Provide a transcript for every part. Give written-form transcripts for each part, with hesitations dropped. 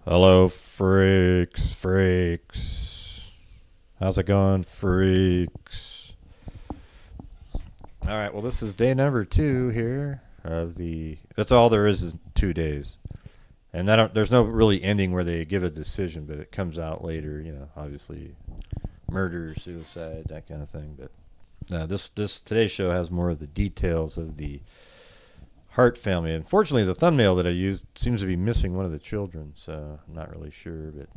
Hello, freaks. How's it going, freaks? All right, well, this is day number 2 here of the. That's all there is 2 days, and there's no really ending where they give a decision, but it comes out later. You know, obviously, murder, suicide, that kind of thing. But this today's show has more of the details of the Hart family. Unfortunately, the thumbnail that I used seems to be missing one of the children, so I'm not really sure, but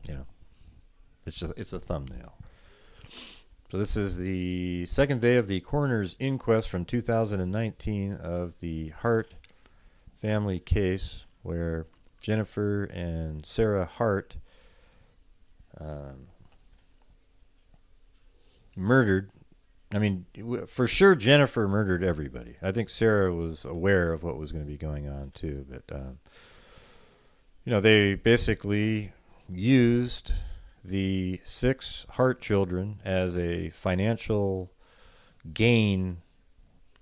you know, it's a thumbnail. So this is the second day of the coroner's inquest from 2019 of the Hart family case, where Jennifer and Sarah Hart murdered. I mean, for sure Jennifer murdered everybody. I think Ciera was aware of what was going to be going on too, but you know, they basically used the 6 Hart children as a financial gain,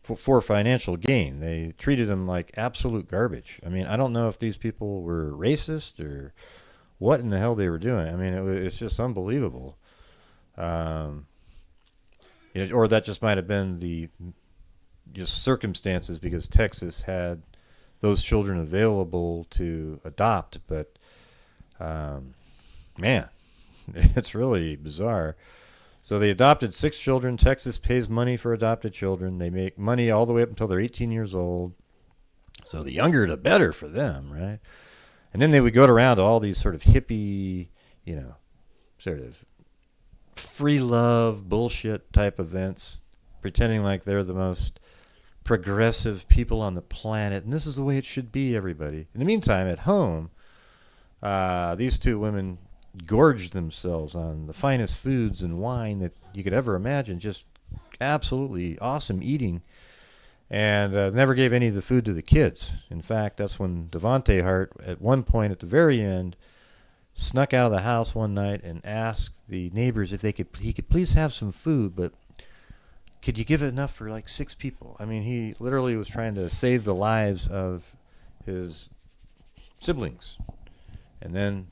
for financial gain. They treated them like absolute garbage. I mean, I don't know if these people were racist or what in the hell they were doing. I mean, it's just unbelievable. Or that just might have been the just circumstances, because Texas had those children available to adopt. But man, it's really bizarre. So they adopted 6 children. Texas pays money for adopted children. They make money all the way up until they're 18 years old. So the younger the better for them, right? And then they would go around to all these sort of hippie, you know, sort of free love bullshit type events, pretending like they're the most progressive people on the planet, and this is the way it should be, everybody. In the meantime, at home, these 2 women gorged themselves on the finest foods and wine that you could ever imagine. Just absolutely awesome eating, and never gave any of the food to the kids. In fact, that's when Devonte Hart, at one point at the very end, snuck out of the house one night and asked the neighbors if he could please have some food, but could you give it enough for like 6 people? I mean, he literally was trying to save the lives of his siblings. And then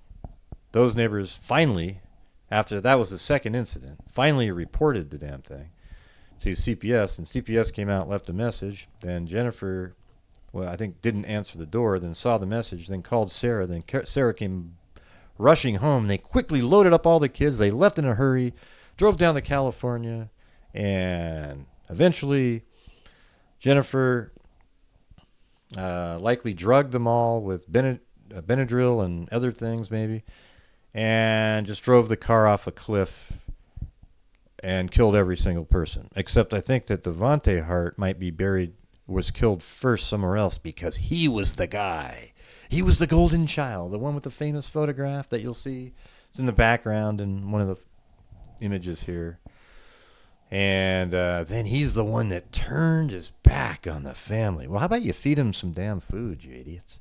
those neighbors finally, after that was the second incident, finally reported the damn thing to CPS, and CPS came out and left a message. Then Jennifer, well, I think didn't answer the door, then saw the message, then called Ciera. Then Ciera came rushing home. They quickly loaded up all the kids. They left in a hurry, drove down to California, and eventually Jennifer likely drugged them all with Benadryl and other things maybe, and just drove the car off a cliff and killed every single person. Except I think that Devonte Hart might be was killed first somewhere else, because he was the guy. He was the golden child, the one with the famous photograph that you'll see. It's in the background in one of the images here. And then he's the one that turned his back on the family. Well, how about you feed him some damn food, you idiots?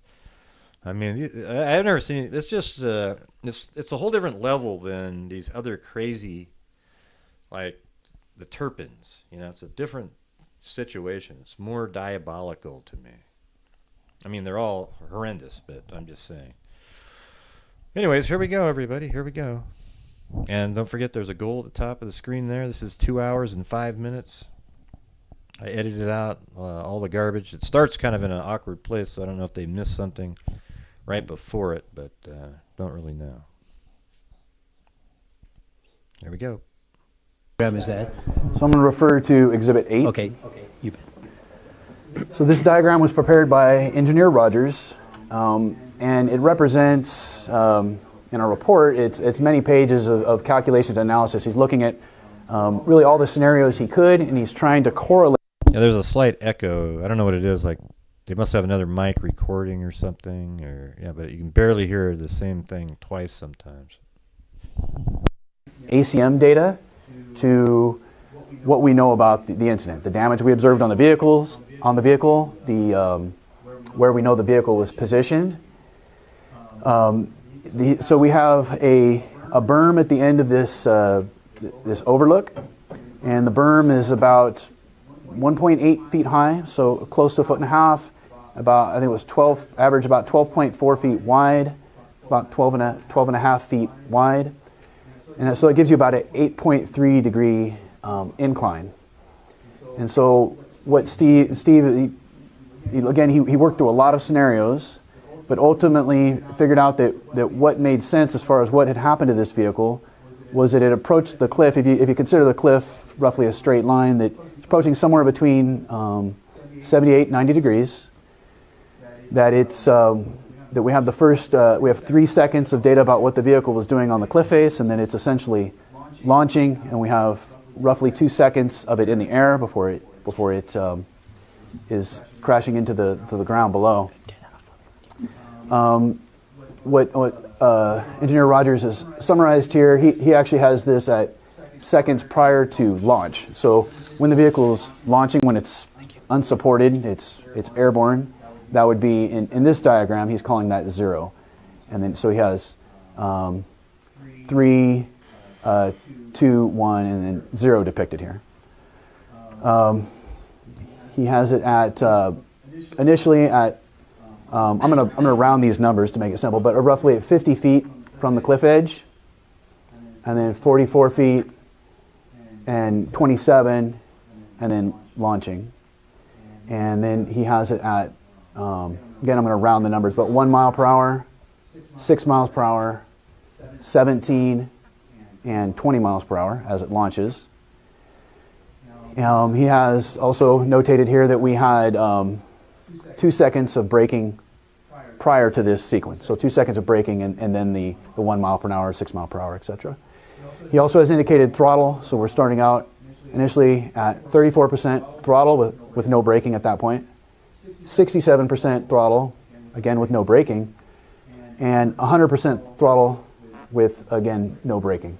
I mean, I've never seen it. It's just, it's a whole different level than these other crazy, like the Turpins. You know, it's a different situation. It's more diabolical to me. I mean, they're all horrendous, but I'm just saying. Anyways, here we go, everybody. Here we go. And don't forget, there's a goal at the top of the screen there. This is 2 hours and 5 minutes. I edited out all the garbage. It starts kind of in an awkward place, so I don't know if they missed something right before it, but don't really know. There we go. What is that? So I'm going to refer to Exhibit 8. Okay, you bet. So this diagram was prepared by Engineer Rogers, and it represents, in our report, it's many pages of calculations and analysis. He's looking at really all the scenarios he could, and he's trying to correlate. Yeah, there's a slight echo. I don't know what it is. Like, they must have another mic recording or something, or yeah, but you can barely hear the same thing twice sometimes. ACM data to what we know about the incident, the damage we observed on the vehicle, where we know the vehicle was positioned. So we have a berm at the end of this this overlook, and the berm is about 1.8 feet high, so close to 1.5 feet, about, I think it was 12, average about 12.4 feet wide, about 12 and a half feet wide. And so it gives you about an 8.3 degree incline. And so what Steve again, he worked through a lot of scenarios, but ultimately figured out that what made sense as far as what had happened to this vehicle was that it approached the cliff. If you consider the cliff roughly a straight line, that it's approaching somewhere between 78, 90 degrees. That it's that we have the first we have 3 seconds of data about what the vehicle was doing on the cliff face, and then it's essentially launching, and we have roughly 2 seconds of it in the air before it is crashing into the ground below. What Engineer Rogers has summarized here, he actually has this at seconds prior to launch. So when the vehicle is launching, when it's unsupported, it's airborne, that would be, in this diagram, he's calling that 0. And then, so he has 3, 2, 1, and then 0 depicted here. He has it at, initially at, I'm gonna round these numbers to make it simple, but roughly at 50 feet from the cliff edge, and then 44 feet, and 27, and then launching. And then he has it at, again, I'm going to round the numbers, but 1 mile per hour, 6 miles per hour, 17, and 20 miles per hour as it launches. He has also notated here that we had 2 seconds of braking prior to this sequence. So 2 seconds of braking, and then the 1 mile per hour, 6 mile per hour, etc. He also has indicated throttle, so we're starting out initially at 34% throttle with no braking at that point, 67% throttle, again with no braking, and 100% throttle with, again, no braking.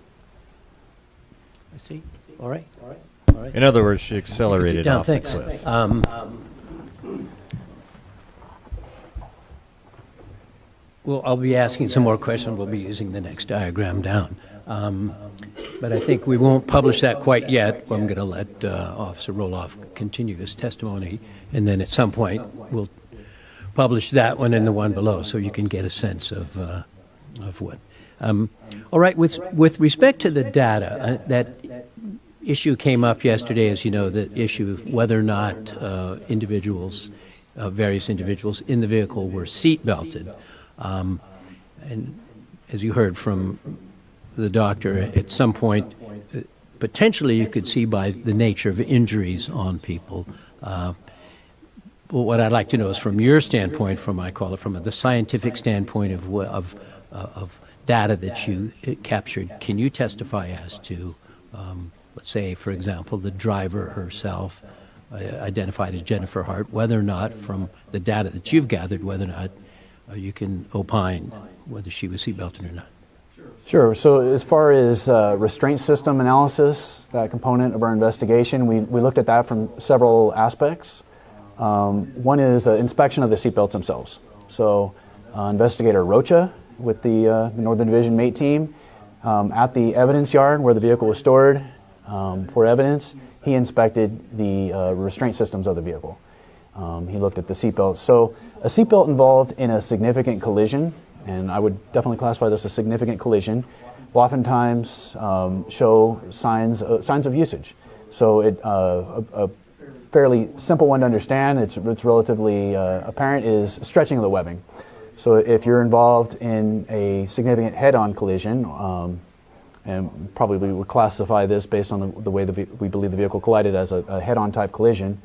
I see. All right. In other words, she accelerated Down, off thanks. the cliff. Well, I'll be asking some more questions. We'll be using the next diagram down. But I think we won't publish that quite yet. I'm going to let Officer Roloff continue his testimony, and then at some point we'll publish that one and the one below, so you can get a sense of what. All right, with respect to the data, that issue came up yesterday, as you know, the issue of whether or not individuals, various individuals in the vehicle were seat belted. And as you heard from the doctor, at some point, potentially you could see by the nature of injuries on people. What I'd like to know is from your standpoint, from the scientific standpoint of data that you captured, can you testify as to, let's say, for example, the driver herself, identified as Jennifer Hart, whether or not, from the data that you've gathered, whether or not you can opine whether she was seatbelted or not? Sure. So as far as restraint system analysis, that component of our investigation, we looked at that from several aspects. One is inspection of the seatbelts themselves. So Investigator Rocha with the Northern Division MATE team at the evidence yard where the vehicle was stored for evidence, he inspected the restraint systems of the vehicle. He looked at the seatbelts. So a seatbelt involved in a significant collision, and I would definitely classify this as a significant collision, will oftentimes show signs of usage. So a fairly simple one to understand, it's relatively apparent, is stretching of the webbing. So if you're involved in a significant head-on collision, and probably would classify this based on the way we believe the vehicle collided as a head-on type collision,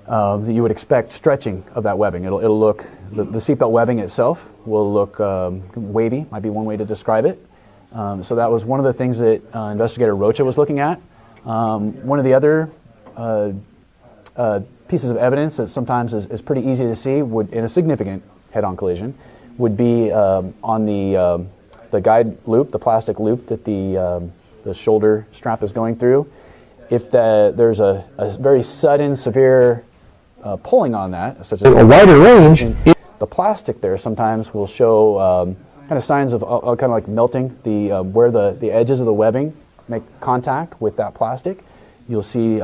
you would expect stretching of that webbing. It'll look, the seatbelt webbing itself will look wavy, might be one way to describe it. So that was one of the things that Investigator Rocha was looking at. One of the other pieces of evidence that sometimes is pretty easy to see in a significant head-on collision would be on the guide loop, the plastic loop that the shoulder strap is going through. If there's a very sudden, severe pulling on that, such as a wider range, the plastic there sometimes will show kind of signs of kind of like melting. Where the edges of the webbing make contact with that plastic, you'll see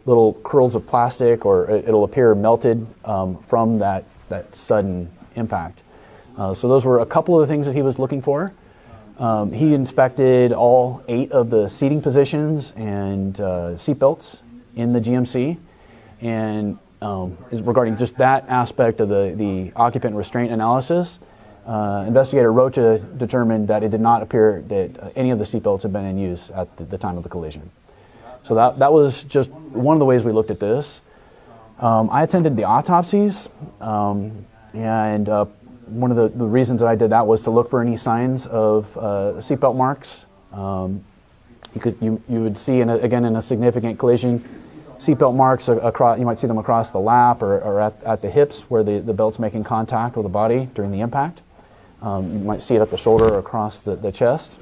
little curls of plastic, or it'll appear melted from that sudden impact. So those were a couple of the things that he was looking for. He inspected all 8 of the seating positions and seatbelts in the GMC, and regarding just that aspect of the occupant restraint analysis, Investigator Rocha determined that it did not appear that any of the seatbelts had been in use at the time of the collision. So that was just one of the ways we looked at this. I attended the autopsies, and one of the reasons that I did that was to look for any signs of seatbelt marks. You would see, again, in a significant collision, seatbelt marks across. You might see them across the lap or at the hips where the belt's making contact with the body during the impact. You might see it at the shoulder or across the chest.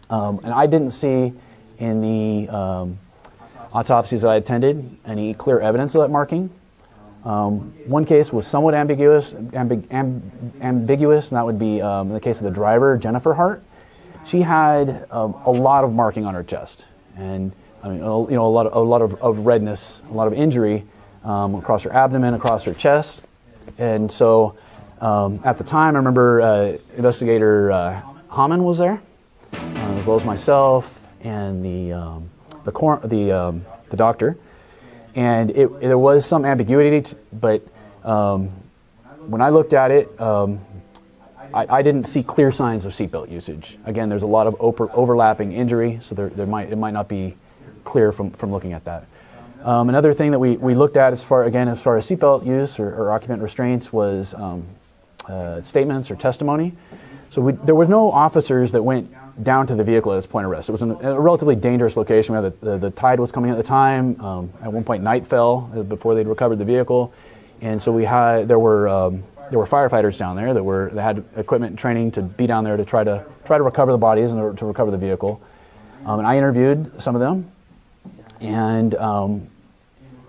And I didn't see in the autopsies that I attended any clear evidence of that marking. One case was somewhat ambiguous, and that would be in the case of the driver, Jennifer Hart. She had a lot of marking on her chest, and a lot of redness, a lot of injury across her abdomen, across her chest, and so at the time, I remember Investigator Hammond was there, as well as myself and the doctor. And there was some ambiguity, but when I looked at it, I didn't see clear signs of seatbelt usage. Again, there's a lot of overlapping injury, so it might not be clear from looking at that. Another thing that we looked at as far as seatbelt use or occupant restraints was statements or testimony. So there were no officers that went down to the vehicle at its point of rest. It was in a relatively dangerous location. The tide was coming at the time. At one point, night fell before they'd recovered the vehicle, and so there were firefighters down there that had equipment and training to be down there to try to recover the bodies and to recover the vehicle. And I interviewed some of them, and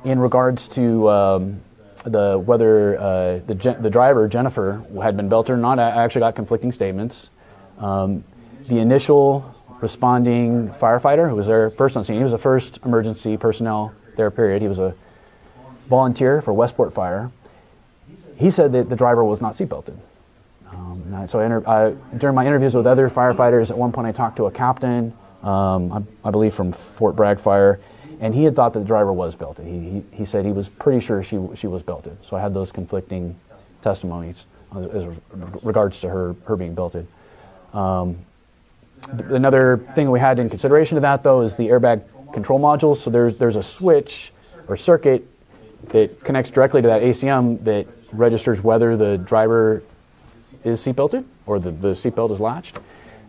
in regards to whether the driver, Jennifer, had been belted or not, I actually got conflicting statements. The initial responding firefighter who was there first on scene, he was the first emergency personnel there, period. He was a volunteer for Westport Fire. He said that the driver was not seatbelted. So during my interviews with other firefighters, at one point I talked to a captain, I believe from Fort Bragg Fire, and he had thought that the driver was belted. He said he was pretty sure she was belted. So I had those conflicting testimonies as regards to her being belted. Another thing we had in consideration of that, though, is the airbag control module. So there's a switch or circuit that connects directly to that ACM that registers whether the driver is seatbelted or the seatbelt is latched.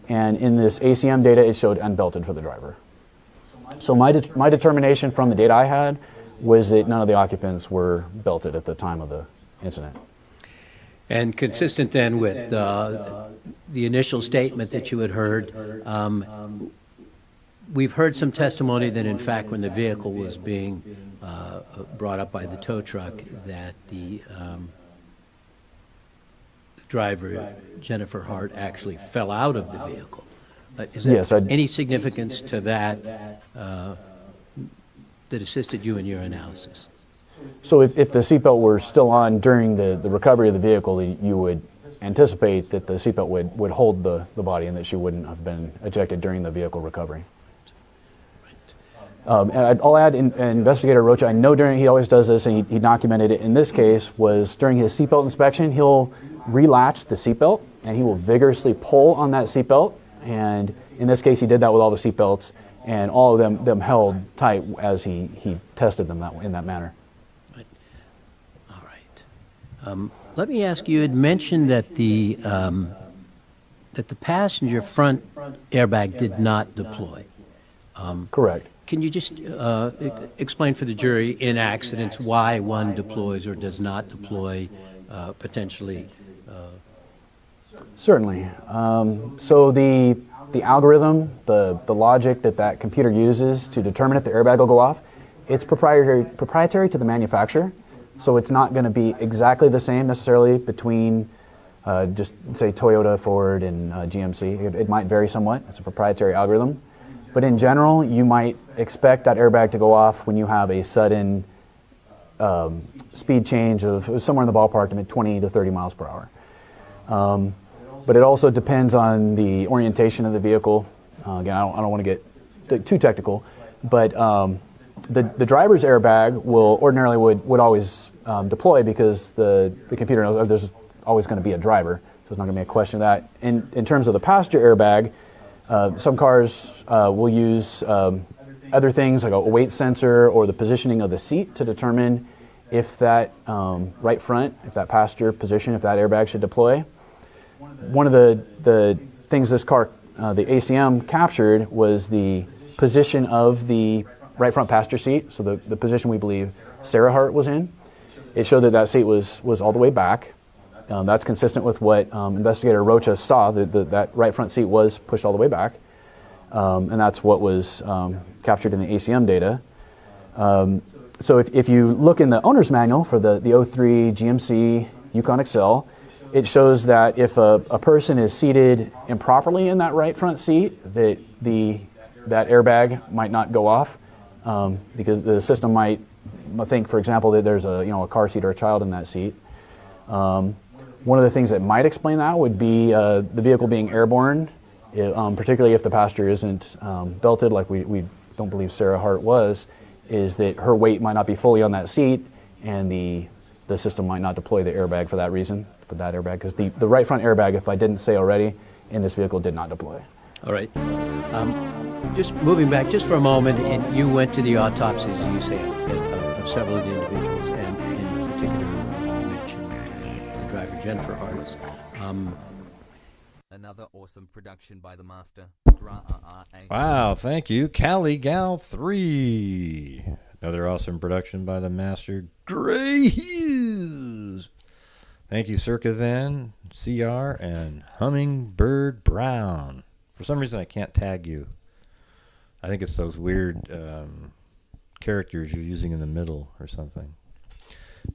And in this ACM data, it showed unbelted for the driver. So my determination from the data I had was that none of the occupants were belted at the time of the incident. And consistent then with the initial statement that you had heard, we've heard some testimony that in fact when the vehicle was being brought up by the tow truck that the driver, Jennifer Hart, actually fell out of the vehicle. Is there any significance to that that assisted you in your analysis? So if the seatbelt were still on during the recovery of the vehicle, you would anticipate that the seatbelt would hold the body and that she wouldn't have been ejected during the vehicle recovery. And I'll add, Investigator Rocha, I know he always does this, and he documented it in this case, was during his seatbelt inspection, he'll relatch the seatbelt, and he will vigorously pull on that seatbelt. And in this case, he did that with all the seatbelts, and all of them held tight as he tested them in that manner. Right. All right. Let me ask you, had mentioned that the passenger front airbag did not deploy. Correct. Can you just explain for the jury in accidents why one deploys or does not deploy potentially? Certainly. So the algorithm, the logic that computer uses to determine if the airbag will go off, it's proprietary to the manufacturer. So it's not going to be exactly the same necessarily between just say Toyota, Ford, and GMC. It might vary somewhat. It's a proprietary algorithm. But in general, you might expect that airbag to go off when you have a sudden speed change of somewhere in the ballpark to 20 to 30 miles per hour. But it also depends on the orientation of the vehicle. Again, I don't want to get too technical, but the driver's airbag will ordinarily would always deploy because the computer knows there's always going to be a driver, so there's not going to be a question of that. In terms of the passenger airbag, some cars will use other things like a weight sensor or the positioning of the seat to determine if that right front, if that passenger position, if that airbag should deploy. One of the things this car, the ACM, captured was the position of the right front passenger seat, so the position we believe Sarah Hart was in. It showed that that seat was all the way back. That's consistent with what investigator Rocha saw, that right front seat was pushed all the way back. And that's what was captured in the ACM data. So if you look in the owner's manual for the 03 GMC Yukon XL, it shows that if a person is seated improperly in that right front seat, that airbag might not go off because the system might think, for example, that there's a car seat or a child in that seat. One of the things that might explain that would be the vehicle being airborne, particularly if the passenger isn't belted, like we don't believe Sarah Hart was, is that her weight might not be fully on that seat, and the system might not deploy the airbag for that reason, for that airbag, because the right front airbag, if I didn't say already, in this vehicle did not deploy. All right. Just moving back just for a moment, and you went to the autopsies, you say, of several of the individuals, and in particular, you mentioned the driver, Jennifer Hart. Another awesome production by the master. Wow, thank you. Cali Gal 3. Another awesome production by the master, Gray Hughes. Thank you, Circa Then, CR, and Hummingbird Brown. For some reason, I can't tag you. I think it's those weird characters you're using in the middle or something.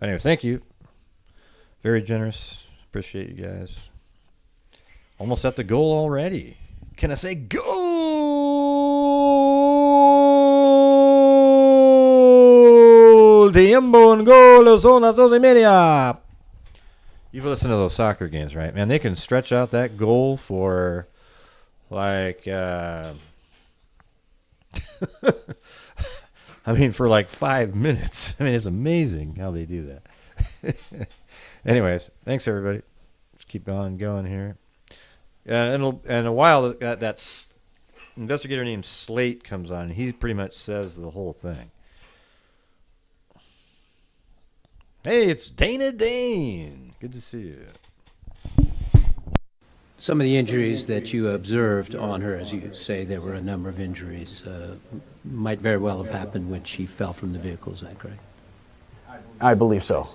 Anyways, thank you. Very generous. Appreciate you guys. Almost at the goal already. Can I say goal? Tiempo en gol, son las 2:30. You've listened to those soccer games, right? Man, they can stretch out that goal for like, I mean, for like 5 minutes. I mean, it's amazing how they do that. Anyways, thanks everybody. Let's keep on going here. In a while, that investigator named Slate comes on, and he pretty much says the whole thing. Hey, it's Dana Dane. Good to see you. Some of the injuries that you observed on her, as you say, there were a number of injuries, might very well have happened when she fell from the vehicle. Is that correct? I believe so.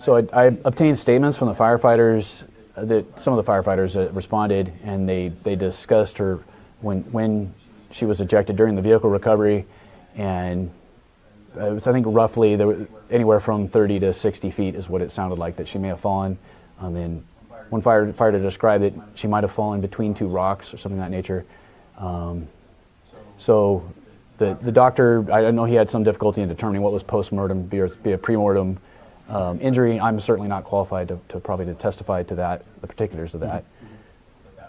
So I obtained statements from the firefighters, that some of the firefighters that responded, and they discussed her when she was ejected during the vehicle recovery, and it was, I think, roughly there were anywhere from 30 to 60 feet is what it sounded like that she may have fallen. And one firefighter described that she might have fallen between two rocks or something of that nature. So the doctor, I know he had some difficulty in determining what was post-mortem, be a pre-mortem injury. I'm certainly not qualified to testify to that, the particulars of that.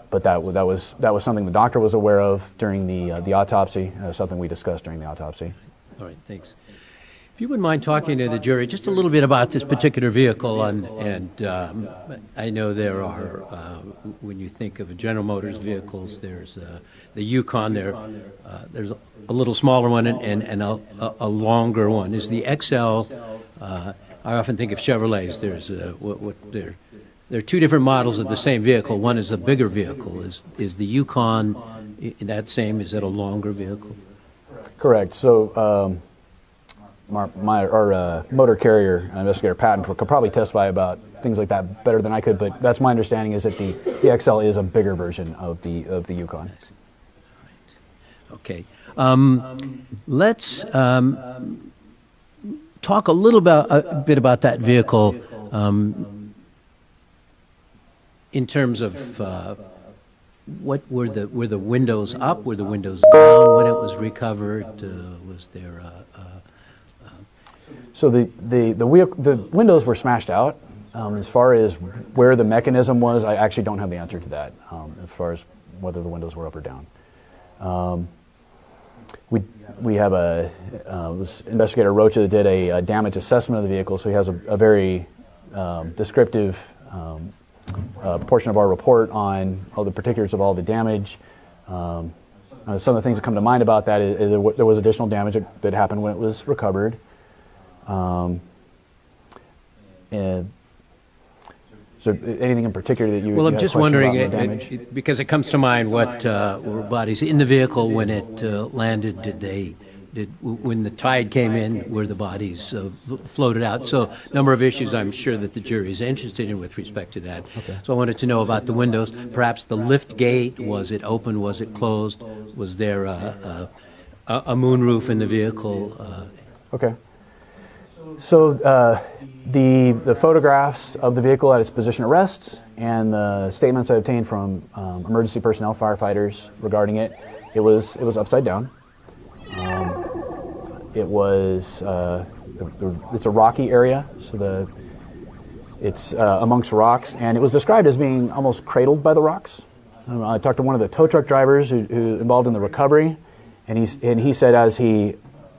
But that was something the doctor was aware of during the autopsy, something we discussed during the autopsy. All right, thanks. If you wouldn't mind talking to the jury just a little bit about this particular vehicle, and I know there are, when you think of General Motors vehicles, there's the Yukon, there's a little smaller one and a longer one. Is the XL, I often think of Chevrolets, there's there are two different models of the same vehicle. One is a bigger vehicle. Is the Yukon that same? Is it a longer vehicle? Correct. So our motor carrier investigator Patton could probably testify about things like that better than I could, but that's my understanding, is that the XL is a bigger version of the Yukon. Okay. Let's talk a bit about that vehicle in terms of What were the windows up? Were the windows down when it was recovered? Was there So the windows were smashed out. As far as where the mechanism was, I actually don't have the answer to that. As far as whether the windows were up or down, we have this investigator Rocha did a damage assessment of the vehicle, so he has a very descriptive portion of our report on all the particulars of all the damage. Some of the things that come to mind about that is there was additional damage that happened when it was recovered. And so anything in particular that you Well, I'm had a just question wondering, about the damage? because it comes to mind what were bodies in the vehicle when it landed? When the tide came in, were the bodies floated out? So, number of issues I'm sure that the jury is interested in with respect to that. Okay. So I wanted to know about the windows. Perhaps the lift gate, was it open? Was it closed? Was there a moonroof in the vehicle? Okay. So the photographs of the vehicle at its position of rest and the statements I obtained from emergency personnel, firefighters regarding it, it was upside down. It was it's a rocky area, so it's amongst rocks, and it was described as being almost cradled by the rocks. I talked to one of the tow truck drivers who involved in the recovery, and he said as he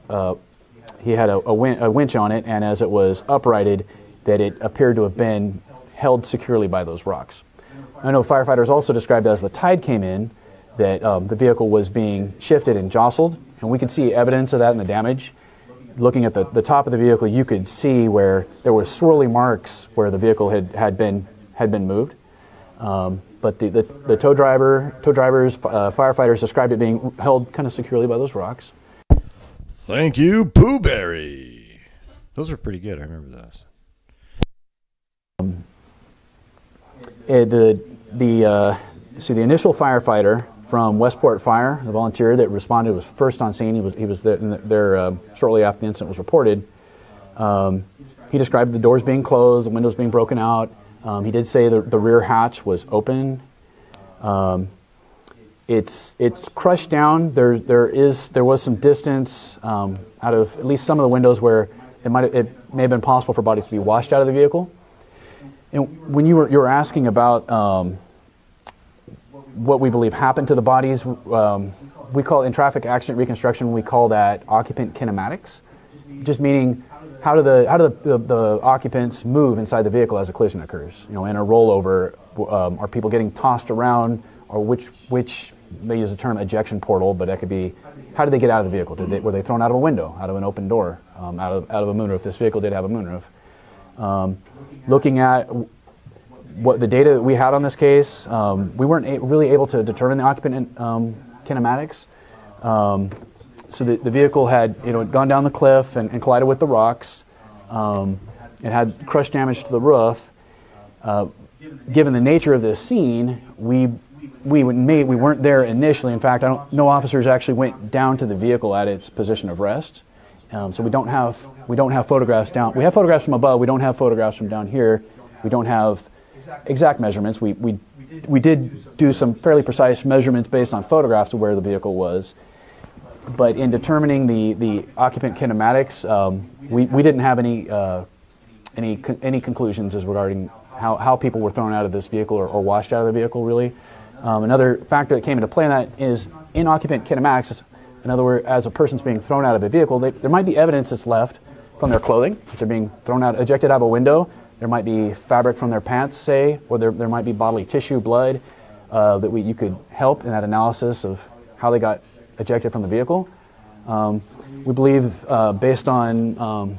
had a winch on it, and as it was uprighted, that it appeared to have been held securely by those rocks. I know firefighters also described as the tide came in, that the vehicle was being shifted and jostled, and we could see evidence of that in the damage. Looking at the top of the vehicle, you could see where there were swirly marks where the vehicle had been moved. But the tow drivers, firefighters described it being held kind of securely by those rocks. Thank you, Pooh Berry. Those are pretty good. I remember those. The initial firefighter from Westport Fire, the volunteer that responded, was first on scene. He was there shortly after the incident was reported. He described the doors being closed, the windows being broken out. He did say the rear hatch was open. It's crushed down. There was some distance out of at least some of the windows where it may have been possible for bodies to be washed out of the vehicle. And when you were asking about what we believe happened to the bodies, we call in traffic accident reconstruction, we call that occupant kinematics, just meaning how do the occupants move inside the vehicle as a collision occurs? In a rollover, are people getting tossed around, or which they use the term ejection portal, but that could be how did they get out of the vehicle? Were they thrown out of a window, out of an open door, out of a moonroof? This vehicle did have a moonroof. Looking at what the data that we had on this case, we weren't really able to determine the occupant kinematics. So the vehicle had gone down the cliff and collided with the rocks. It had crush damage to the roof. Given the nature of this scene, we weren't there initially. In fact, no officers actually went down to the vehicle at its position of rest. So we don't have photographs down. We have photographs from above. We don't have photographs from down here. We don't have exact measurements. We did do some fairly precise measurements based on photographs of where the vehicle was. But in determining the occupant kinematics, we didn't have any conclusions as regarding how people were thrown out of this vehicle or washed out of the vehicle, really. Another factor that came into play in that is in occupant kinematics, in other words, as a person's being thrown out of a vehicle, there might be evidence that's left from their clothing. If they're being ejected out of a window, there might be fabric from their pants, say, or there might be bodily tissue, blood, that you could help in that analysis of how they got ejected from the vehicle. We believe, based on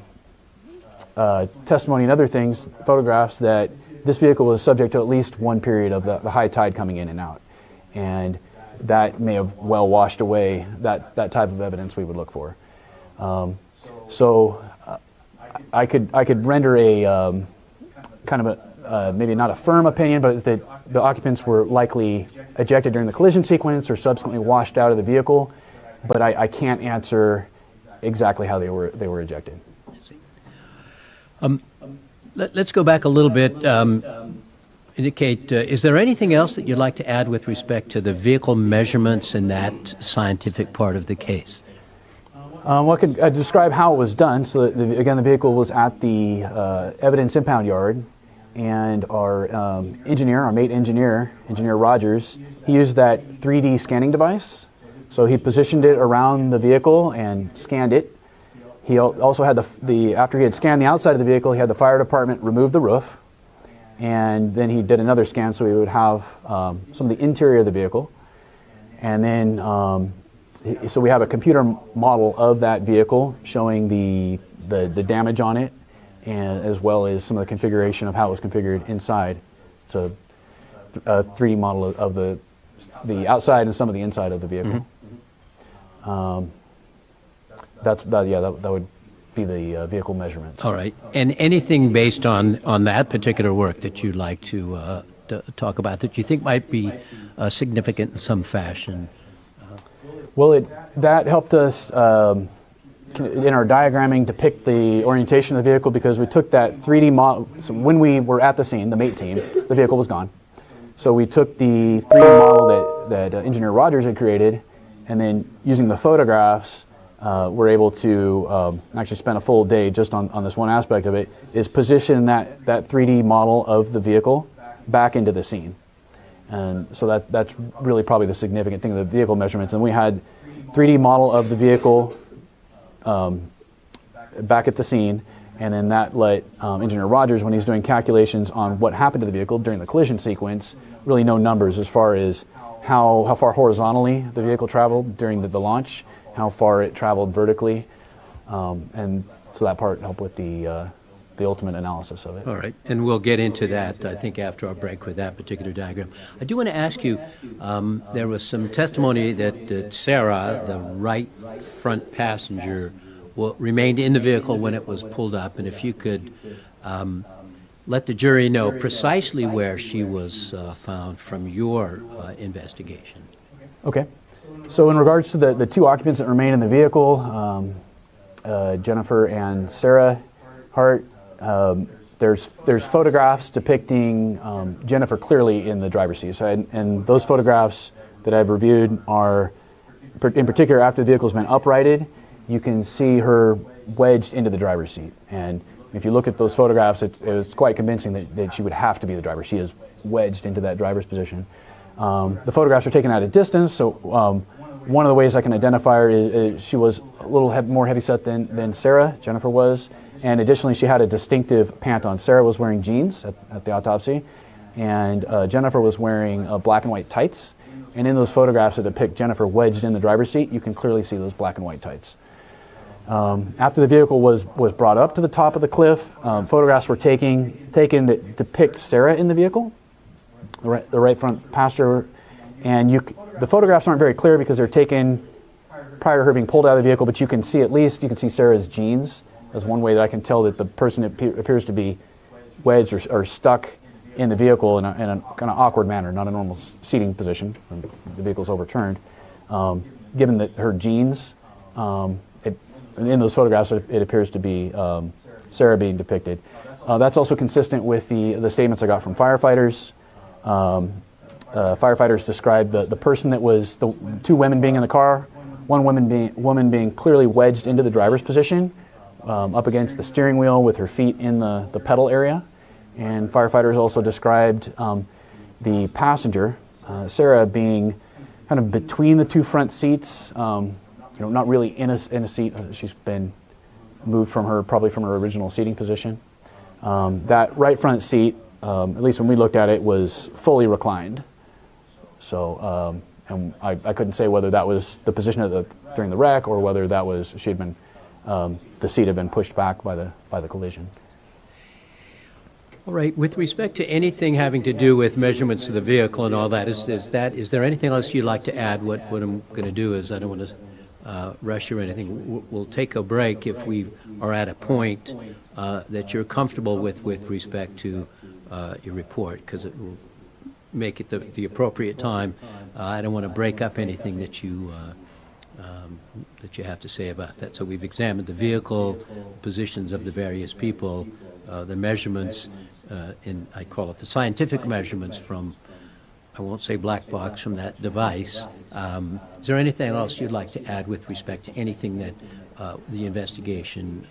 testimony and other things, photographs, that this vehicle was subject to at least one period of the high tide coming in and out. And that may have well washed away that type of evidence we would look for. So I could render a kind of a maybe not a firm opinion, but that the occupants were likely ejected during the collision sequence or subsequently washed out of the vehicle, but I can't answer exactly how they were ejected. Let's go back a little bit. indicate, is there anything else that you'd like to add with respect to the vehicle measurements and that scientific part of the case? Well, I could describe how it was done. So, again, the vehicle was at the evidence impound yard, and our engineer, our mate engineer, Engineer Rogers, he used that 3D scanning device. So he positioned it around the vehicle and scanned it. He also had after he had scanned the outside of the vehicle, he had the fire department remove the roof, and then he did another scan so he would have some of the interior of the vehicle. And then, so we have a computer model of that vehicle showing the damage on it, and as well as some of the configuration of how it was configured inside. It's a 3D model of the outside and some of the inside of the vehicle. That would be the vehicle measurements. All right. And anything based on that particular work that you'd like to talk about that you think might be significant in some fashion? Well, that helped us in our diagramming depict the orientation of the vehicle, because we took that 3D model. So when we were at the scene, the MATE team, the vehicle was gone. So we took the 3D model that Engineer Rogers had created, and then using the photographs, we're able to actually spend a full day just on this one aspect of it, is position that 3D model of the vehicle back into the scene. And so that's really probably the significant thing, the vehicle measurements. And we had 3D model of the vehicle back at the scene, and then that let Engineer Rogers, when he's doing calculations on what happened to the vehicle during the collision sequence, really know numbers as far as how far horizontally the vehicle traveled during the launch, how far it traveled vertically, and so that part helped with the ultimate analysis of it. All right, and we'll get into that, I think, after our break with that particular diagram. I do want to ask you, there was some testimony that Ciera, the right front passenger, remained in the vehicle when it was pulled up, and if you could let the jury know precisely where she was found from your investigation. Okay. So in regards to the two occupants that remain in the vehicle, Jennifer and Sarah Hart, there's photographs depicting Jennifer clearly in the driver's seat. So, and those photographs that I've reviewed are, in particular, after the vehicle's been uprighted, you can see her wedged into the driver's seat. And if you look at those photographs, it's quite convincing that she would have to be the driver. She is wedged into that driver's position. The photographs are taken at a distance, so one of the ways I can identify her is she was a little more heavyset than Sarah, Jennifer was. And additionally, she had a distinctive pant on. Sarah was wearing jeans at the autopsy, and Jennifer was wearing black and white tights. And in those photographs that depict Jennifer wedged in the driver's seat, you can clearly see those black and white tights. After the vehicle was brought up to the top of the cliff, photographs were taken that depict Sarah in the vehicle, the right front passenger. And the photographs aren't very clear because they're taken prior to her being pulled out of the vehicle, but you can see Sarah's jeans. That's one way that I can tell that the person appears to be wedged or stuck in the vehicle in a kind of awkward manner, not a normal seating position when the vehicle's overturned. Given that her jeans, in those photographs, it appears to be Sarah being depicted. That's also consistent with the statements I got from firefighters. Firefighters described the person that was the two women being in the car, one woman being clearly wedged into the driver's position, up against the steering wheel with her feet in the pedal area. And firefighters also described the passenger, Sarah, being kind of between the two front seats, not really in a seat. She's been moved probably from her original seating position. That right front seat, at least when we looked at it, was fully reclined. So, and I couldn't say whether that was the position during the wreck or whether that was the seat had been pushed back by the collision. All right. With respect to anything having to do with measurements of the vehicle and all that, is there anything else you'd like to add? What I'm going to do is I don't want to rush or anything. We'll take a break if we are at a point that you're comfortable with respect to your report, because it will make it the appropriate time. I don't want to break up anything that you have to say about that. So we've examined the vehicle, positions of the various people, the measurements. I call it the scientific measurements from, I won't say black box, from that device. Is there anything else you'd like to add with respect to anything that the investigation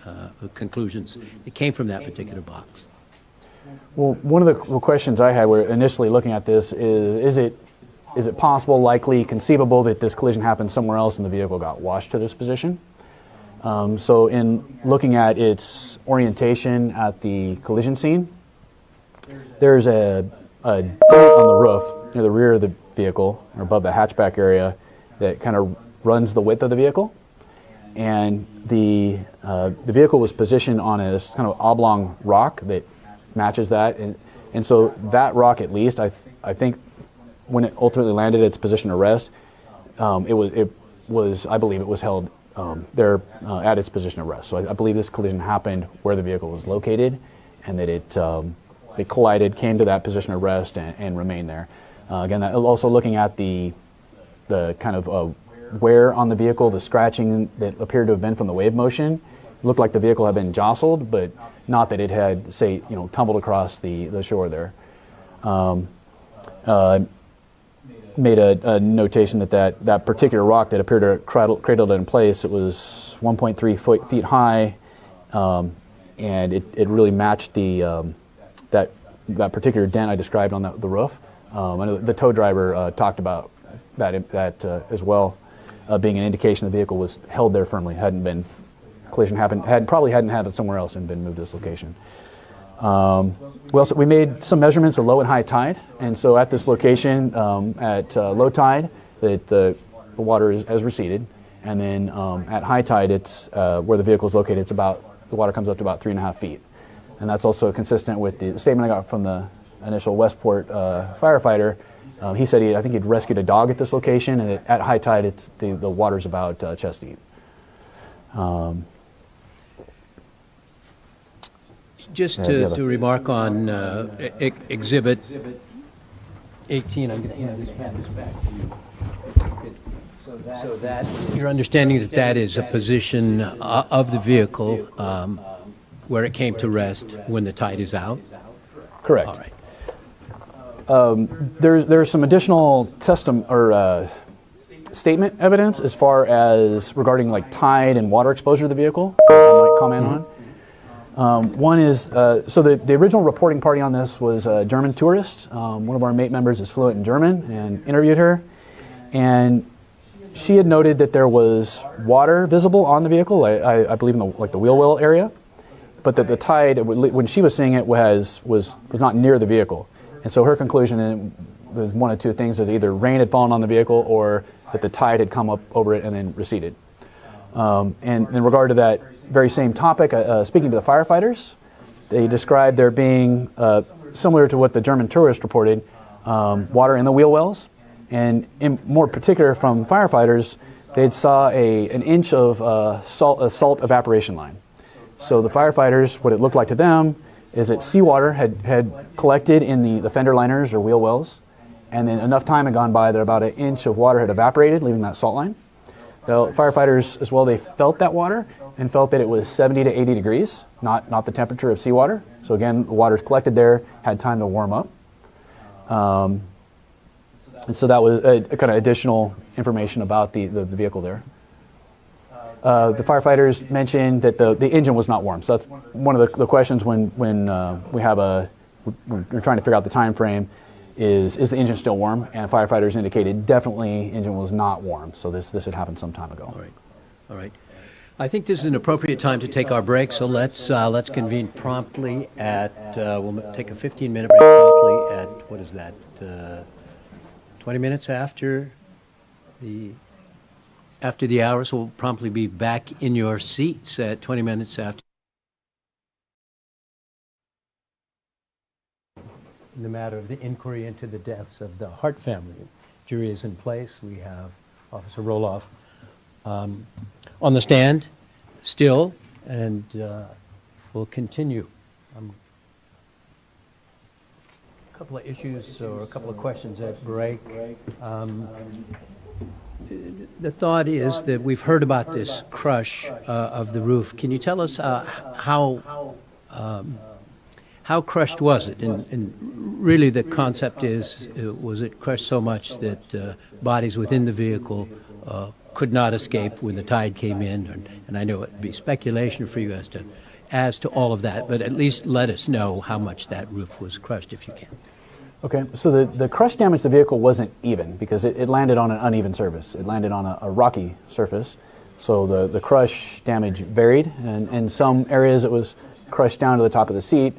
conclusions that came from that particular box? Well, one of the questions I had were initially looking at this is it possible, likely, conceivable that this collision happened somewhere else and the vehicle got washed to this position? So in looking at its orientation at the collision scene, there's a dent on the roof near the rear of the vehicle, or above the hatchback area, that kind of runs the width of the vehicle. And the vehicle was positioned on a kind of oblong rock that matches that. And so that rock, at least, I think, when it ultimately landed its position of rest, I believe it was held there at its position of rest. So I believe this collision happened where the vehicle was located, and that it collided, came to that position of rest, and remained there. Again, also looking at the kind of wear on the vehicle, the scratching that appeared to have been from the wave motion, it looked like the vehicle had been jostled, but not that it had, say, tumbled across the shore there. Made a notation that particular rock that appeared to cradled it in place, it was 1.3 feet high, and it really matched that particular dent I described on the roof. I know the tow driver talked about that as well, being an indication the vehicle was held there firmly, collision probably hadn't happened somewhere else and been moved to this location. We made some measurements of low and high tide, and so at this location, at low tide, the water has receded, and then at high tide, it's where the vehicle is located. The water comes up to about 3.5 feet, and that's also consistent with the statement I got from the initial Westport firefighter. He said I think he'd rescued a dog at this location, and at high tide, the water's about chest deep. Just to remark on Exhibit 18, I'm going to hand this back to you. So that your understanding that is a position of the vehicle where it came to rest when the tide is out? Correct. All right. There's some additional statement evidence as far as regarding like tide and water exposure of the vehicle I might comment on. One is, so the original reporting party on this was a German tourist. One of our mate members is fluent in German and interviewed her. And she had noted that there was water visible on the vehicle, I believe in the wheel well area, but that the tide, when she was seeing it, was not near the vehicle. And so her conclusion was one of two things, that either rain had fallen on the vehicle or that the tide had come up over it and then receded. And in regard to that very same topic, speaking to the firefighters, they described there being, similar to what the German tourist reported, water in the wheel wells. And in more particular from firefighters, they saw an inch of salt evaporation line. So the firefighters, what it looked like to them is that seawater had collected in the fender liners or wheel wells, and then enough time had gone by that about an inch of water had evaporated, leaving that salt line. The firefighters as well, they felt that water and felt that it was 70 to 80 degrees, not the temperature of seawater. So again, the water's collected there, had time to warm up. And so that was a kind of additional information about the vehicle there. The firefighters mentioned that the engine was not warm. So that's one of the questions when we're trying to figure out the time frame. Is the engine still warm? And firefighters indicated definitely engine was not warm. So this had happened some time ago. All right. I think this is an appropriate time to take our break. So let's convene promptly at. We'll take a 15-minute break promptly at, what is that? 20 minutes after the hour. So we'll promptly be back in your seats at 20 minutes after. In the matter of the inquiry into the deaths of the Hart family. Jury is in place. We have Officer Roloff on the stand still, and we'll continue. A couple of issues or a couple of questions at break. The thought is that we've heard about this crush of the roof. Can you tell us how how crushed was it? And really the concept is, was it crushed so much that bodies within the vehicle could not escape when the tide came in? And I know it would be speculation for you as to all of that, but at least let us know how much that roof was crushed if you can. Okay, so the crush damage to the vehicle wasn't even because it landed on an uneven surface. It landed on a rocky surface. So the crush damage varied, and in some areas it was crushed down to the top of the seat,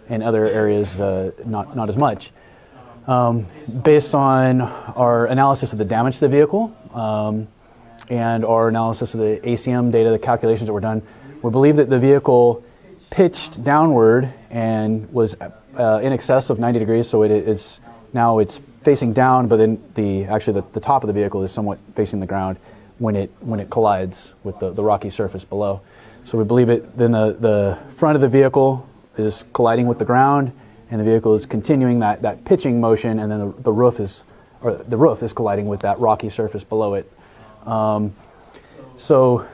in other areas not as much. Based on our analysis of the damage to the vehicle and our analysis of the ACM data, the calculations that were done, we believe that the vehicle pitched downward and was in excess of 90 degrees, so it's facing down, but then the top of the vehicle is somewhat facing the ground when it collides with the rocky surface below. So we believe then the front of the vehicle is colliding with the ground, and the vehicle is continuing that pitching motion, and then the roof is colliding with that rocky surface below it. So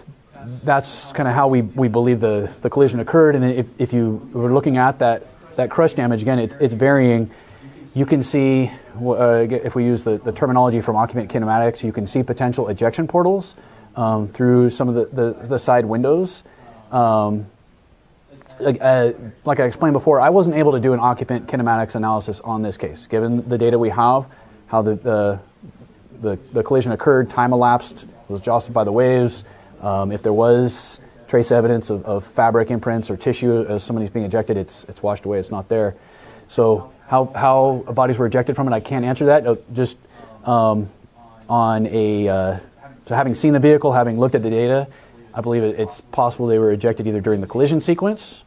that's kind of how we believe the collision occurred. And then if you were looking at that crush damage, again, it's varying. You can see, if we use the terminology from Occupant kinematics, you can see potential ejection portals through some of the side windows. Like I explained before, I wasn't able to do an Occupant kinematics analysis on this case. Given the data we have, how the collision occurred, time elapsed, was jostled by the waves, if there was trace evidence of fabric imprints or tissue as somebody's being ejected, it's washed away, it's not there. So how bodies were ejected from it, I can't answer that. Just so having seen the vehicle, having looked at the data, I believe it's possible they were ejected either during the collision sequence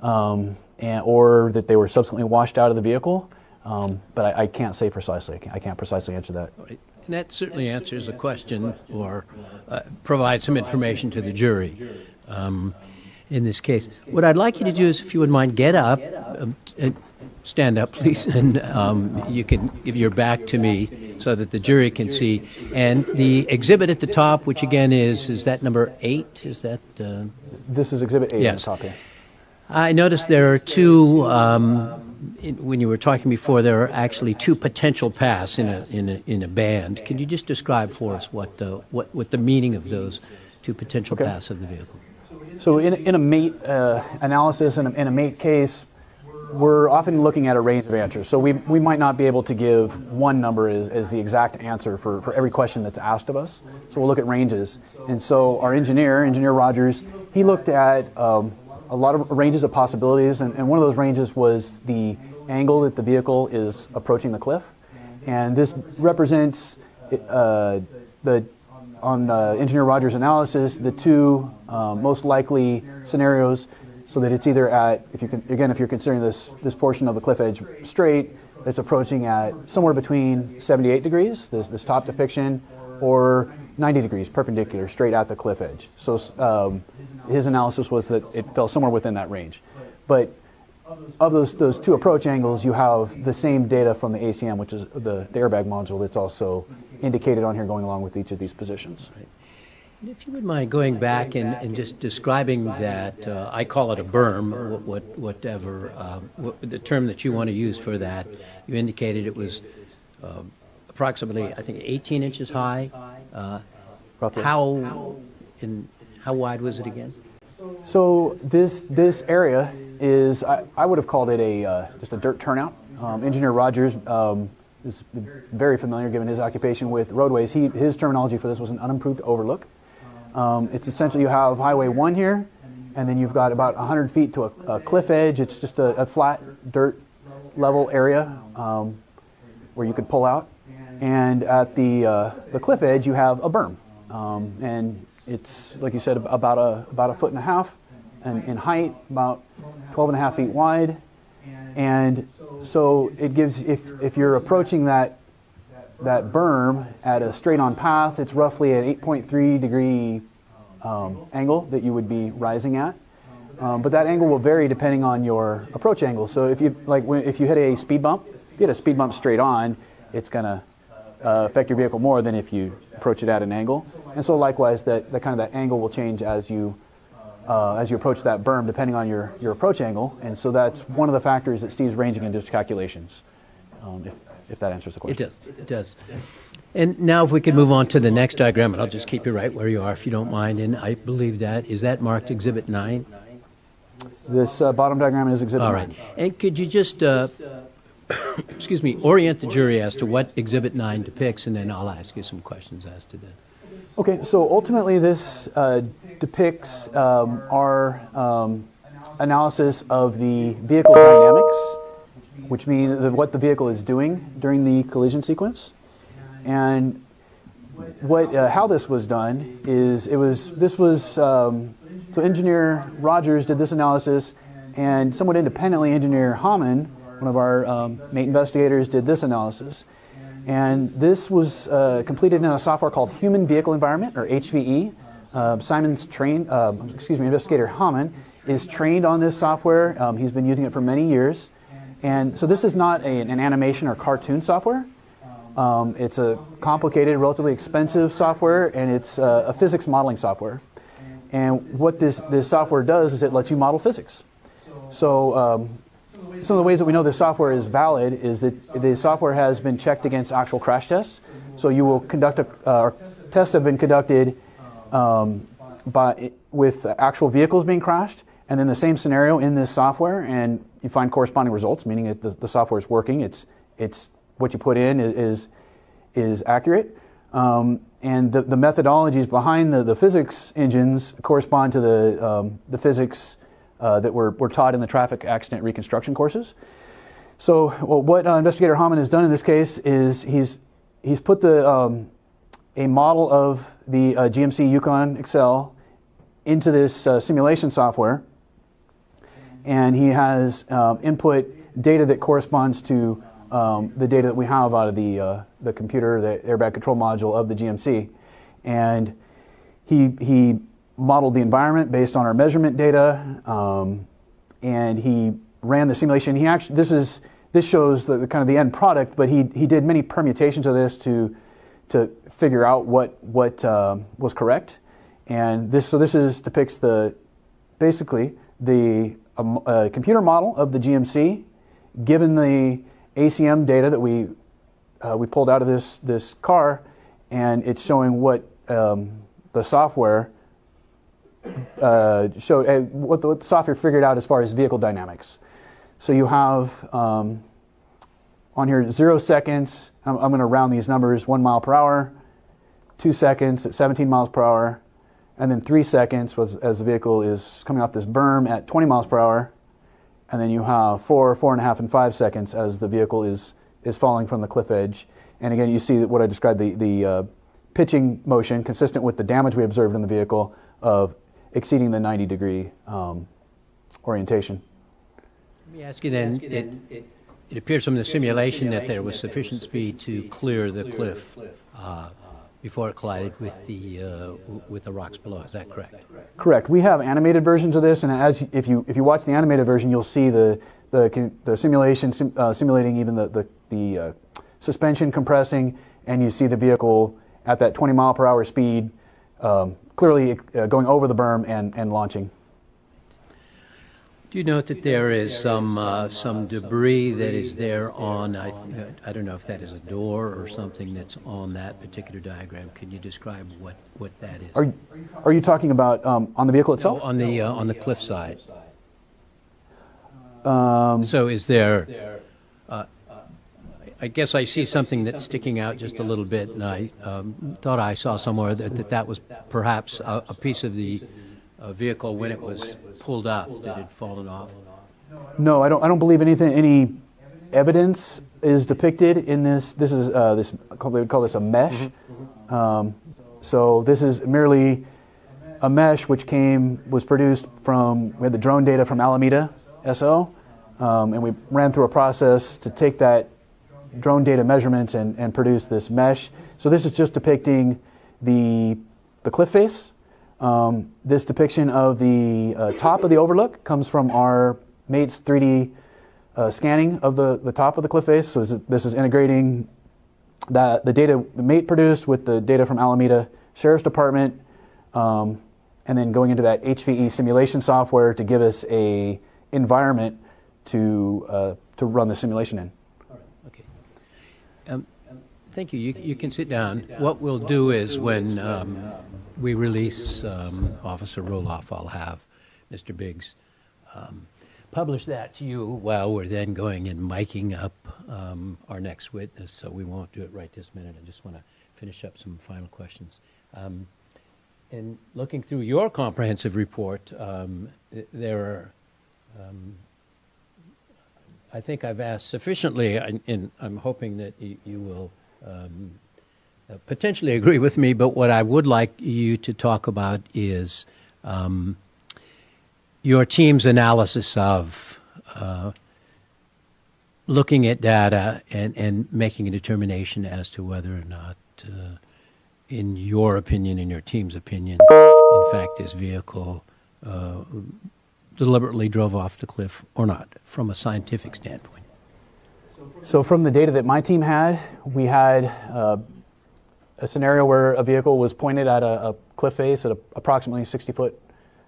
or that they were subsequently washed out of the vehicle. But I can't say precisely. I can't precisely answer that. Right. And that certainly answers the question or provides some information to the jury in this case. What I'd like you to do is, if you would mind, get up, stand up, please, and you can give your back to me so that the jury can see. And the exhibit at the top, which again is that number 8? Is that? This is exhibit 8 yes. on the top here. I noticed there are two. When you were talking before, there are actually two potential paths in a band. Can you just describe for us what the meaning of those two potential paths of the vehicle? So in a mate analysis, in a mate case, we're often looking at a range of answers. So we might not be able to give one number as the exact answer for every question that's asked of us. So we'll look at ranges. And so our Engineer Rogers, he looked at a lot of ranges of possibilities, and one of those ranges was the angle that the vehicle is approaching the cliff. And this represents, on Engineer Rogers' analysis, the two most likely scenarios, so that it's either at, if you're considering this portion of the cliff edge straight, it's approaching at somewhere between 78 degrees, this top depiction, or 90 degrees perpendicular straight at the cliff edge. So his analysis was that it fell somewhere within that range. But of those two approach angles, you have the same data from the ACM, which is the airbag module that's also indicated on here going along with each of these positions. Right. And if you would mind going back and just describing that, I call it a berm, whatever, the term that you want to use for that. You indicated it was approximately, I think, 18 inches high. Roughly. How wide was it again? So this area is, I would have called it just a dirt turnout. Engineer Rogers is very familiar, given his occupation with roadways. His terminology for this was an unimproved overlook. It's essentially, you have Highway 1 here, and then you've got about 100 feet to a cliff edge. It's just a flat dirt level area where you could pull out. And at the cliff edge, you have a berm. And it's, like you said, about a foot and a half in height, about 12 and a half feet wide. And so it gives, if you're approaching that berm at a straight-on path, it's roughly an 8.3 degree angle that you would be rising at. But that angle will vary depending on your approach angle. So if you hit a speed bump, if you hit a speed bump straight on, it's going to affect your vehicle more than if you approach it at an angle. And so likewise, that angle will change as you as you approach that berm, depending on your approach angle. And so that's one of the factors that Steve's ranging into his calculations, if that answers the question. It does. And now if we could move on to the next diagram, and I'll just keep you right where you are if you don't mind. And I believe is that marked Exhibit 9? This bottom diagram is Exhibit 9. All right. And could you just, excuse me, orient the jury as to what Exhibit 9 depicts, and then I'll ask you some questions as to that. Okay, so ultimately this depicts our analysis of the vehicle dynamics, which means what the vehicle is doing during the collision sequence. And how this was done is so engineer Rogers did this analysis, and somewhat independently engineer Hamann, one of our mate investigators, did this analysis. And this was completed in a software called Human Vehicle Environment, or HVE. Investigator Hamann is trained on this software. He's been using it for many years. And so this is not an animation or cartoon software. It's a complicated, relatively expensive software, and it's a physics modeling software. And what this software does is it lets you model physics. So some of the ways that we know this software is valid is that the software has been checked against actual crash tests. So you will conduct tests have been conducted with actual vehicles being crashed, and then the same scenario in this software, and you find corresponding results, meaning that the software is working. It's what you put in is accurate, and the methodologies behind the physics engines correspond to the physics that were taught in the traffic accident reconstruction courses. So what Investigator Hamann has done in this case is he's put a model of the GMC Yukon Excel into this simulation software, and he has input data that corresponds to the data that we have out of the computer, the airbag control module of the GMC, and he modeled the environment based on our measurement data, and he ran the simulation. This shows the kind of the end product, but he did many permutations of this to figure out what was correct. And this depicts basically the computer model of the GMC, given the ACM data that we pulled out of this car, and it's showing what the software showed, what the software figured out as far as vehicle dynamics. So you have on here 0 seconds. I'm going to round these numbers: 1 mile per hour, 2 seconds at 17 miles per hour, and then 3 seconds as the vehicle is coming off this berm at 20 miles per hour. And then you have 4, 4.5, and 5 seconds as the vehicle is falling from the cliff edge. And again, you see what I described, the pitching motion consistent with the damage we observed in the vehicle of exceeding the 90-degree orientation. Let me ask you then, it appears from the simulation that there was sufficient speed to clear the cliff before it collided with the rocks below. Is that correct? Correct. We have animated versions of this, and if you watch the animated version, you'll see the simulation simulating even the suspension compressing, and you see the vehicle at that 20 mile per hour speed clearly going over the berm and launching. Do you note that there is some debris that is there on, I don't know if that is a door or something that's on that particular diagram. Can you describe what that is? Are you talking about on the vehicle itself? No, on the cliff side. So is there, I guess I see something that's sticking out just a little bit, and I thought I saw somewhere that was perhaps a piece of the vehicle when it was pulled up that had fallen off. No, I don't believe any evidence is depicted in this. They would call this a mesh. So this is merely a mesh which was produced we had the drone data from Alameda SO, and we ran through a process to take that drone data measurements and produce this mesh. So this is just depicting the cliff face. This depiction of the top of the overlook comes from our mate's 3D scanning of the top of the cliff face. So this is integrating the data the mate produced with the data from Alameda Sheriff's Department, and and then going into that HVE simulation software to give us a environment to run the simulation in. Okay. Thank you. You can sit down. What we'll do is when we release Officer Roloff, I'll have Mr. Biggs publish that to you while we're then going and miking up our next witness. So we won't do it right this minute. I just want to finish up some final questions. In looking through your comprehensive report, there are, I think I've asked sufficiently, and I'm hoping that you will potentially agree with me, but what I would like you to talk about is your team's analysis of looking at data and making a determination as to whether or not, in your opinion, in your team's opinion, in fact, this vehicle deliberately drove off the cliff or not, from a scientific standpoint. So from the data that my team had, we had a scenario where a vehicle was pointed at a cliff face, at approximately 60-foot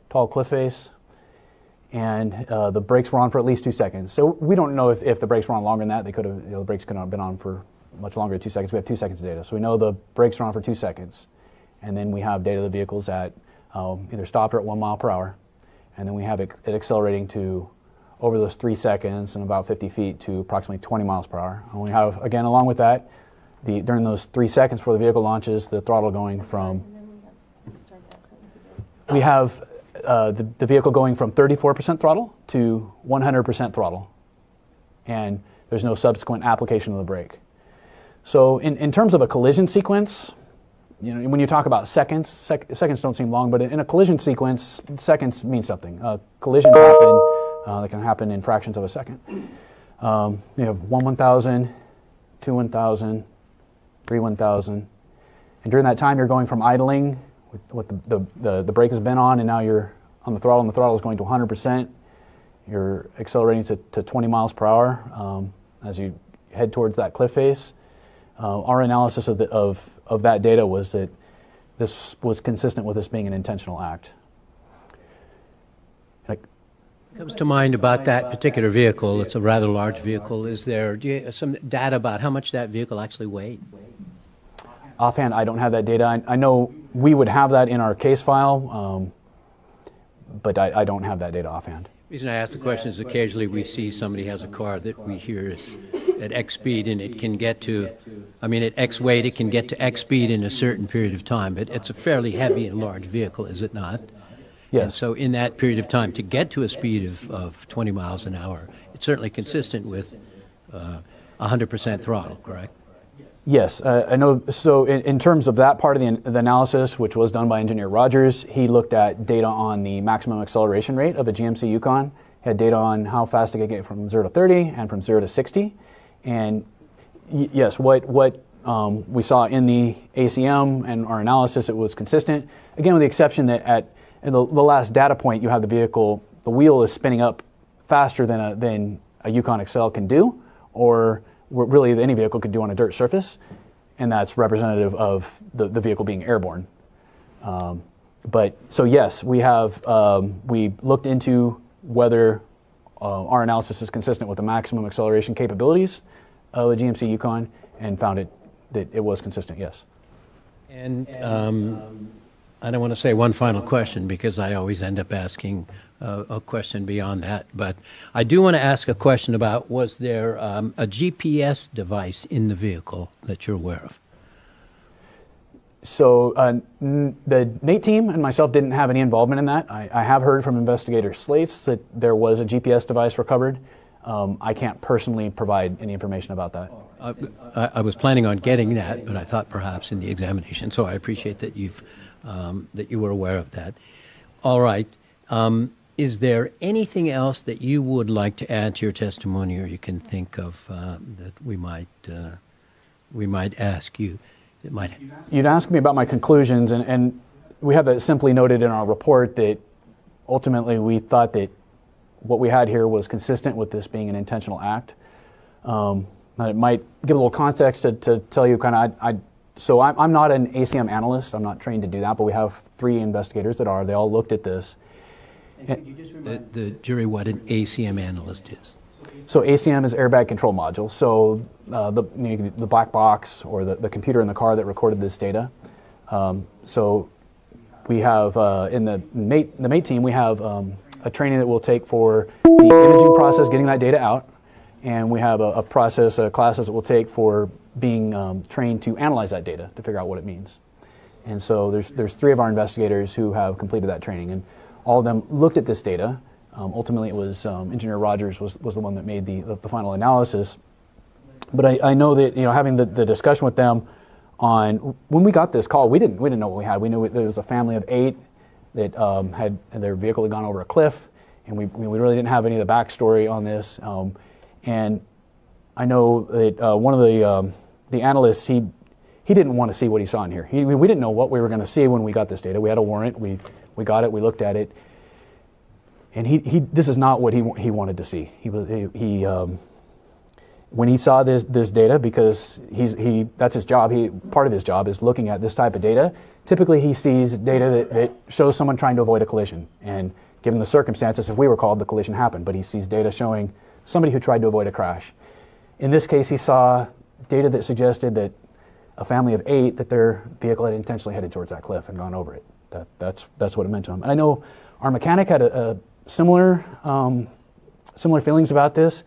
tall cliff face, and the brakes were on for at least 2 seconds. So we don't know if the brakes were on longer than that. They could have, the brakes could have been on for much longer than 2 seconds. We have 2 seconds of data. So we know the brakes are on for 2 seconds. And then we have data of the vehicles at either stopped or at 1 mile per hour. And then we have it accelerating to, over those 3 seconds and about 50 feet, to approximately 20 miles per hour. And we have, again, along with that, during those 3 seconds before the vehicle launches, the throttle going from, we have the vehicle going from 34% throttle to 100% throttle. And there's no subsequent application of the brake. So in terms of a collision sequence, you know, when you talk about seconds, seconds don't seem long, but in a collision sequence, seconds mean something. Collisions happen, they can happen in fractions of a second. You have 1 1,000, 2 1,000, 3 1,000. And during that time, you're going from idling, with the brake has been on, and now you're on the throttle, and the throttle is going to 100%. You're accelerating to 20 miles per hour as you head towards that cliff face. Our analysis of that data was that this was consistent with this being an intentional act. Comes to mind about that particular vehicle. It's a rather large vehicle. Is there some data about how much that vehicle actually weighed? Offhand, I don't have that data. I know we would have that in our case file, but I don't have that data offhand. The reason I ask the question is occasionally we see somebody has a car that we hear is at X speed, and it can get to, I mean, at X weight, it can get to X speed in a certain period of time. But it's a fairly heavy and large vehicle, is it not? Yes. And so in that period of time, to get to a speed of 20 miles an hour, it's certainly consistent with 100% throttle, correct? Yes, I know. So in terms of that part of the analysis, which was done by Engineer Rogers, he looked at data on the maximum acceleration rate of a GMC Yukon. He had data on how fast it could get from 0 to 30 and from 0 to 60. And yes, what we saw in the ACM and our analysis, it was consistent. Again, with the exception that in the last data point, you have the vehicle, the wheel is spinning up faster than a Yukon XL can do, or really any vehicle could do on a dirt surface, and that's representative of the vehicle being airborne. But so yes, we looked into whether our analysis is consistent with the maximum acceleration capabilities of a GMC Yukon, and found that it was consistent, yes. And I don't want to say one final question because I always end up asking a question beyond that, but I do want to ask a question about, was there a GPS device in the vehicle that you're aware of? So the NATE team and myself didn't have any involvement in that. I have heard from investigator Slates that there was a GPS device recovered. I can't personally provide any information about that. I was planning on getting that, but I thought perhaps in the examination, so I appreciate that that you were aware of that. All right. Is there anything else that you would like to add to your testimony, or you can think of that we might ask you? You'd ask me about my conclusions, and we have that simply noted in our report that ultimately we thought that what we had here was consistent with this being an intentional act. It might give a little context to tell you kind of, I So I'm not an ACM analyst. I'm not trained to do that, but we have 3 investigators that are. They all looked at this. And could you just remind the jury what an ACM analyst is? So ACM is airbag control module. So the black box or the computer in the car that recorded this data. So we have in the mate team, we have a training that we'll take for the imaging process, getting that data out, and we have a classes that we'll take for being trained to analyze that data to figure out what it means. And so there's 3 of our investigators who have completed that training, and all of them looked at this data. Ultimately, it was Engineer Rogers was the one that made the final analysis. But I know that, having the discussion with them on when we got this call, we didn't know what we had. We knew there was a family of 8 that had their vehicle had gone over a cliff, and we really didn't have any of the backstory on this. And I know that one of the analysts, he didn't want to see what he saw in here. We didn't know what we were going to see when we got this data. We had a warrant. We got it. We looked at it, and this is not what he wanted to see. When he saw this data, because that's his job. Part of his job is looking at this type of data. Typically, he sees data that shows someone trying to avoid a collision. And given the circumstances, if we were called, the collision happened. But he sees data showing somebody who tried to avoid a crash. In this case, he saw data that suggested that a family of 8, that their vehicle had intentionally headed towards that cliff and gone over it. That's what it meant to him. And I know our mechanic had a similar feelings about this.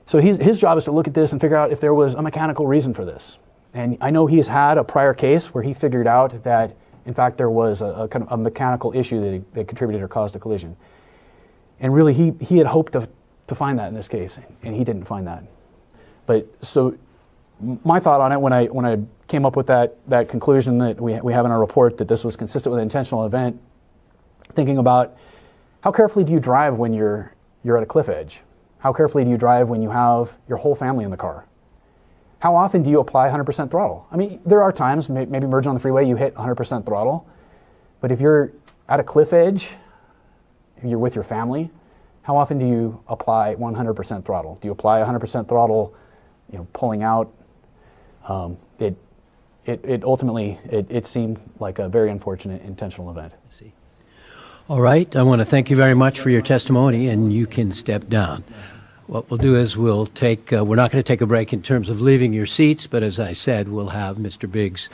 So his job is to look at this and figure out if there was a mechanical reason for this. And I know he's had a prior case where he figured out that, in fact, there was a kind of a mechanical issue that contributed or caused a collision. And really, he had hoped to find that in this case, and he didn't find that. But so my thought on it when I came up with that conclusion that we have in our report that this was consistent with an intentional event, thinking about how carefully do you drive when you're at a cliff edge? How carefully do you drive when you have your whole family in the car? How often do you apply 100% throttle? I mean, there are times, maybe merging on the freeway, you hit 100% throttle. But if you're at a cliff edge, if you're with your family, how often do you apply 100% throttle? Do you apply 100% throttle, pulling out? It ultimately seemed like a very unfortunate intentional event. I see. All right, I want to thank you very much for your testimony, and you can step down. What we'll do is we're not going to take a break in terms of leaving your seats, but as I said, we'll have Mr. Biggs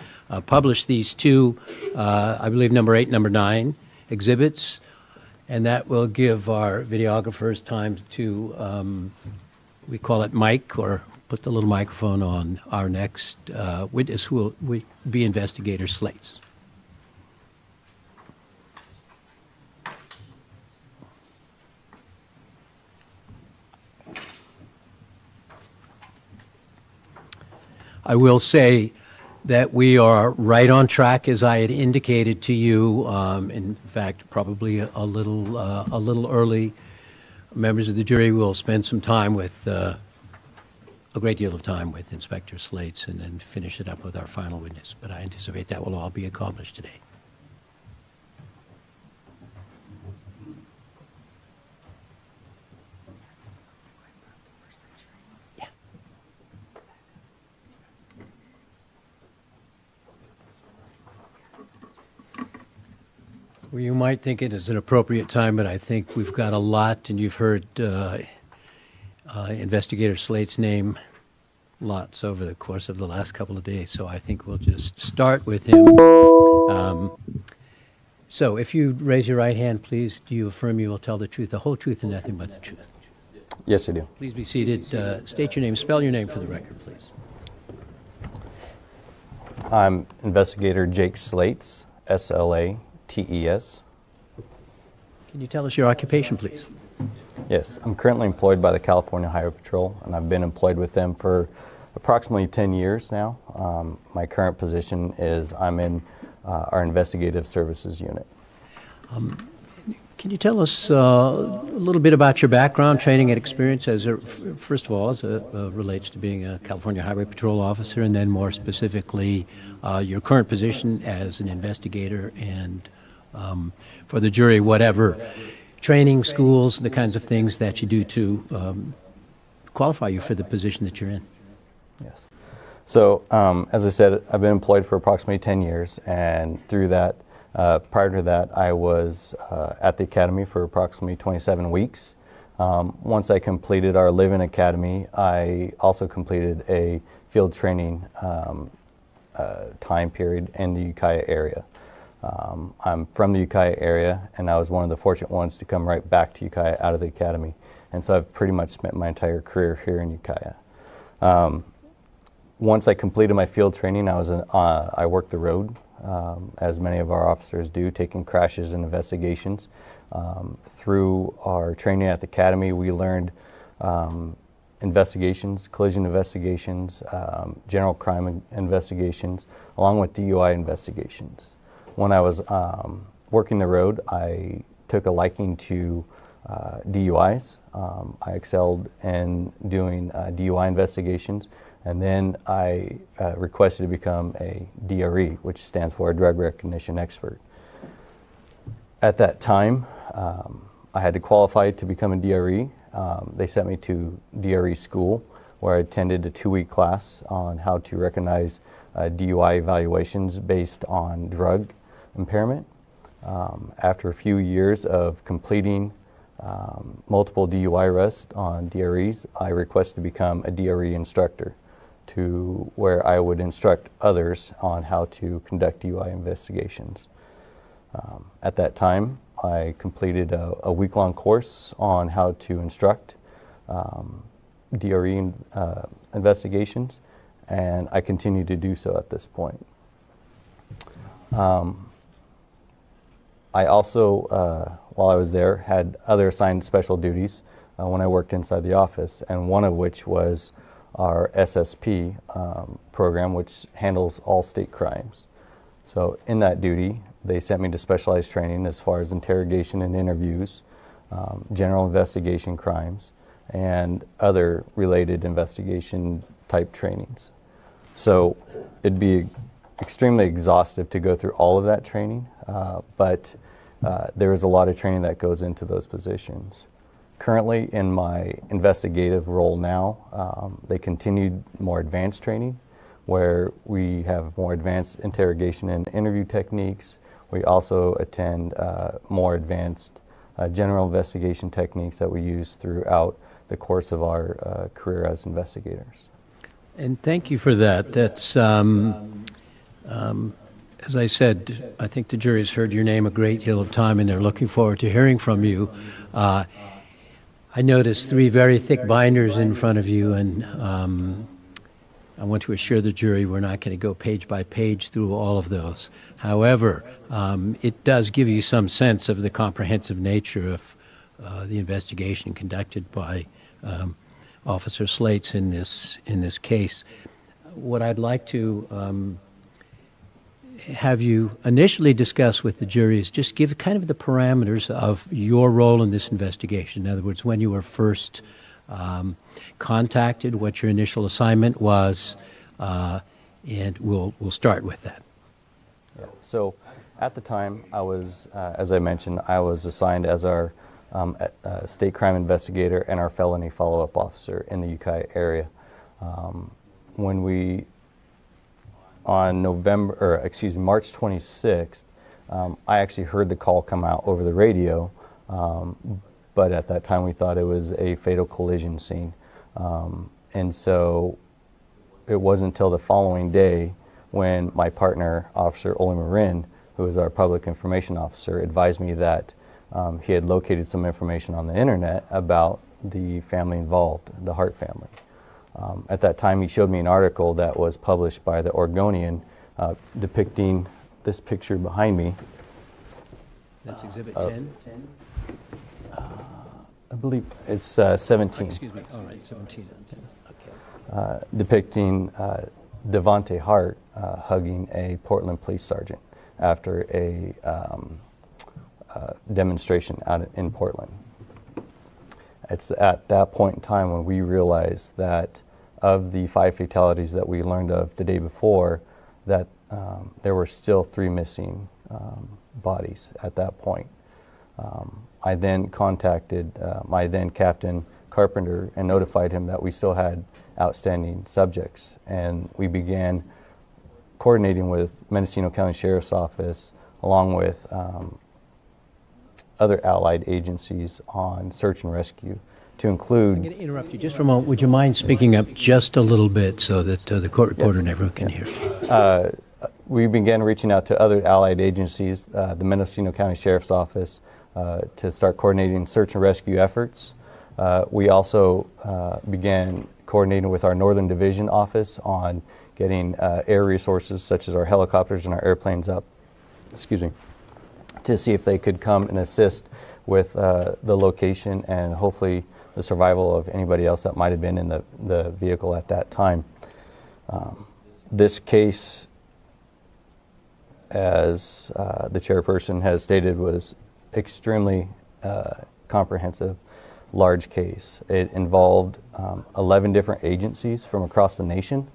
publish these 2, I believe number 8, number 9 exhibits, and that will give our videographers time to, we call it mic, or put the little microphone on our next witness, who will be Investigator Slates. I will say that we are right on track, as I had indicated to you. In fact, probably a little early. Members of the jury will spend some time with a great deal of time with Inspector Slates, and then finish it up with our final witness. But I anticipate that will all be accomplished today. Well, you might think it is an appropriate time, but I think we've got a lot, and you've heard Investigator Slate's name lots over the course of the last couple of days, so I think we'll just start with him. So if you raise your right hand, please, do you affirm you will tell the truth, the whole truth, and nothing but the truth? Yes, I do. Please be seated. State your name. Spell your name for the record, please. I'm Investigator Jake Slates, SLATES. Can you tell us your occupation, please? Yes, I'm currently employed by the California Highway Patrol, and I've been employed with them for approximately 10 years now. My current position is I'm in our investigative services unit. Can you tell us a little bit about your background, training, and experience, first of all, as it relates to being a California Highway Patrol officer, and then more specifically, your current position as an investigator, and for the jury, whatever training, schools, the kinds of things that you do to qualify you for the position that you're in? Yes. So, as I said, I've been employed for approximately 10 years, and through that, prior to that, I was at the academy for approximately 27 weeks. Once I completed our Live-In Academy, I also completed a field training time period in the Ukiah area. I'm from the Ukiah area, and I was one of the fortunate ones to come right back to Ukiah out of the academy. And so I've pretty much spent my entire career here in Ukiah. Once I completed my field training, I worked the road, as many of our officers do, taking crashes and investigations. Through our training at the academy, we learned investigations, collision investigations, general crime investigations, along with DUI investigations. When I was working the road, I took a liking to DUIs. I excelled in doing DUI investigations, and then I requested to become a DRE, which stands for a drug recognition expert. At that time, I had to qualify to become a DRE. They sent me to DRE school, where I attended a 2-week class on how to recognize DUI evaluations based on drug impairment. After a few years of completing multiple DUI arrests on DREs, I requested to become a DRE instructor, to where I would instruct others on how to conduct DUI investigations. At that time, I completed a week-long course on how to instruct DRE investigations, and I continue to do so at this point. I also, while I was there, had other assigned special duties when I worked inside the office, and one of which was our SSP program, which handles all state crimes. So in that duty, they sent me to specialized training as far as interrogation and interviews, general investigation crimes, and other related investigation type trainings. So it'd be extremely exhaustive to go through all of that training, but there is a lot of training that goes into those positions. Currently in my investigative role now, they continued more advanced training, where we have more advanced interrogation and interview techniques. We also attend more advanced general investigation techniques that we use throughout the course of our career as investigators. And thank you for that. That's, as I said, I think the jury's heard your name a great deal of time, and they're looking forward to hearing from you. I noticed 3 very thick binders in front of you, and I want to assure the jury we're not going to go page by page through all of those. However, it does give you some sense of the comprehensive nature of the investigation conducted by Officer Slates in this case. What I'd like to have you initially discuss with the jury is just give kind of the parameters of your role in this investigation. In other words, when you were first contacted, what your initial assignment was, and we'll start with that. Yeah. So at the time, I was, as I mentioned, I was assigned as our state crime investigator and our felony follow-up officer in the Ukiah area. When we, on March 26th, I actually heard the call come out over the radio, but at that time we thought it was a fatal collision scene. And so it wasn't until the following day when my partner, Officer Ole Marin, who is our public information officer, advised me that he had located some information on the internet about the family involved, the Hart family. At that time, he showed me an article that was published by the Oregonian depicting this picture behind me. That's Exhibit 10? I believe it's 17. Oh, excuse me. All right, 17. Okay. Depicting Devonte Hart hugging a Portland police sergeant after a demonstration out in Portland. It's at that point in time when we realized that of the 5 fatalities that we learned of the day before, that there were still 3 missing bodies at that point. I then contacted my then Captain Carpenter and notified him that we still had outstanding subjects. And we began coordinating with Mendocino County Sheriff's Office along with other allied agencies on search and rescue to include... I'm going to interrupt you just for a moment. Would you mind speaking up just a little bit so that the court reporter and everyone can hear? We began reaching out to other allied agencies, the Mendocino County Sheriff's Office, to start coordinating search and rescue efforts. We also began coordinating with our Northern Division office on getting air resources such as our helicopters and our airplanes up, to see if they could come and assist with the location and hopefully the survival of anybody else that might have been in the vehicle at that time. This case, as the chairperson has stated, was extremely comprehensive, large case. It involved 11 different agencies from across the nation.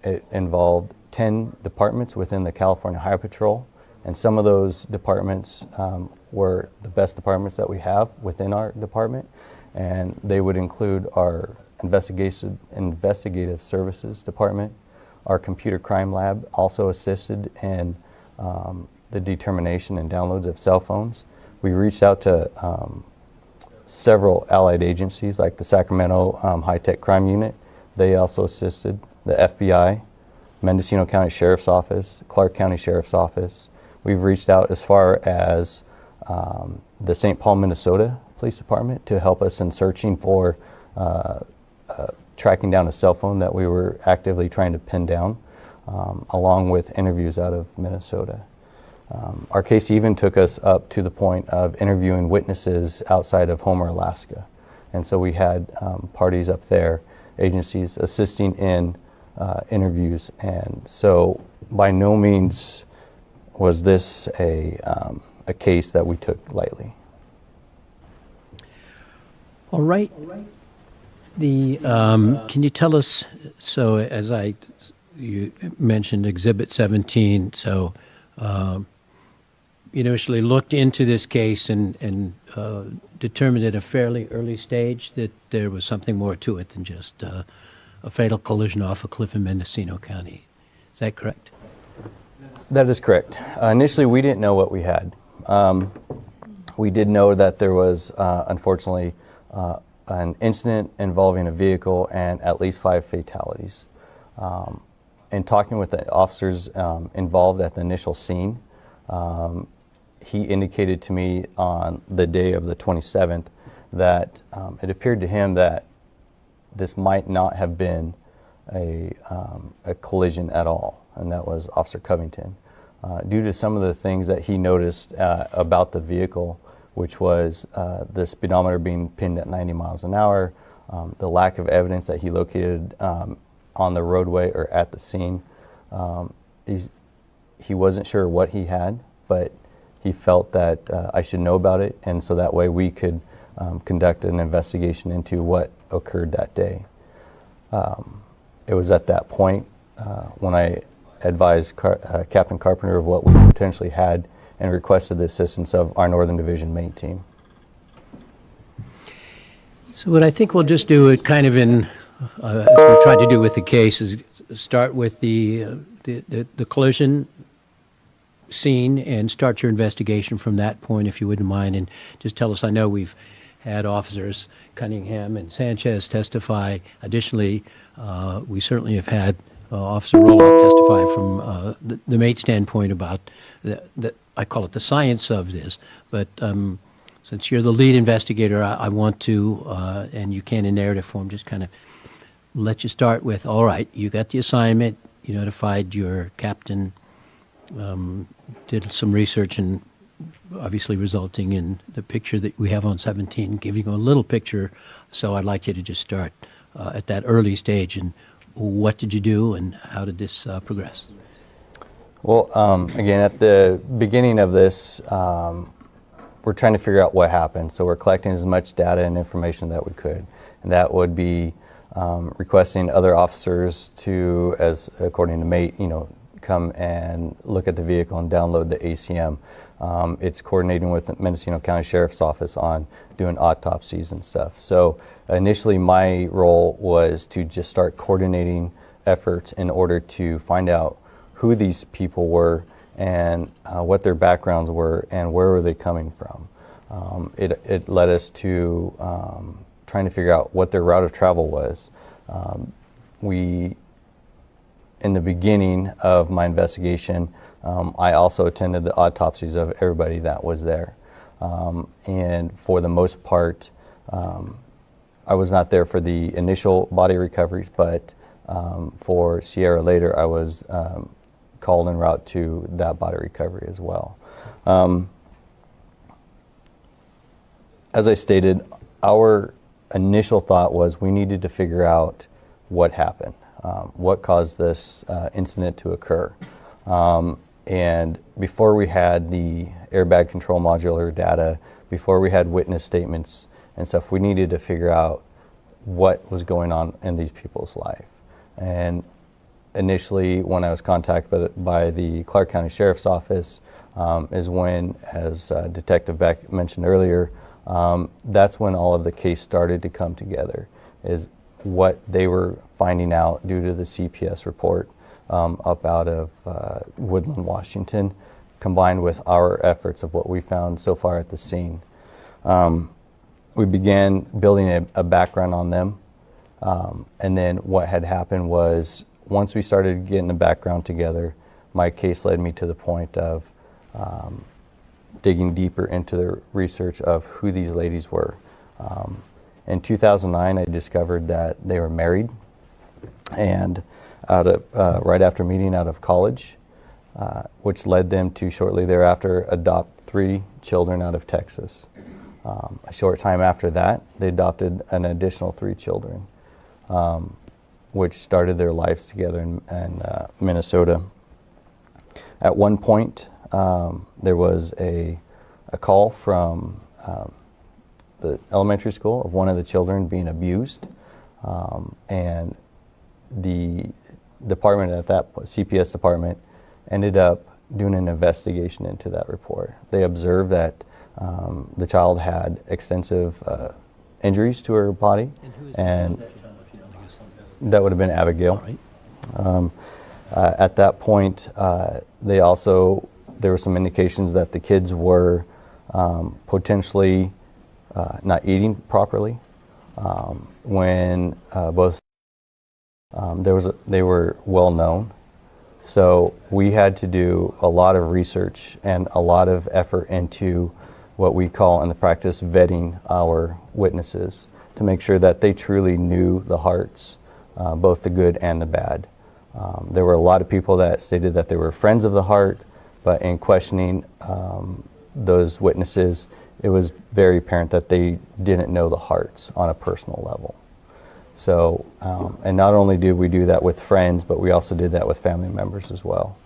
It involved 10 departments within the California Highway Patrol, and some of those departments were the best departments that we have within our department, and they would include our investigative services department. Our computer crime lab also assisted in the determination and downloads of cell phones. We reached out to several allied agencies like the Sacramento High-Tech Crime Unit. They also assisted. The FBI, Mendocino County Sheriff's Office, Clark County Sheriff's Office. We've reached out as far as the St. Paul, Minnesota Police Department to help us in searching for tracking down a cell phone that we were actively trying to pin down, along with interviews out of Minnesota. Our case even took us up to the point of interviewing witnesses outside of Homer, Alaska. And so we had parties up there, agencies assisting in interviews. And so by no means was this a case that we took lightly. All right. Can you tell us, so as you mentioned Exhibit 17, so you initially looked into this case and determined at a fairly early stage that there was something more to it than just a fatal collision off a cliff in Mendocino County. Is that correct? That is correct. Initially, we didn't know what we had. We did know that there was, unfortunately, an incident involving a vehicle and at least 5 fatalities. In talking with the officers involved at the initial scene, he indicated to me on the day of the 27th that it appeared to him that this might not have been a collision at all, and that was Officer Covington. Due to some of the things that he noticed about the vehicle, which was the speedometer being pinned at 90 miles an hour, the lack of evidence that he located on the roadway or at the scene. He wasn't sure what he had, but he felt that I should know about it, and so that way we could conduct an investigation into what occurred that day. It was at that point when I advised Captain Carpenter of what we potentially had and requested the assistance of our Northern Division main team. So what I think we'll just do it kind of in, as we tried to do with the case, is start with the collision scene and start your investigation from that point, if you wouldn't mind, and just tell us. I know we've had officers Cunningham and Sanchez testify. Additionally, we certainly have had Officer Roloff testify from the mate standpoint about the I call it the science of this, but since you're the lead investigator, I want to, and you can in narrative form, just kind of let you start with, all right, you got the assignment, you notified your captain, did some research, and obviously resulting in the picture that we have on 17, giving you a little picture. So I'd like you to just start at that early stage, and what did you do and how did this progress? Well, again, at the beginning of this, we're trying to figure out what happened. So we're collecting as much data and information that we could. And that would be requesting other officers to, as according to mate, come and look at the vehicle and download the ACM. It's coordinating with the Mendocino County Sheriff's Office on doing autopsies and stuff. So initially my role was to just start coordinating efforts in order to find out who these people were and what their backgrounds were and where were they coming from. It led us to trying to figure out what their route of travel was. In the beginning of my investigation, I also attended the autopsies of everybody that was there. And for the most part, I was not there for the initial body recoveries, but for Ciera later, I was called en route to that body recovery as well. As I stated, our initial thought was we needed to figure out what happened, what caused this incident to occur. And before we had the airbag control modular data, before we had witness statements and stuff, we needed to figure out what was going on in these people's life. And initially, when I was contacted by the Clark County Sheriff's Office, is when, as Detective Beck mentioned earlier, that's when all of the case started to come together, is what they were finding out due to the CPS report up out of Woodland, Washington, combined with our efforts of what we found so far at the scene. We began building a background on them, and then what had happened was once we started getting the background together, my case led me to the point of digging deeper into the research of who these ladies were. In 2009, I discovered that they were married, and right after meeting out of college, which led them to shortly thereafter adopt 3 children out of Texas. A short time after that, they adopted an additional 3 children, which started their lives together in Minnesota. At one point, there was a call from the elementary school of one of the children being abused, and the department at that CPS department ended up doing an investigation into that report. They observed that the child had extensive injuries to her body, and that would have been Abigail. All right. At that point, there were some indications that the kids were potentially not eating properly. When both they were well known, so we had to do a lot of research and a lot of effort into what we call in the practice vetting our witnesses to make sure that they truly knew the Harts, both the good and the bad. There were a lot of people that stated that they were friends of the Hart, but in questioning those witnesses, it was very apparent that they didn't know the Harts on a personal level. So, and not only did we do that with friends, but we also did that with family members as well.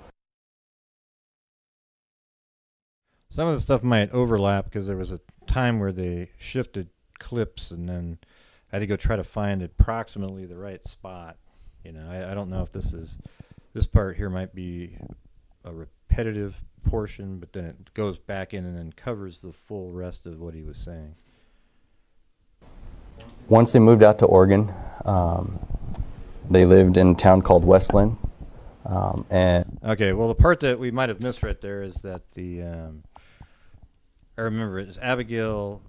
Some of the stuff might overlap because there was a time where they shifted clips and then I had to go try to find approximately the right spot. You know, I don't know if this part here might be a repetitive portion, but then it goes back in and then covers the full rest of what he was saying. Once they moved out to Oregon, they lived in a town called Westland. Okay, well, the part that we might have missed right there is that I remember it was Abigail.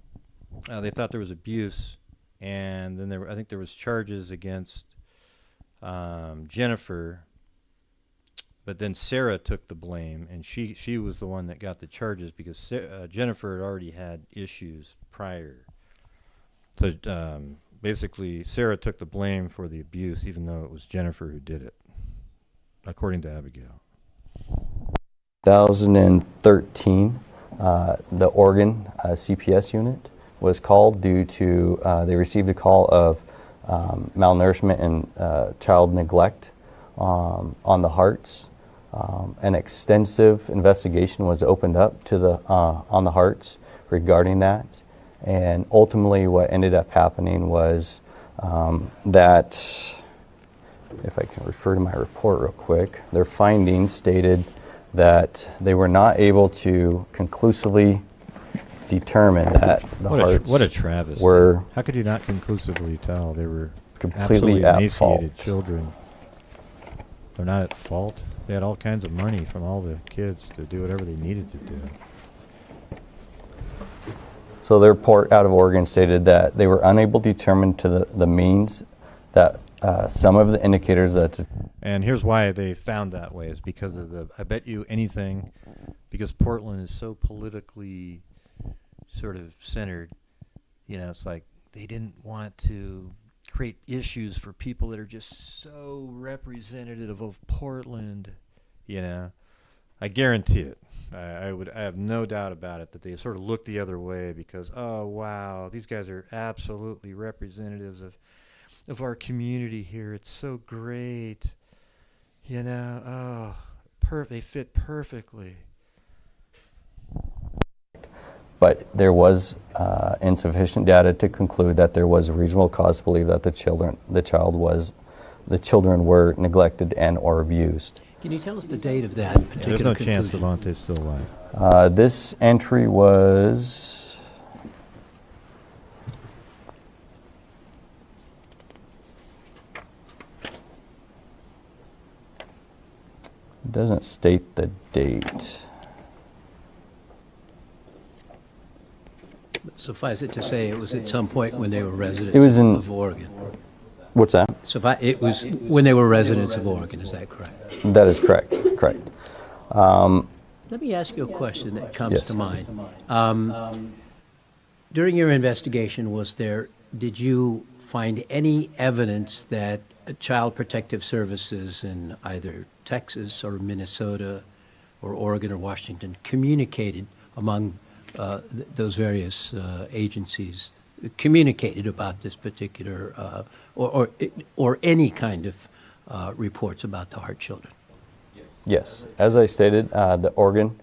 They thought there was abuse, and then I think there was charges against Jennifer, but then Sarah took the blame, and she was the one that got the charges because Jennifer had already had issues prior. So basically, Sarah took the blame for the abuse, even though it was Jennifer who did it, according to Abigail. 2013, the Oregon CPS unit was called due to they received a call of malnourishment and child neglect on the Harts. An extensive investigation was opened up to on the Harts regarding that. And ultimately what ended up happening was that if I can refer to my report real quick, their findings stated that they were not able to conclusively determine that the hearts what a travesty. were How could you not conclusively tell? They were completely absolutely at emaciated fault. children. They're not at fault. They had all kinds of money from all the kids to do whatever they needed to do. So the report out of Oregon stated that they were unable to determine to the means that some of the indicators that And here's why they found that way is because of the, I bet you anything, because Portland is so politically sort of centered, you know, it's like they didn't want to create issues for people that are just so representative of Portland, you know. I guarantee it. I have no doubt about it that they sort of look the other way because, oh wow, these guys are absolutely representatives of our community here. It's so great, you know. Oh, they fit perfectly. but there was insufficient data to conclude that there was a reasonable cause to believe that the children were neglected and or abused. Can you tell us the date of that particular There's no chance conclusion? Devonte's still alive. This entry was it doesn't state the date. But suffice it to say, it was at some point when they were residents It was in- of Oregon. What's that? It was when they were residents of Oregon, is that correct? That is correct. Correct. Let me ask you a question that comes Yes. to mind. During your investigation, did you find any evidence that Child Protective Services in either Texas or Minnesota or Oregon or Washington communicated among those various agencies, communicated about this particular or any kind of reports about the Hart children? Yes. As I stated, the Oregon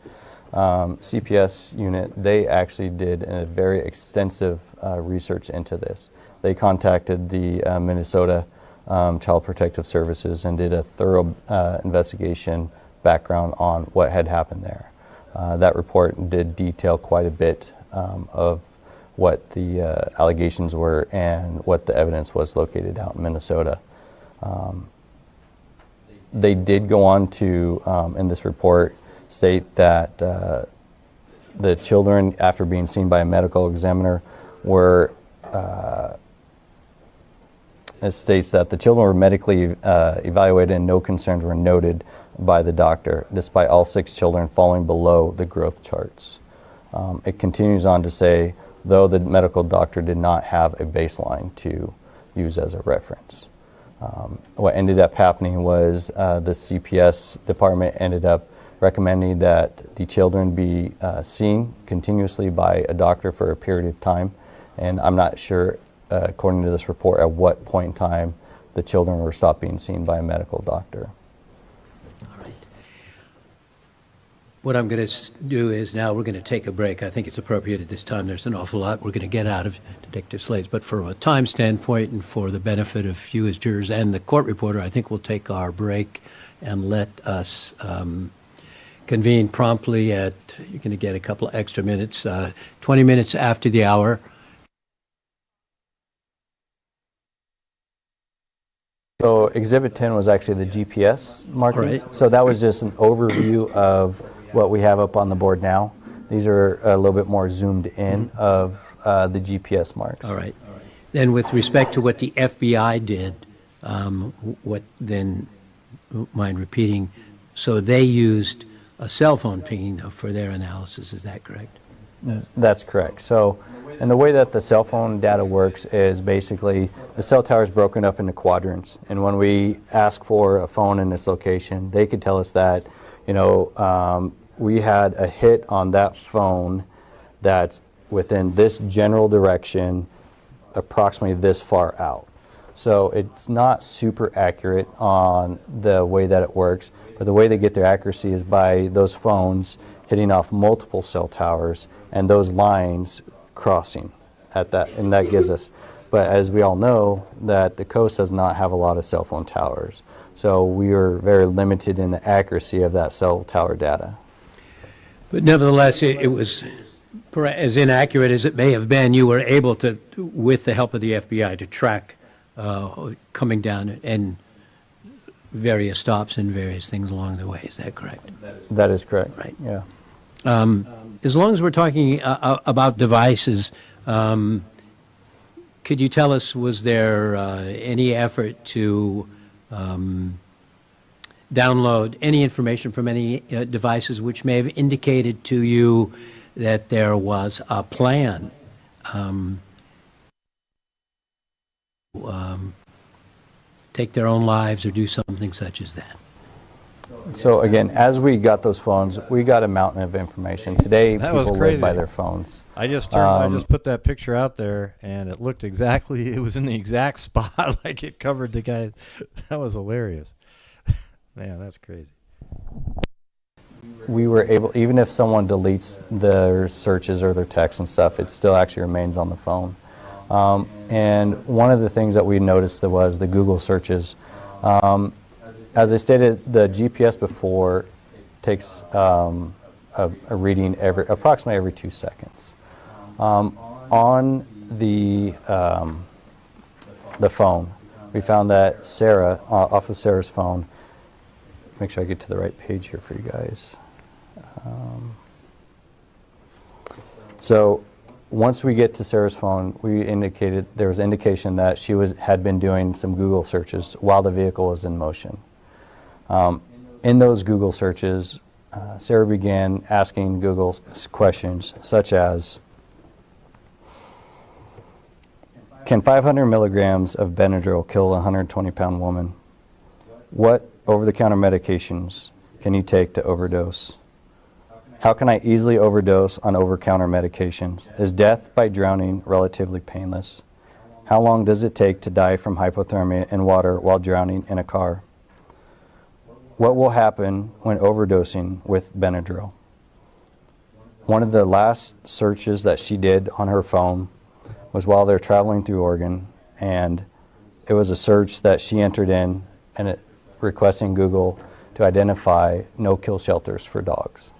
CPS unit, they actually did a very extensive research into this. They contacted the Minnesota Child Protective Services and did a thorough investigation background on what had happened there. That report did detail quite a bit of what the allegations were and what the evidence was located out in Minnesota. They did go on to, in this report, state that the children, after being seen by a medical examiner, it states that the children were medically evaluated and no concerns were noted by the doctor, despite all 6 children falling below the growth charts. It continues on to say, though the medical doctor did not have a baseline to use as a reference. What ended up happening was the CPS department ended up recommending that the children be seen continuously by a doctor for a period of time, and I'm not sure, according to this report, at what point in time the children were stopped being seen by a medical doctor. All right. What I'm going to do is now we're going to take a break. I think it's appropriate at this time. There's an awful lot we're going to get out of Detective Slates, but from a time standpoint and for the benefit of you as jurors and the court reporter, I think we'll take our break and let us convene promptly at, you're going to get a couple of extra minutes, 20 minutes after the hour. So Exhibit 10 was actually the GPS markings. Right. So that was just an overview of what we have up on the board now. These are a little bit more zoomed in of the GPS marks. All right. Then with respect to what the FBI did, what then, mind repeating, so they used a cell phone pinging for their analysis, is that correct? That's correct. So, and the way that the cell phone data works is basically the cell tower is broken up into quadrants. And when we ask for a phone in this location, they could tell us that, you know, we had a hit on that phone that's within this general direction, approximately this far out. So it's not super accurate on the way that it works, but the way they get their accuracy is by those phones hitting off multiple cell towers and those lines crossing at that, and that gives us But as we all know, that the coast does not have a lot of cell phone towers. So we were very limited in the accuracy of that cell tower data. But nevertheless, it was, as inaccurate as it may have been, you were able to, with the help of the FBI, to track coming down and various stops and various things along the way. Is that correct? That is correct. Right. Yeah. As long as we're talking about devices, could you tell us, was there any effort to download any information from any devices which may have indicated to you that there was a plan take their own lives or do something such as that? So again, as we got those phones, we got a mountain of information. Today, That was people crazy. live by their phones. I just put that picture out there, and it looked exactly. It was in the exact spot, like it covered the guy. That was hilarious. Man, that's crazy. We were able, even if someone deletes their searches or their texts and stuff, it still actually remains on the phone. And one of the things that we noticed was the Google searches. As I stated, the GPS before takes a reading approximately every 2 seconds. On the phone, we found that Ciera, off of Sarah's phone, make sure I get to the right page here for you guys. So once we get to Sarah's phone, there was indication that she had been doing some Google searches while the vehicle was in motion. In those Google searches, Ciera began asking Google questions such as, can 500 milligrams of Benadryl kill a 120-pound woman? What over-the-counter medications can you take to overdose? How can I easily overdose on over-counter medications? Is death by drowning relatively painless? How long does it take to die from hypothermia in water while drowning in a car? What will happen when overdosing with Benadryl? One of the last searches that she did on her phone was while they're traveling through Oregon, and it was a search that she entered in and requesting Google to identify no-kill shelters for dogs.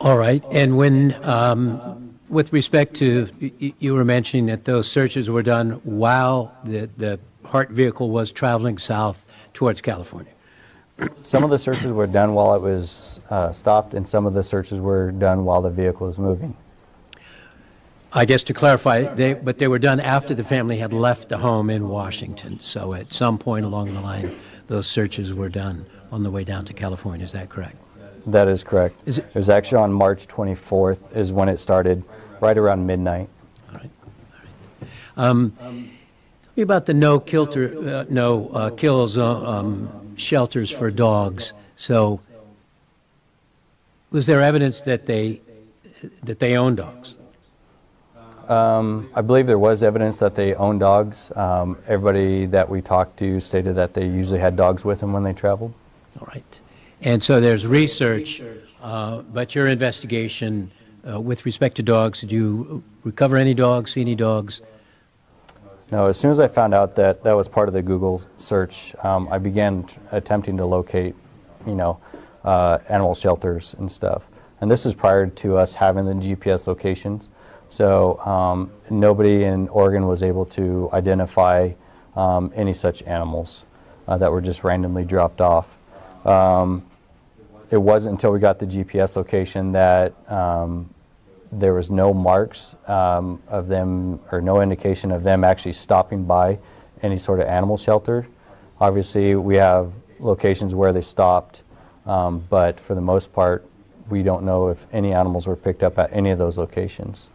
All right. And when, with respect to, you were mentioning that those searches were done while the Hart vehicle was traveling south towards California. Some of the searches were done while it was stopped, and some of the searches were done while the vehicle was moving. I guess to clarify, but they were done after the family had left the home in Washington. So at some point along the line, those searches were done on the way down to California. Is that correct? That is correct. It was actually on March 24th is when it started, right around midnight. All right. All right. Tell me about the no kills shelters for dogs. So, was there evidence that they own dogs? I believe there was evidence that they own dogs. Everybody that we talked to stated that they usually had dogs with them when they traveled. All right. And so there's research, but your investigation with respect to dogs, did you recover any dogs, see any dogs? No, as soon as I found out that that was part of the Google search, I began attempting to locate, animal shelters and stuff. And this is prior to us having the GPS locations. So nobody in Oregon was able to identify any such animals that were just randomly dropped off. It wasn't until we got the GPS location that there was no marks of them, or no indication of them actually stopping by any sort of animal shelter. Obviously, we have locations where they stopped, but for the most part, we don't know if any animals were picked up at any of those locations.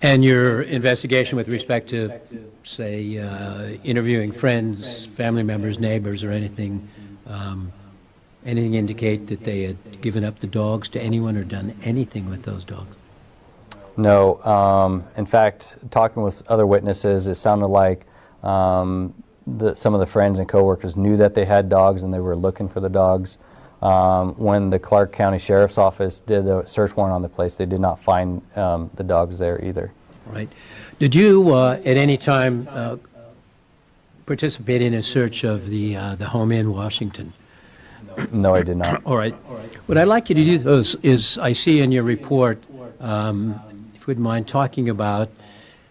And your investigation with respect to, say, interviewing friends, family members, neighbors, or anything, anything indicate that they had given up the dogs to anyone or done anything with those dogs? No. In fact, talking with other witnesses, it sounded like some of the friends and coworkers knew that they had dogs and they were looking for the dogs. When the Clark County Sheriff's Office did a search warrant on the place, they did not find the dogs there either. All right. Did you at any time participate in a search of the home in Washington? No, I did not. All right. What I'd like you to do is I see in your report, if you wouldn't mind talking about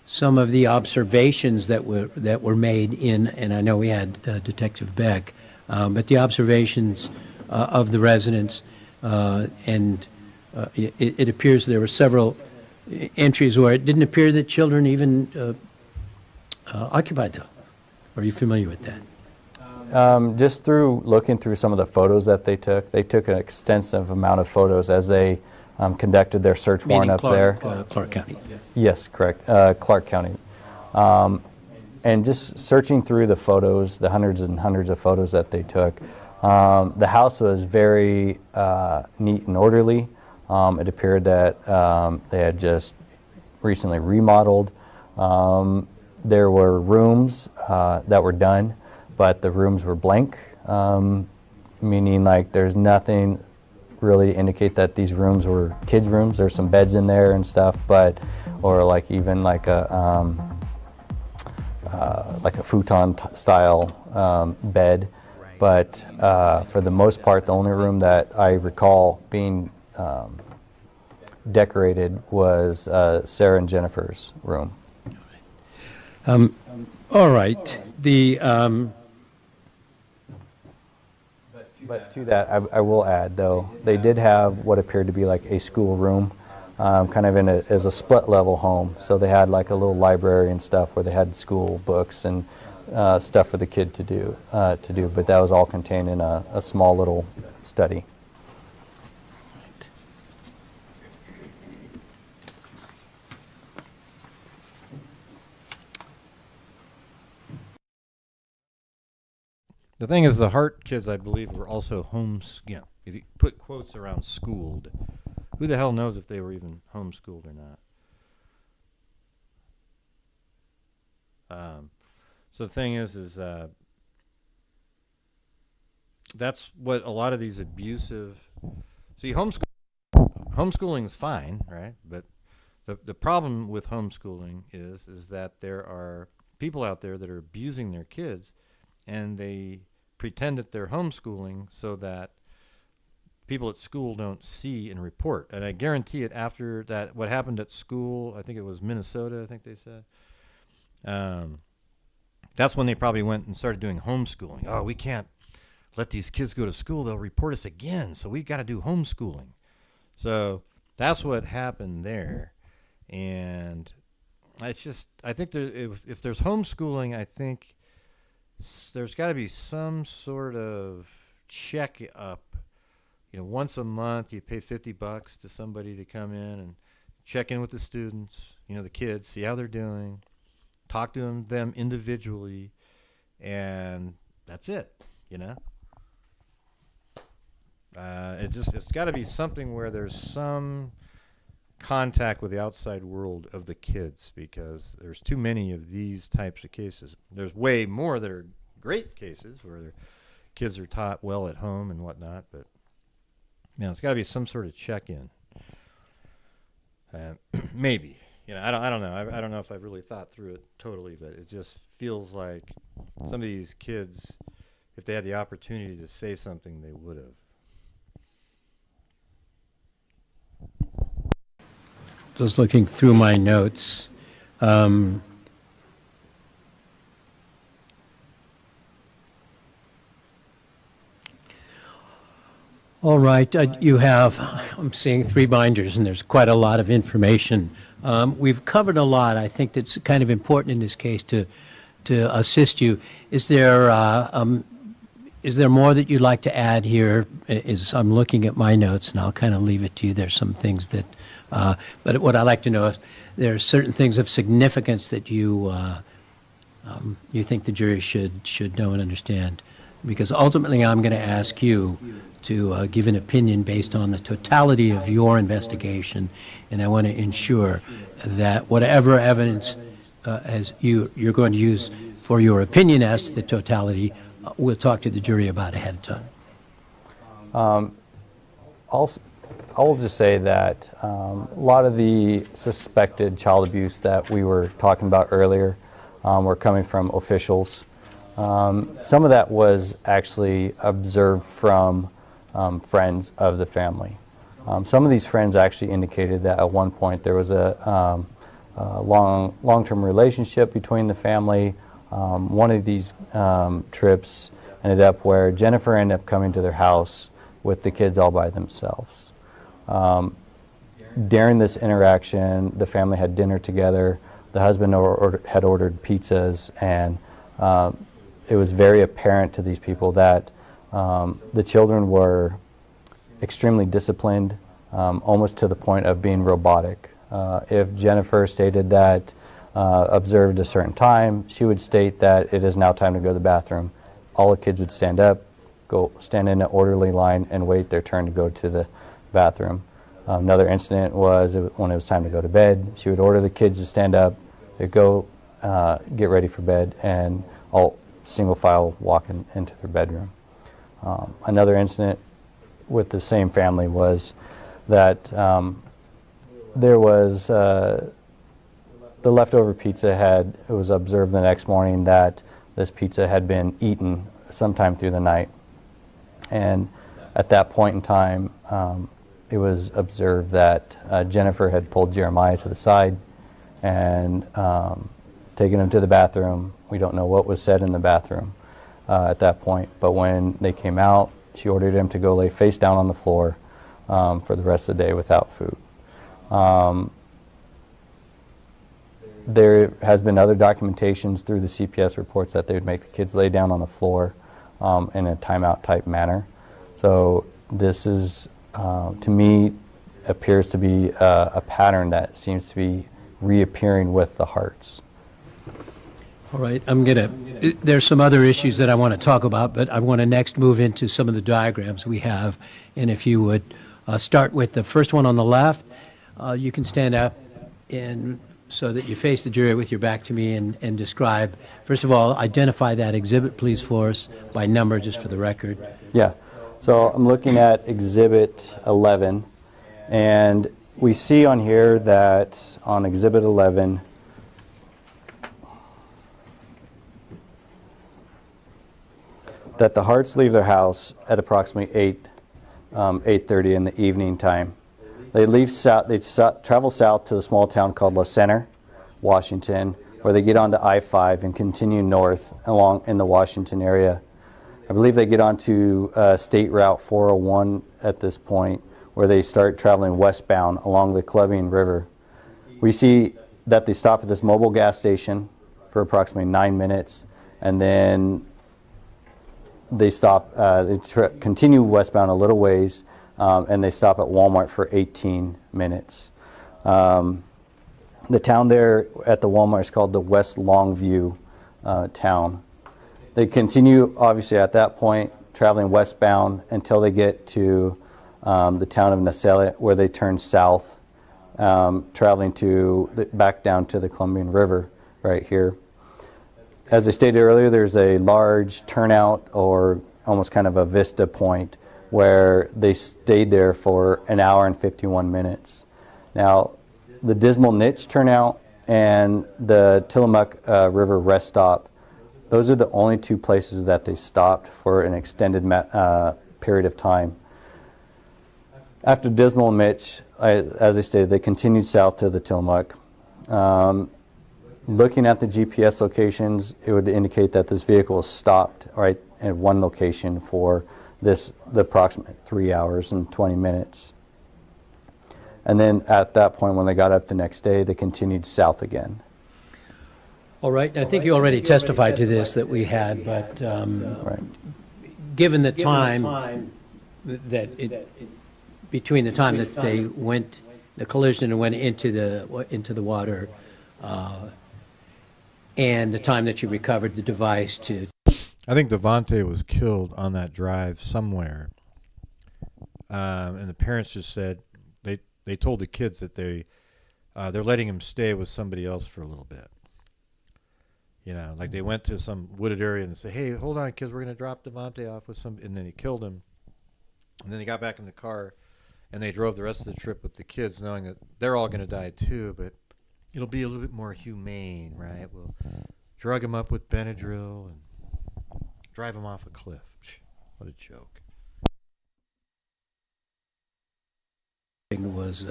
some of the observations that were made in, and I know we had Detective Beck, but the observations of the residents, and it appears there were several entries where it didn't appear that children even occupied them. Are you familiar with that? Just through looking through some of the photos that they took an extensive amount of photos as they conducted their search warrant up there. Clark County. Yes, correct. Clark County. And just searching through the photos, the hundreds and hundreds of photos that they took, the house was very neat and orderly. It appeared that they had just recently remodeled. There were rooms that were done, but the rooms were blank, meaning like there's nothing really to indicate that these rooms were kids' rooms. There's some beds in there and stuff, but or like even like a futon style bed. But for the most part, the only room that I recall being decorated was Sarah and Jennifer's room. All right. But to that, I will add, though, they did have what appeared to be like a school room, kind of as a split-level home. So they had like a little library and stuff where they had school books and stuff for the kid to do. But that was all contained in a small little study. The thing is, the Hart kids, I believe, were also if you put quotes around schooled, who the hell knows if they were even homeschooled or not? So the thing is that's what a lot of these abusive. See, homeschooling is fine, right? But the problem with homeschooling is that there are people out there that are abusing their kids, and they pretend that they're homeschooling so that people at school don't see and report. And I guarantee it, after that, what happened at school, I think it was Minnesota, I think they said, that's when they probably went and started doing homeschooling. Oh, we can't let these kids go to school. They'll report us again, so we've got to do homeschooling. So that's what happened there. And it's just, I think if there's homeschooling, I think there's got to be some sort of check up. Once a month you pay $50 to somebody to come in and check in with the students, the kids, see how they're doing, talk to them individually, and that's it. It's got to be something where there's some contact with the outside world of the kids, because there's too many of these types of cases. There's way more that are great cases where their kids are taught well at home and whatnot, but it's got to be some sort of check-in. Maybe. I don't know. I don't know if I've really thought through it totally, but it just feels like some of these kids, if they had the opportunity to say something, they would have. Just looking through my notes. All right, you have, I'm seeing 3 binders, and there's quite a lot of information. We've covered a lot. I think that's kind of important in this case to assist you. Is there more that you'd like to add here? I'm looking at my notes, and I'll kind of leave it to you. There's some things that, but what I'd like to know is there are certain things of significance that you think the jury should know and understand, because ultimately I'm going to ask you to give an opinion based on the totality of your investigation, and I want to ensure that whatever evidence you're going to use for your opinion as to the totality, we'll talk to the jury about ahead of time. I will just say that a lot of the suspected child abuse that we were talking about earlier were coming from officials. Some of that was actually observed from friends of the family. Some of these friends actually indicated that at one point there was a long-term relationship between the family. One of these trips ended up where Jennifer ended up coming to their house with the kids all by themselves. During this interaction, the family had dinner together. The husband had ordered pizzas, and it was very apparent to these people that the children were extremely disciplined, almost to the point of being robotic. If Jennifer stated that observed a certain time, she would state that it is now time to go to the bathroom. All the kids would stand up, go stand in an orderly line, and wait their turn to go to the bathroom. Another incident was when it was time to go to bed. She would order the kids to stand up, they'd go get ready for bed, and all single file walk into their bedroom. Another incident with the same family was that there was the leftover pizza it was observed the next morning that this pizza had been eaten sometime through the night. And at that point in time, it was observed that Jennifer had pulled Jeremiah to the side and taken him to the bathroom. We don't know what was said in the bathroom at that point, but when they came out, she ordered him to go lay face down on the floor for the rest of the day without food. There has been other documentations through the CPS reports that they would make the kids lay down on the floor in a timeout type manner. So this is, to me, appears to be a pattern that seems to be reappearing with the Harts. All right, there's some other issues that I want to talk about, but I want to next move into some of the diagrams we have. And if you would start with the first one on the left, you can stand up and so that you face the jury with your back to me and describe, first of all, identify that exhibit, please, for us by number, just for the record. Yeah, so I'm looking at Exhibit 11, and we see on here that on Exhibit 11, that the Harts leave their house at approximately 8:30 in the evening time. They leave south. They travel south to the small town called La Center, Washington, where they get onto I-5 and continue north along in the Washington area. I believe they get onto State Route 401 at this point, where they start traveling westbound along the Columbian River. We see that they stop at this mobile gas station for approximately 9 minutes, and then they stop. They continue westbound a little ways, and they stop at Walmart for 18 minutes. The town there at the Walmart is called the West Longview town. They continue, obviously, at that point, traveling westbound until they get to the town of Nasela, where they turn south, traveling back down to the Columbian River right here. As I stated earlier, there's a large turnout, or almost kind of a vista point, where they stayed there for an hour and 51 minutes. Now, the Dismal Niche turnout and the Tillamook River rest stop, those are the only two places that they stopped for an extended period of time. After Dismal Niche, as I stated, they continued south to the Tillamook. Looking at the GPS locations, it would indicate that this vehicle was stopped right at one location for the approximate 3 hours and 20 minutes. And then at that point, when they got up the next day, they continued south again. All right, I think you already testified to this that we had, but given the time between the time that they went, the collision and went into the water, and the time that you recovered the device to... I think Devonte was killed on that drive somewhere. And the parents just said, they told the kids that they're letting him stay with somebody else for a little bit. You know, like they went to some wooded area and said, hey, hold on, kids, we're going to drop Devonte off with some... And then he killed him. And then they got back in the car, and they drove the rest of the trip with the kids, knowing that they're all going to die too, but it'll be a little bit more humane, right? We'll drug them up with Benadryl and drive them off a cliff. What a joke. It was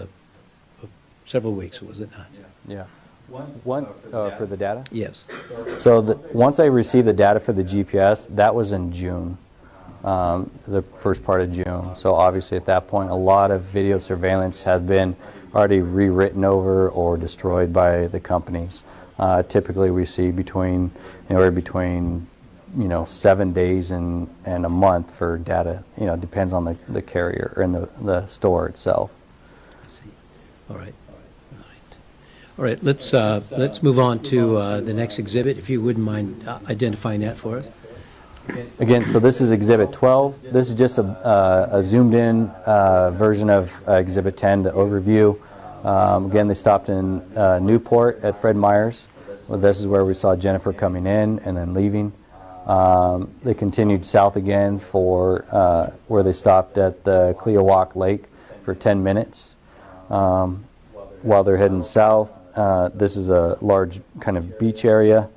several weeks, was it not? Yeah. One for the data? Yes. So once I received the data for the GPS, that was in June, the first part of June. So obviously at that point, a lot of video surveillance has been already rewritten over or destroyed by the companies. Typically we see anywhere between 7 days and a month for data. Depends on the carrier and the store itself. I see. All right. All right, let's move on to the next exhibit, if you wouldn't mind identifying that for us. Again, so this is Exhibit 12. This is just a zoomed-in version of Exhibit 10, the overview. Again, they stopped in Newport at Fred Meyer's. Well, this is where we saw Jennifer coming in and then leaving. They continued south again for where they stopped at the Clearwalk Lake for 10 minutes. While they're heading south, this is a large kind of beach area,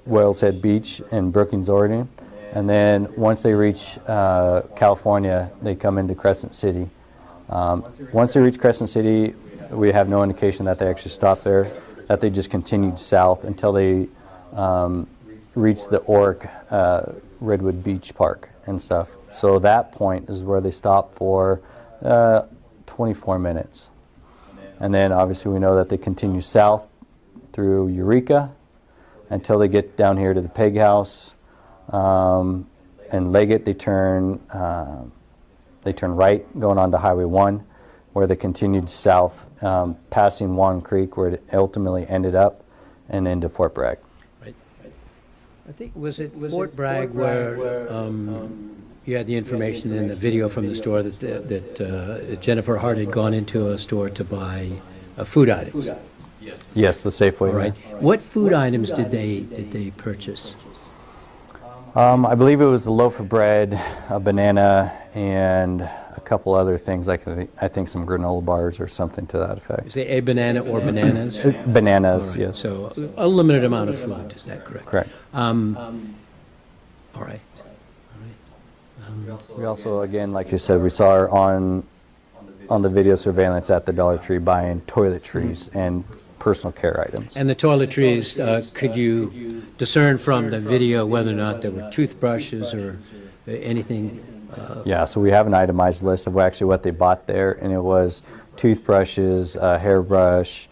Whales Head Beach in Brookings, Oregon. And then once they reach California, they come into Crescent City. Once they reach Crescent City, we have no indication that they actually stopped there, that they just continued south until they reached the Oric Redwood Beach Park and stuff. So that point is where they stopped for 24 minutes. And then obviously we know that they continue south through Eureka until they get down here to the Peg House. And Leggett, they turn right going on to Highway 1, where they continued south, passing Juan Creek, where it ultimately ended up, and into Fort Bragg. Right. I think, was it Fort Bragg where you had the information in the video from the store that Jennifer Hart had gone into a store to buy food items? Yes, the Safeway. All right. What food items did they purchase? I believe it was a loaf of bread, a banana, and a couple other things, like I think some granola bars or something to that effect. You say a banana or bananas? Bananas, Right. yes. So a limited amount of food, is that correct? Correct. All right. We also, again, like you said, we saw her on the video surveillance at the Dollar Tree buying toiletries and personal care items. And the toiletries, could you discern from the video whether or not there were toothbrushes or anything? Yeah, so we have an itemized list of actually what they bought there, and it was toothbrushes, a hairbrush,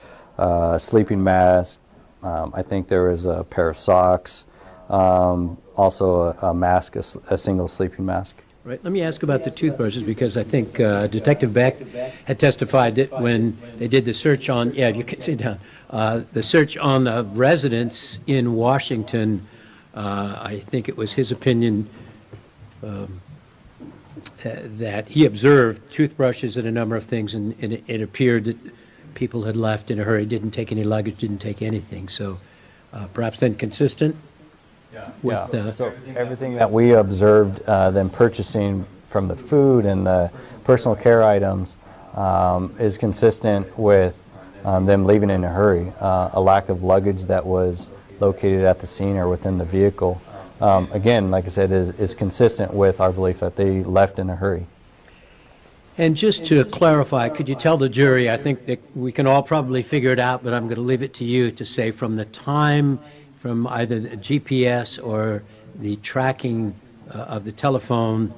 sleeping mask. I think there was a pair of socks, also a mask, a single sleeping mask. Right. Let me ask about the toothbrushes, because I think Detective Beck had testified that when they did the search on, yeah, you can sit down, the search on the residence in Washington, I think it was his opinion that he observed toothbrushes and a number of things, and it appeared that people had left in a hurry, didn't take any luggage, didn't take anything. So perhaps then consistent with... So everything that we observed them purchasing from the food and the personal care items is consistent with them leaving in a hurry. A lack of luggage that was located at the scene or within the vehicle. Again, like I said, is consistent with our belief that they left in a hurry. And just to clarify, could you tell the jury, I think that we can all probably figure it out, but I'm going to leave it to you to say from the time from either the GPS or the tracking of the telephone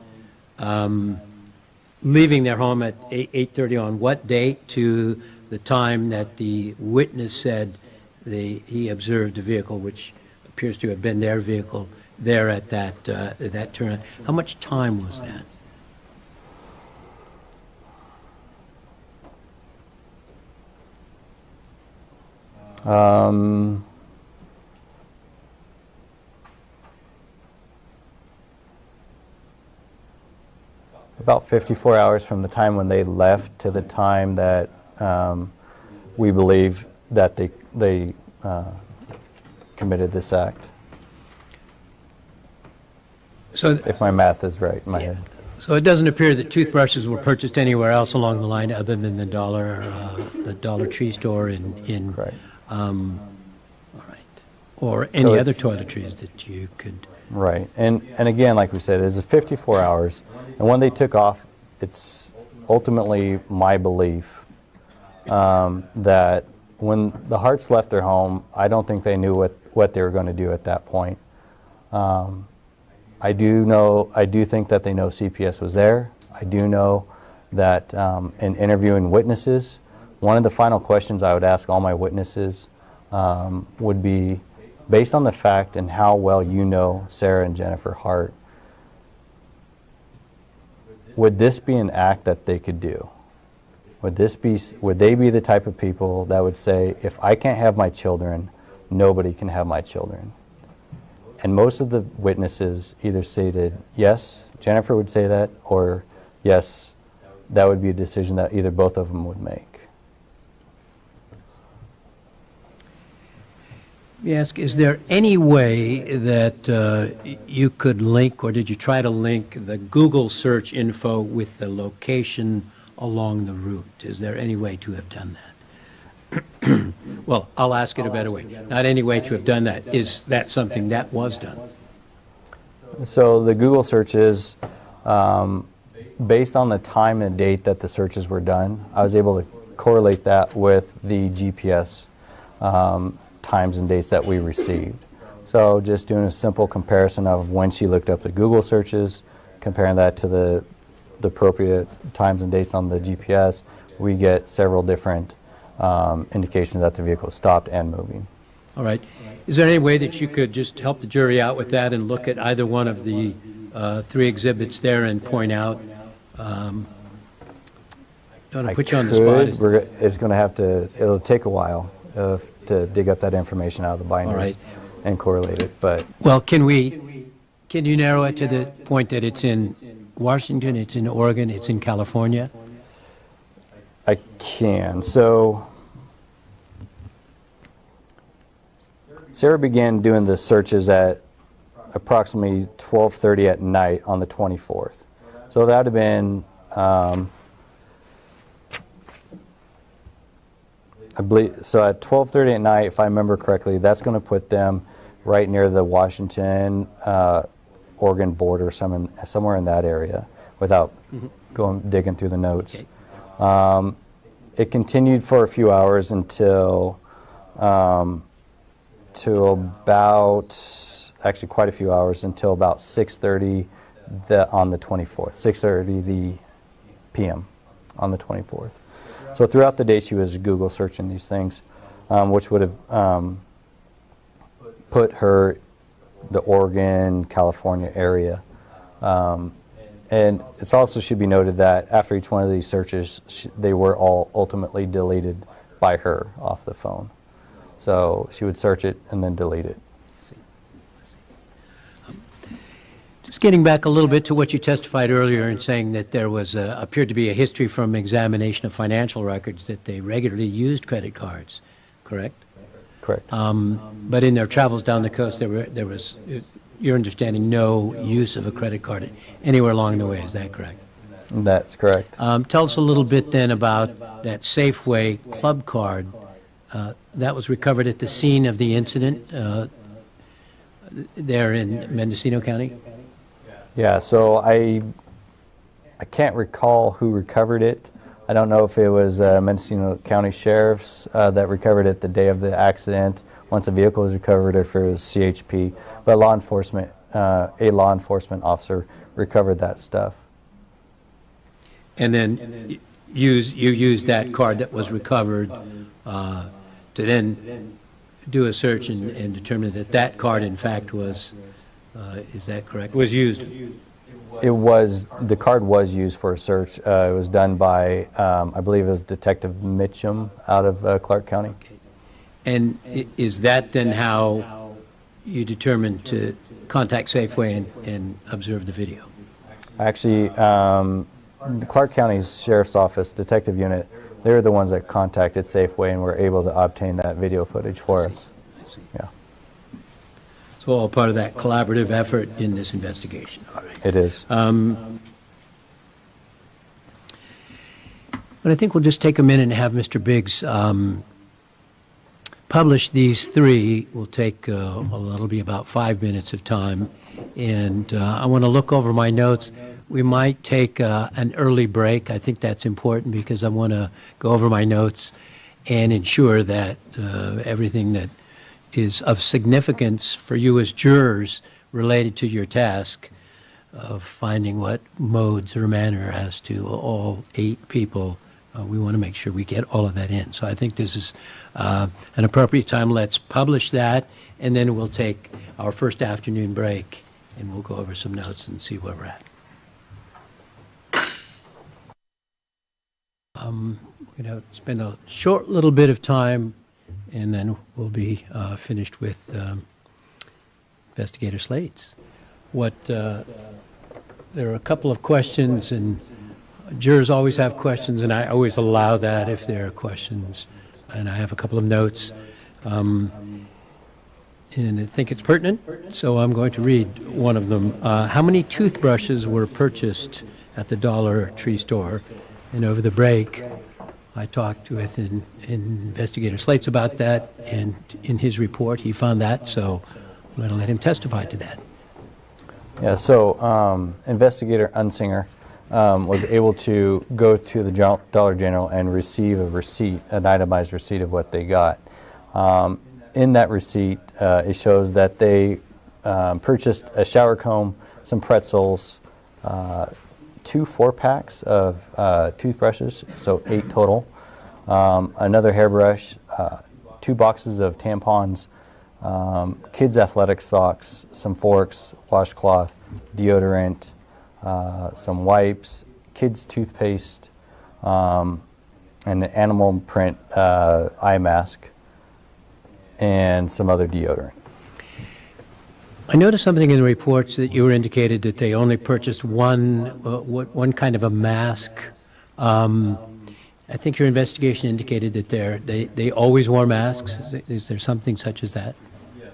leaving their home at 8:30 on what date to the time that the witness said he observed a vehicle, which appears to have been their vehicle, there at that turn. How much time was that? About 54 hours from the time when they left to the time that we believe that they committed this act. So, if my math is right in my head. So it doesn't appear that toothbrushes were purchased anywhere else along the line other than the Dollar Tree store in Correct. all right, or any other it's- toiletries that you could. Right, and again, like we said, it's 54 hours, and when they took off, it's ultimately my belief that when the Harts left their home, I don't think they knew what they were going to do at that point. I do think that they know CPS was there. I do know that in interviewing witnesses, one of the final questions I would ask all my witnesses would be, based on the fact and how well you know Sarah and Jennifer Hart, would this be an act that they could do? Would they be the type of people that would say, if I can't have my children, nobody can have my children? And most of the witnesses either stated, yes, Jennifer would say that, or yes, that would be a decision that either both of them would make. Let me ask, is there any way that you could link, or did you try to link the Google search info with the location along the route? Is there any way to have done that? Well, I'll ask it a better way. Not any way to have done that. Is that something that was done? So the Google searches, based on the time and date that the searches were done, I was able to correlate that with the GPS times and dates that we received. So just doing a simple comparison of when she looked up the Google searches, comparing that to the appropriate times and dates on the GPS, we get several different indications that the vehicle stopped and moving. All right. Is there any way that you could just help the jury out with that and look at either one of the three exhibits there and point out? Don't want to put you on the spot. It's going to have to, it'll take a while to dig up that information out of the binders right. and correlate it. But Well, can you narrow it to the point that it's in Washington, it's in Oregon, it's in California? I can. So Sarah began doing the searches at approximately 12:30 at night on the 24th. So that would have been, I believe, so at 12:30 at night, if I remember correctly, that's going to put them right near the Washington, Oregon border, somewhere in that area, without digging through the notes. Okay. It continued for a few hours until actually quite a few hours, until about 6:30 on the 24th, 6:30 p.m. on the 24th. So throughout the day she was Google searching these things, which would have put her the Oregon, California area. And it also should be noted that after each one of these searches, they were all ultimately deleted by her off the phone. So she would search it and then delete it. Just getting back a little bit to what you testified earlier in saying that there was appeared to be a history from examination of financial records that they regularly used credit cards, correct? Correct. But in their travels down the coast, there was, your understanding, no use of a credit card anywhere along the way. Is that correct? That's correct. Tell us a little bit then about that Safeway club card that was recovered at the scene of the incident there in Mendocino County. Yeah, so I can't recall who recovered it. I don't know if it was Mendocino County Sheriff's that recovered it the day of the accident, once the vehicle was recovered, or if it was CHP. But a law enforcement officer recovered that stuff. And then you used that card that was recovered to then do a search and determine that that card, in fact, was, is that correct, was used? It was, the card was used for a search. It was done by, I believe it was Detective Mitchum out of Clark County. Okay. And is that then how you determined to contact Safeway and observe the video? Actually, the Clark County Sheriff's Office Detective Unit, they were the ones that contacted Safeway and were able to obtain that video footage for us. I see. Yeah, So all part of that collaborative effort in this investigation. All right. it is. But I think we'll just take a minute and have Mr. Biggs publish these three. We'll take, that'll be about 5 minutes of time. And I want to look over my notes. We might take an early break. I think that's important because I want to go over my notes and ensure that everything that is of significance for you as jurors related to your task of finding what modes or manner as to all 8 people, we want to make sure we get all of that in. So I think this is an appropriate time. Let's publish that, and then we'll take our first afternoon break, and we'll go over some notes and see where we're at. We're going to spend a short little bit of time, and then we'll be finished with investigator slates. There are a couple of questions, and jurors always have questions, and I always allow that if there are questions. And I have a couple of notes, and I think it's pertinent, so I'm going to read one of them. How many toothbrushes were purchased at the Dollar Tree store? And over the break, I talked with Investigator Slates about that, and in his report, he found that, so I'm going to let him testify to that. Yeah, so Investigator Unsinger was able to go to the Dollar General and receive a receipt, an itemized receipt of what they got. In that receipt, it shows that they purchased a shower comb, some pretzels, 2 4-packs of toothbrushes, so 8 total, another hairbrush, 2 boxes of tampons, kids' athletic socks, some forks, washcloth, deodorant, some wipes, kids' toothpaste, and an animal print eye mask, and some other deodorant. I noticed something in the reports that you were indicated that they only purchased one kind of a mask. I think your investigation indicated that they always wore masks. Is there something such as that?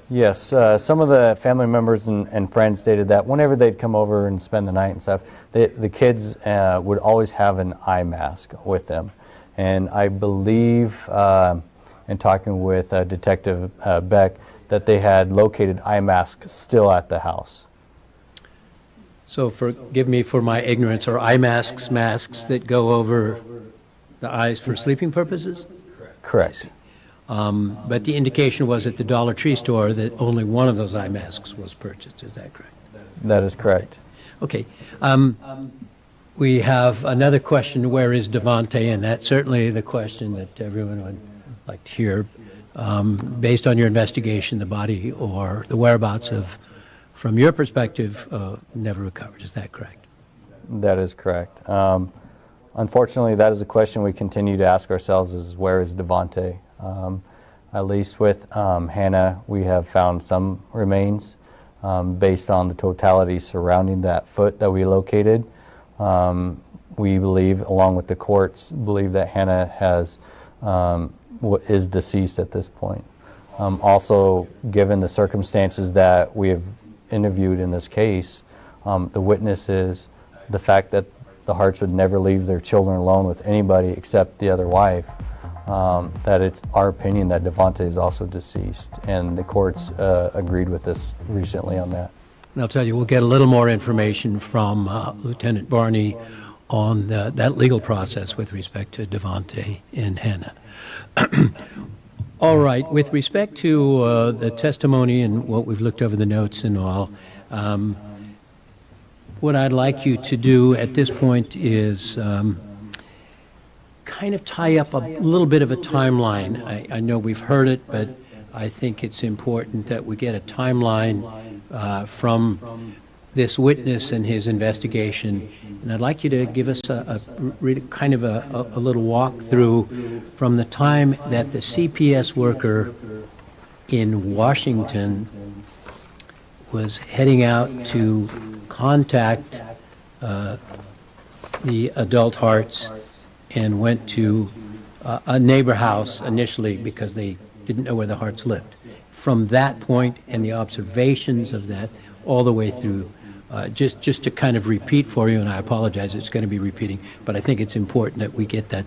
Yes, some of the family members and friends stated that whenever they'd come over and spend the night and stuff, the kids would always have an eye mask with them. And I believe, in talking with Detective Beck, that they had located eye masks still at the house. So forgive me for my ignorance, are eye masks that go over the eyes for sleeping purposes? Correct. But the indication was at the Dollar Tree store that only one of those eye masks was purchased. Is that correct? That is correct. Okay. We have another question, where is Devonte? And that's certainly the question that everyone would like to hear. Based on your investigation, the body or the whereabouts of, from your perspective, never recovered. Is that correct? That is correct. Unfortunately, that is a question we continue to ask ourselves, is where is Devonte? At least with Hannah, we have found some remains based on the totality surrounding that foot that we located. We believe, along with the courts, believe that Hannah is deceased at this point. Also, given the circumstances that we have interviewed in this case, the witnesses, the fact that the Harts would never leave their children alone with anybody except the other wife, that it's our opinion that Devonte is also deceased, and the courts agreed with us recently on that. And I'll tell you, we'll get a little more information from Lieutenant Barney on that legal process with respect to Devonte and Hannah. All right, with respect to the testimony and what we've looked over the notes and all, what I'd like you to do at this point is kind of tie up a little bit of a timeline. I know we've heard it, but I think it's important that we get a timeline from this witness and his investigation. And I'd like you to give us a little walk through from the time that the CPS worker in Washington was heading out to contact the adult Harts and went to a neighbor house initially because they didn't know where the Harts lived. From that point and the observations of that all the way through Just to kind of repeat for you, and I apologize, it's going to be repeating, but I think it's important that we get that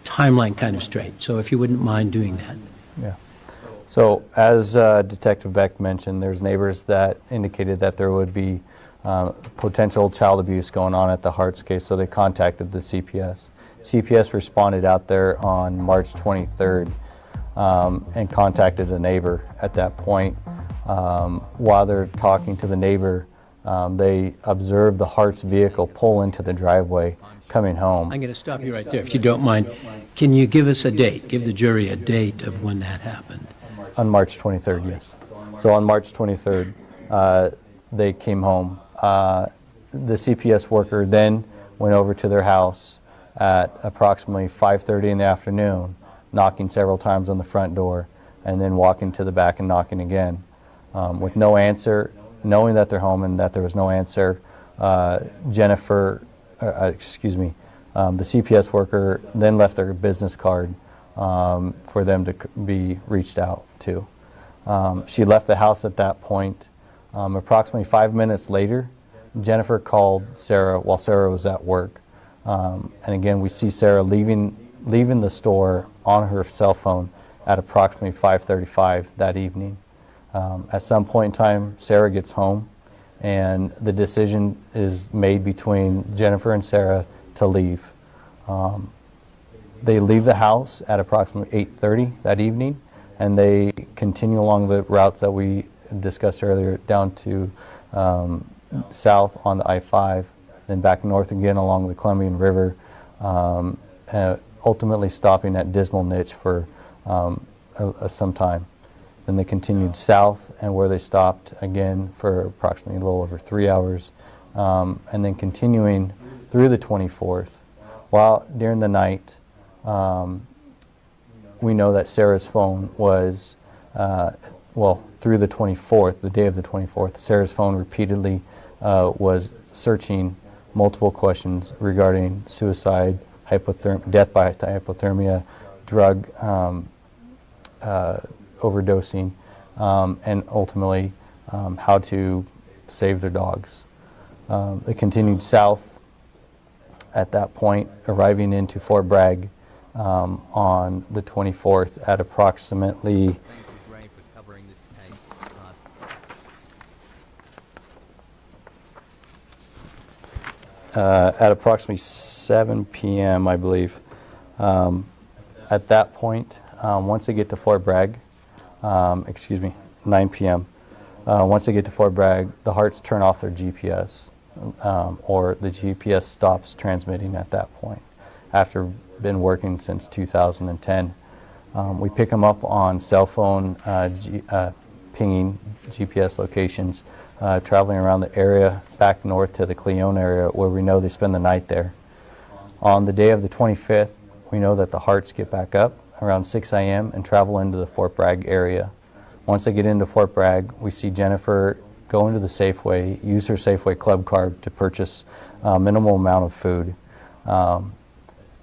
timeline kind of straight. So if you wouldn't mind doing that. Yeah. So as Detective Beck mentioned, there's neighbors that indicated that there would be potential child abuse going on at the Hart's case, so they contacted the CPS. CPS responded out there on March 23rd and contacted a neighbor at that point. While they're talking to the neighbor, they observed the Hart's vehicle pull into the driveway coming home. I'm going to stop you right there, if you don't mind. Can you give us a date, give the jury a date of when that happened? On March 23rd, yes. So on March 23rd, they came home. The CPS worker then went over to their house at approximately 5:30 in the afternoon, knocking several times on the front door, and then walking to the back and knocking again. With no answer, knowing that they're home and that there was no answer, the CPS worker then left their business card for them to be reached out to. She left the house at that point. Approximately 5 minutes later, Jennifer called Sarah while Sarah was at work. And again, we see Sarah leaving the store on her cell phone at approximately 5:35 that evening. At some point in time, Sarah gets home, and the decision is made between Jennifer and Sarah to leave. They leave the house at approximately 8:30 that evening, and they continue along the routes that we discussed earlier down to south on the I-5, then back north again along the Columbian River, ultimately stopping at Dismal Niche for some time. Then they continued south, and where they stopped again for approximately a little over 3 hours, and then continuing through the 24th. While during the night, we know that Sarah's phone was, through the 24th, the day of the 24th, Sarah's phone repeatedly was searching multiple questions regarding suicide, death by hypothermia, drug overdosing, and ultimately how to save their dogs. They continued south at that point, arriving into Fort Bragg on the 24th at approximately at approximately 7 p.m., I believe. At that point, once they get to Fort Bragg, 9 p.m., once they get to Fort Bragg, the Harts turn off their GPS, or the GPS stops transmitting at that point, after been working since 2010. We pick them up on cell phone pinging GPS locations, traveling around the area back north to the Cleone area where we know they spend the night there. On the day of the 25th, we know that the Harts get back up around 6 a.m. and travel into the Fort Bragg area. Once they get into Fort Bragg, we see Jennifer go into the Safeway, use her Safeway club card to purchase a minimal amount of food.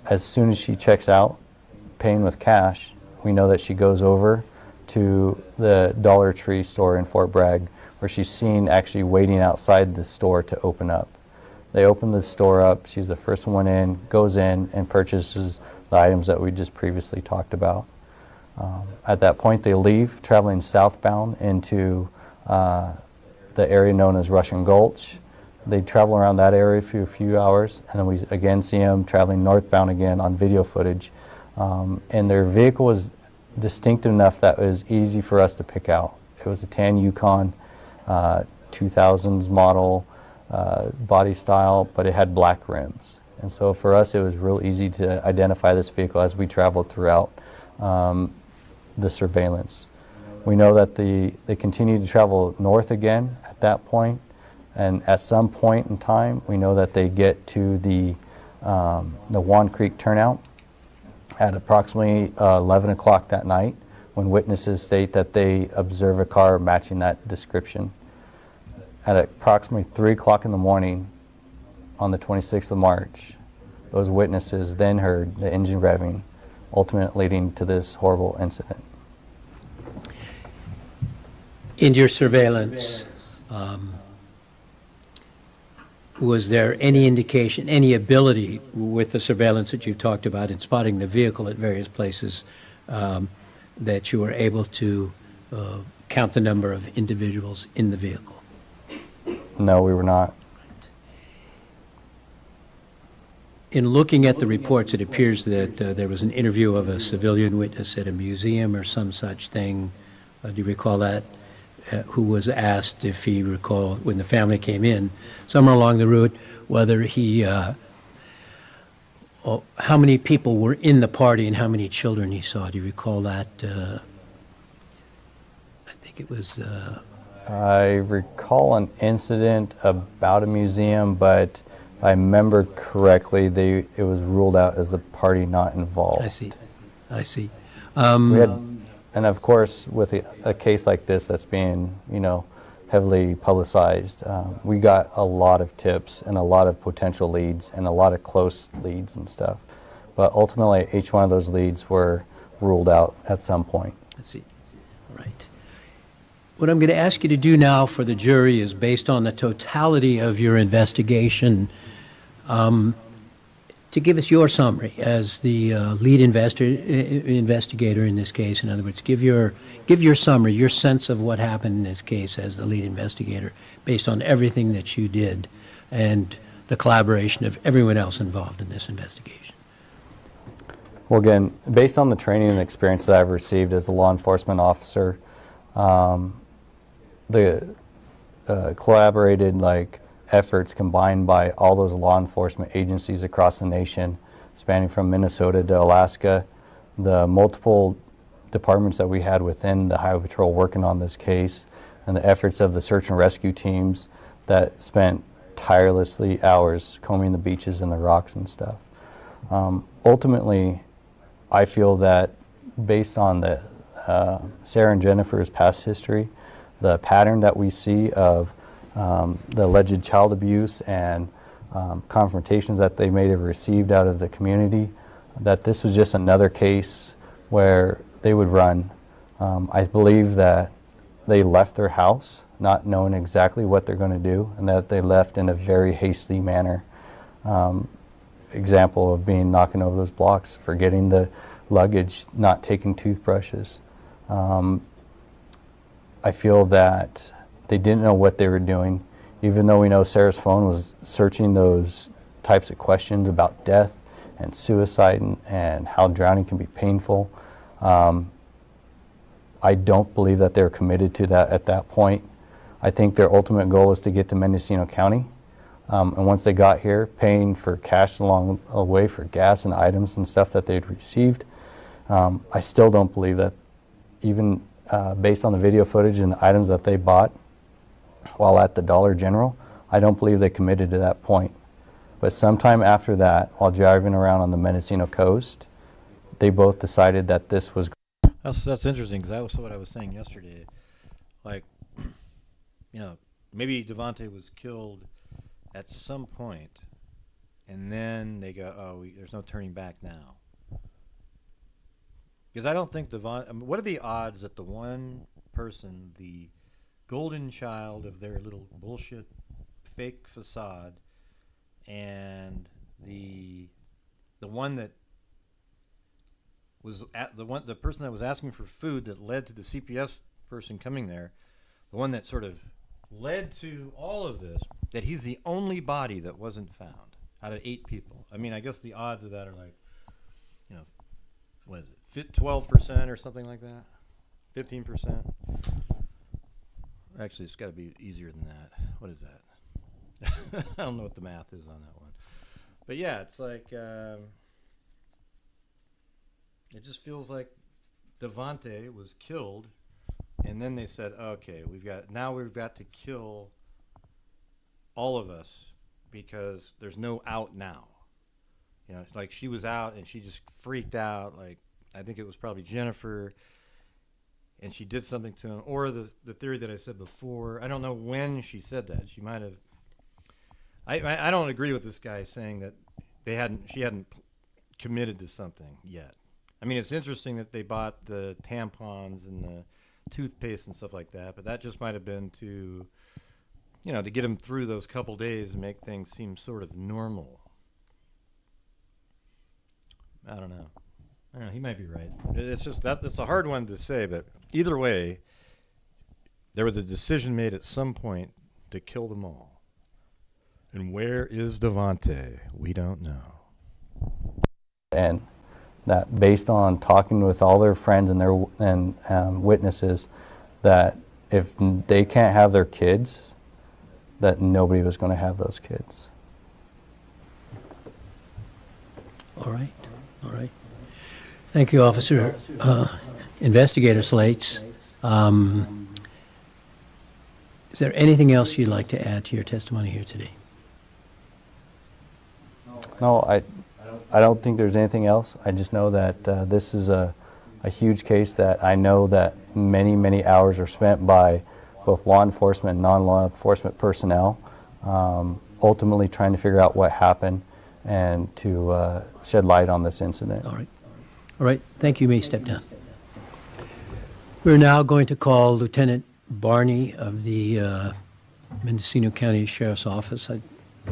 As soon as she checks out, paying with cash, we know that she goes over to the Dollar Tree store in Fort Bragg, where she's seen actually waiting outside the store to open up. They open the store up, she's the first one in, goes in and purchases the items that we just previously talked about. At that point they leave, traveling southbound into the area known as Russian Gulch. They travel around that area for a few hours, and then we again see them traveling northbound again on video footage. And their vehicle was distinct enough that it was easy for us to pick out. It was a tan Yukon, 2000s model, body style, but it had black rims. And so for us it was real easy to identify this vehicle as we traveled throughout the surveillance. We know that they continue to travel north again at that point, and at some point in time we know that they get to the Juan Creek turnout at approximately 11 o'clock that night, when witnesses state that they observe a car matching that description. At approximately 3 o'clock in the morning on the 26th of March, those witnesses then heard the engine revving, ultimately leading to this horrible incident. In your surveillance, was there any indication, any ability with the surveillance that you've talked about in spotting the vehicle at various places that you were able to count the number of individuals in the vehicle? No, we were not. In looking at the reports, it appears that there was an interview of a civilian witness at a museum or some such thing. Do you recall that? Who was asked if he recalled when the family came in, somewhere along the route, whether he, how many people were in the party and how many children he saw. Do you recall that? I think it was. I recall an incident about a museum, but if I remember correctly, it was ruled out as the party not involved. I see. We had, and of course, with a case like this that's being, heavily publicized, we got a lot of tips and a lot of potential leads and a lot of close leads and stuff. But ultimately, each one of those leads were ruled out at some point. I see. Right. What I'm going to ask you to do now for the jury is, based on the totality of your investigation, to give us your summary as the lead investigator in this case. In other words, give your summary, your sense of what happened in this case as the lead investigator, based on everything that you did and the collaboration of everyone else involved in this investigation. Well, again, based on the training and experience that I've received as a law enforcement officer, the collaborated efforts combined by all those law enforcement agencies across the nation, spanning from Minnesota to Alaska, the multiple departments that we had within the Highway Patrol working on this case, and the efforts of the search and rescue teams that spent tirelessly hours combing the beaches and the rocks and stuff. Ultimately, I feel that based on the Sarah and Jennifer's past history, the pattern that we see of the alleged child abuse and confrontations that they may have received out of the community, that this was just another case where they would run. I believe that they left their house not knowing exactly what they're going to do, and that they left in a very hasty manner. Example of being knocking over those blocks, forgetting the luggage, not taking toothbrushes. I feel that they didn't know what they were doing, even though we know Sarah's phone was searching those types of questions about death and suicide and how drowning can be painful. I don't believe that they were committed to that at that point. I think their ultimate goal was to get to Mendocino County. And once they got here, paying for cash along the way for gas and items and stuff that they'd received, I still don't believe that, even based on the video footage and the items that they bought while at the Dollar General, I don't believe they committed to that point. But sometime after that, while driving around on the Mendocino coast, they both decided that this was... That's interesting, because that was what I was saying yesterday. Maybe Devonte was killed at some point, and then they go, there's no turning back now. Because I don't think what are the odds that the one person, the golden child of their little bullshit fake facade, and the one that was the person that was asking for food that led to the CPS person coming there, the one that sort of led to all of this, that he's the only body that wasn't found out of 8 people. I mean, I guess the odds of that are what is it, 12% or something like that? 15%? Actually, it's got to be easier than that. What is that? I don't know what the math is on that one. But yeah, it's it just feels like Devonte was killed, and then they said, okay, we've got to kill all of us because there's no out now. She was out and she just freaked out. I think it was probably Jennifer, and she did something to him. Or the theory that I said before, I don't know when she said that. She might have. I don't agree with this guy saying that she hadn't committed to something yet. I mean, it's interesting that they bought the tampons and the toothpaste and stuff like that, but that just might have been to to get him through those couple days and make things seem sort of normal. I don't know. He might be right. It's just it's a hard one to say, but either way, there was a decision made at some point to kill them all. And where is Devonte? We don't know. And that based on talking with all their friends and their witnesses, that if they can't have their kids, that nobody was going to have those kids. All right. Thank you, Officer. Investigator Slates. Is there anything else you'd like to add to your testimony here today? No, I don't think there's anything else. I just know that this is a huge case that I know that many, many hours are spent by both law enforcement and non-law enforcement personnel, ultimately trying to figure out what happened and to shed light on this incident. All right. Thank you. You may step down. We're now going to call Lieutenant Barney of the Mendocino County Sheriff's Office.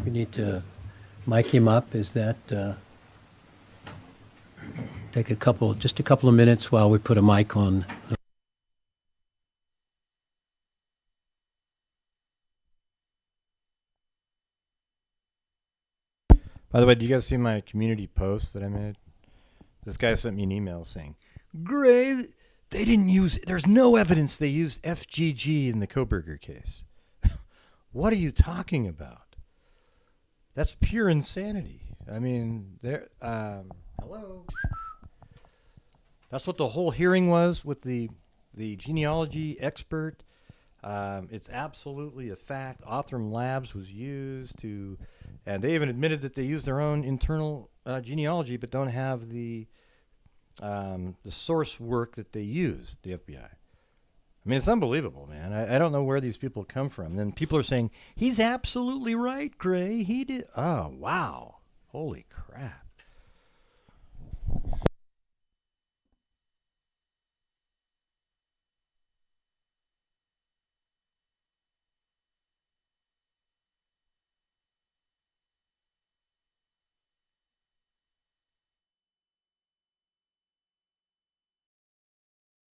We need to mic him up. Is that take just a couple of minutes while we put a mic on. By the way, do you guys see my community post that I made? This guy sent me an email saying, Gray, they didn't use, there's no evidence they used FGG in the Koberger case. What are you talking about? That's pure insanity. I mean, hello? That's what the whole hearing was with the genealogy expert. It's absolutely a fact. Othram Labs was used to, and they even admitted that they used their own internal genealogy, but don't have the source work that they used, the FBI. I mean, it's unbelievable, man. I don't know where these people come from. Then people are saying, he's absolutely right, Gray. He did. Oh, wow. Holy crap.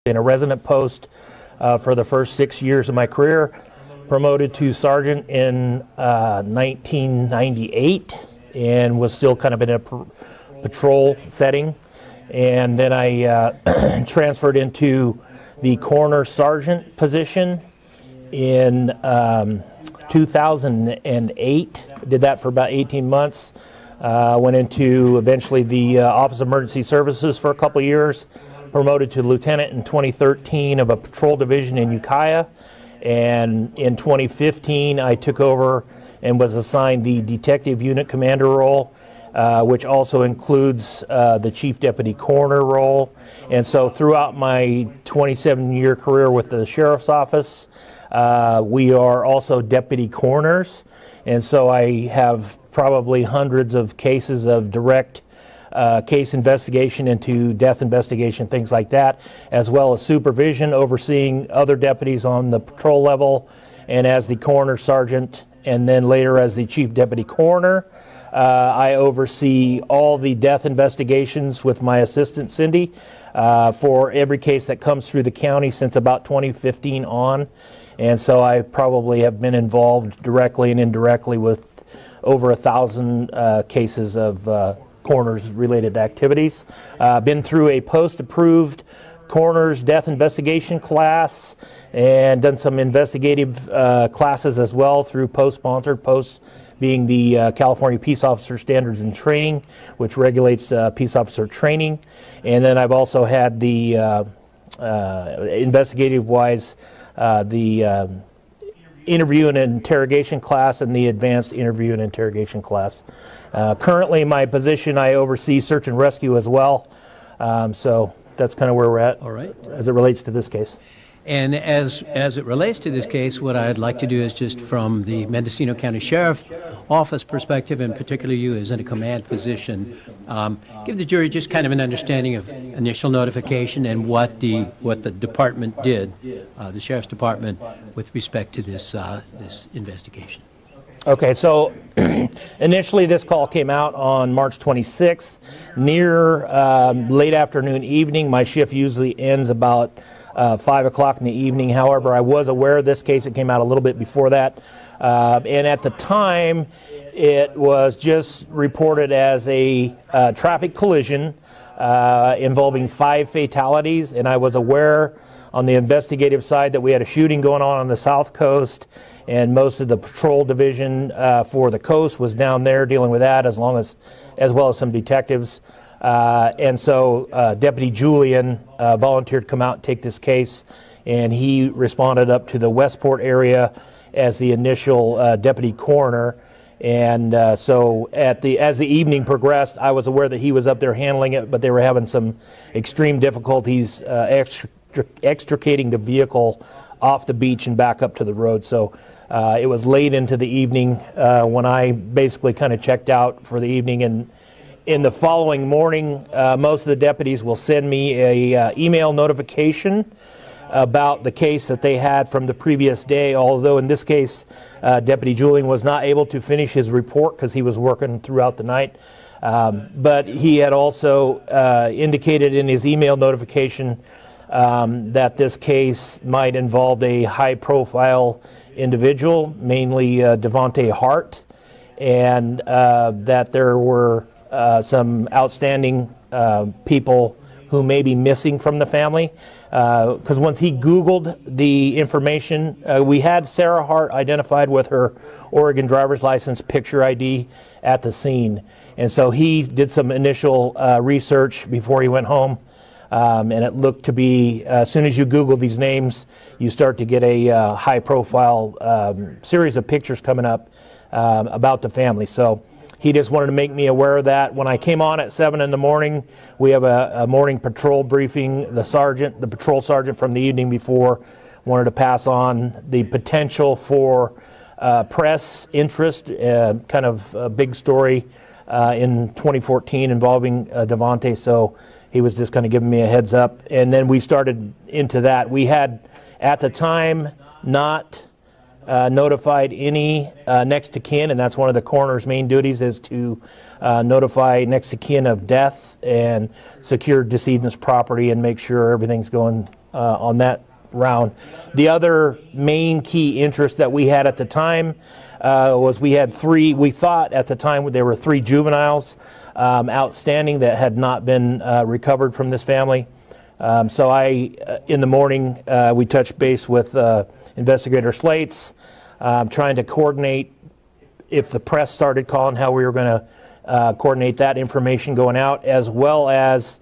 In a resident post for the first 6 years of my career, promoted to sergeant in 1998, and was still kind of in a patrol setting. And then I transferred into the coroner sergeant position in 2008. Did that for about 18 months. Went into eventually the Office of Emergency Services for a couple of years. Promoted to lieutenant in 2013 of a patrol division in Ukiah, and in 2015 I took over and was assigned the detective unit commander role, which also includes the chief deputy coroner role. And so throughout my 27-year career with the sheriff's office, we are also deputy coroners, and so I have probably hundreds of cases of direct case investigation into death investigation, things like that, as well as supervision, overseeing other deputies on the patrol level, and as the coroner sergeant, and then later as the chief deputy coroner. I oversee all the death investigations with my assistant Cindy for every case that comes through the county since about 2015 on, and so I probably have been involved directly and indirectly with over 1,000 cases of coroner's related activities. Been through a post-approved coroner's death investigation class and done some investigative classes as well through post-sponsored, post being the California Peace Officer Standards and Training, which regulates peace officer training. And then I've also had the investigative-wise the interview and interrogation class and the advanced interview and interrogation class. Currently, my position, I oversee search and rescue as well. So that's kind of where we're at. All right. As it relates to this case. And as it relates to this case, what I'd like to do is just from the Mendocino County Sheriff Office perspective, and particularly you as in a command position, give the jury just kind of an understanding of initial notification and what the department did, the Sheriff's Department, with respect to this investigation. Okay, so initially this call came out on March 26th, near late afternoon, evening. My shift usually ends about 5 o'clock in the evening. However, I was aware of this case. It came out a little bit before that. And at the time, it was just reported as a traffic collision involving 5 fatalities. And I was aware on the investigative side that we had a shooting going on the South Coast, and most of the patrol division for the coast was down there dealing with that, as well as some detectives. And so Deputy Julian volunteered to come out and take this case, and he responded up to the Westport area as the initial deputy coroner. And so as the evening progressed, I was aware that he was up there handling it, but they were having some extreme difficulties extricating the vehicle off the beach and back up to the road. So it was late into the evening when I basically kind of checked out for the evening. And in the following morning, most of the deputies will send me a email notification about the case that they had from the previous day, although in this case, Deputy Julian was not able to finish his report because he was working throughout the night. But he had also indicated in his email notification that this case might involve a high-profile individual, mainly Devonte Hart, and that there were some outstanding people who may be missing from the family. Because once he Googled the information, we had Sarah Hart identified with her Oregon driver's license picture ID at the scene. And so he did some initial research before he went home. And it looked to be, as soon as you Google these names, you start to get a high-profile series of pictures coming up about the family. So he just wanted to make me aware of that. When I came on at 7 in the morning, we have a morning patrol briefing. The patrol sergeant from the evening before, wanted to pass on the potential for press interest, kind of a big story in 2014 involving Devonte. So he was just kind of giving me a heads up. And then we started into that. We had, at the time, not notified any next to kin, and that's one of the coroner's main duties, is to notify next to kin of death and secure decedent's property and make sure everything's going on that round. The other main key interest that we had at the time was we thought at the time there were 3 juveniles outstanding that had not been recovered from this family. So in the morning, we touched base with Investigator Slates, trying to coordinate if the press started calling, how we were going to coordinate that information going out, as well as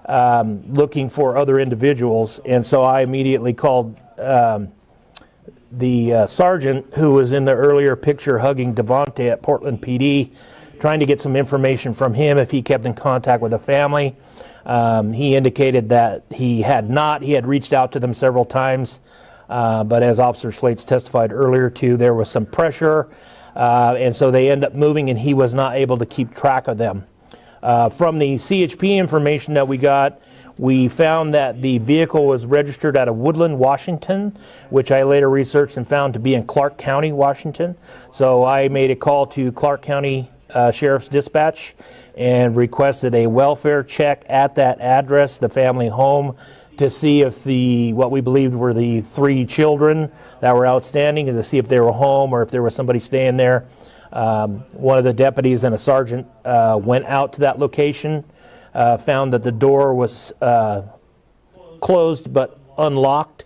looking for other individuals. And so I immediately called the sergeant who was in the earlier picture hugging Devonte at Portland PD, trying to get some information from him if he kept in contact with the family. He indicated that he had not. He had reached out to them several times, but as Officer Slates testified earlier too, there was some pressure, and so they ended up moving, and he was not able to keep track of them. From the CHP information that we got, we found that the vehicle was registered out of Woodland, Washington, which I later researched and found to be in Clark County, Washington. So I made a call to Clark County Sheriff's Dispatch and requested a welfare check at that address, the family home, to see if what we believed were the 3 children that were outstanding, and to see if they were home or if there was somebody staying there. One of the deputies and a sergeant went out to that location, found that the door was closed but unlocked,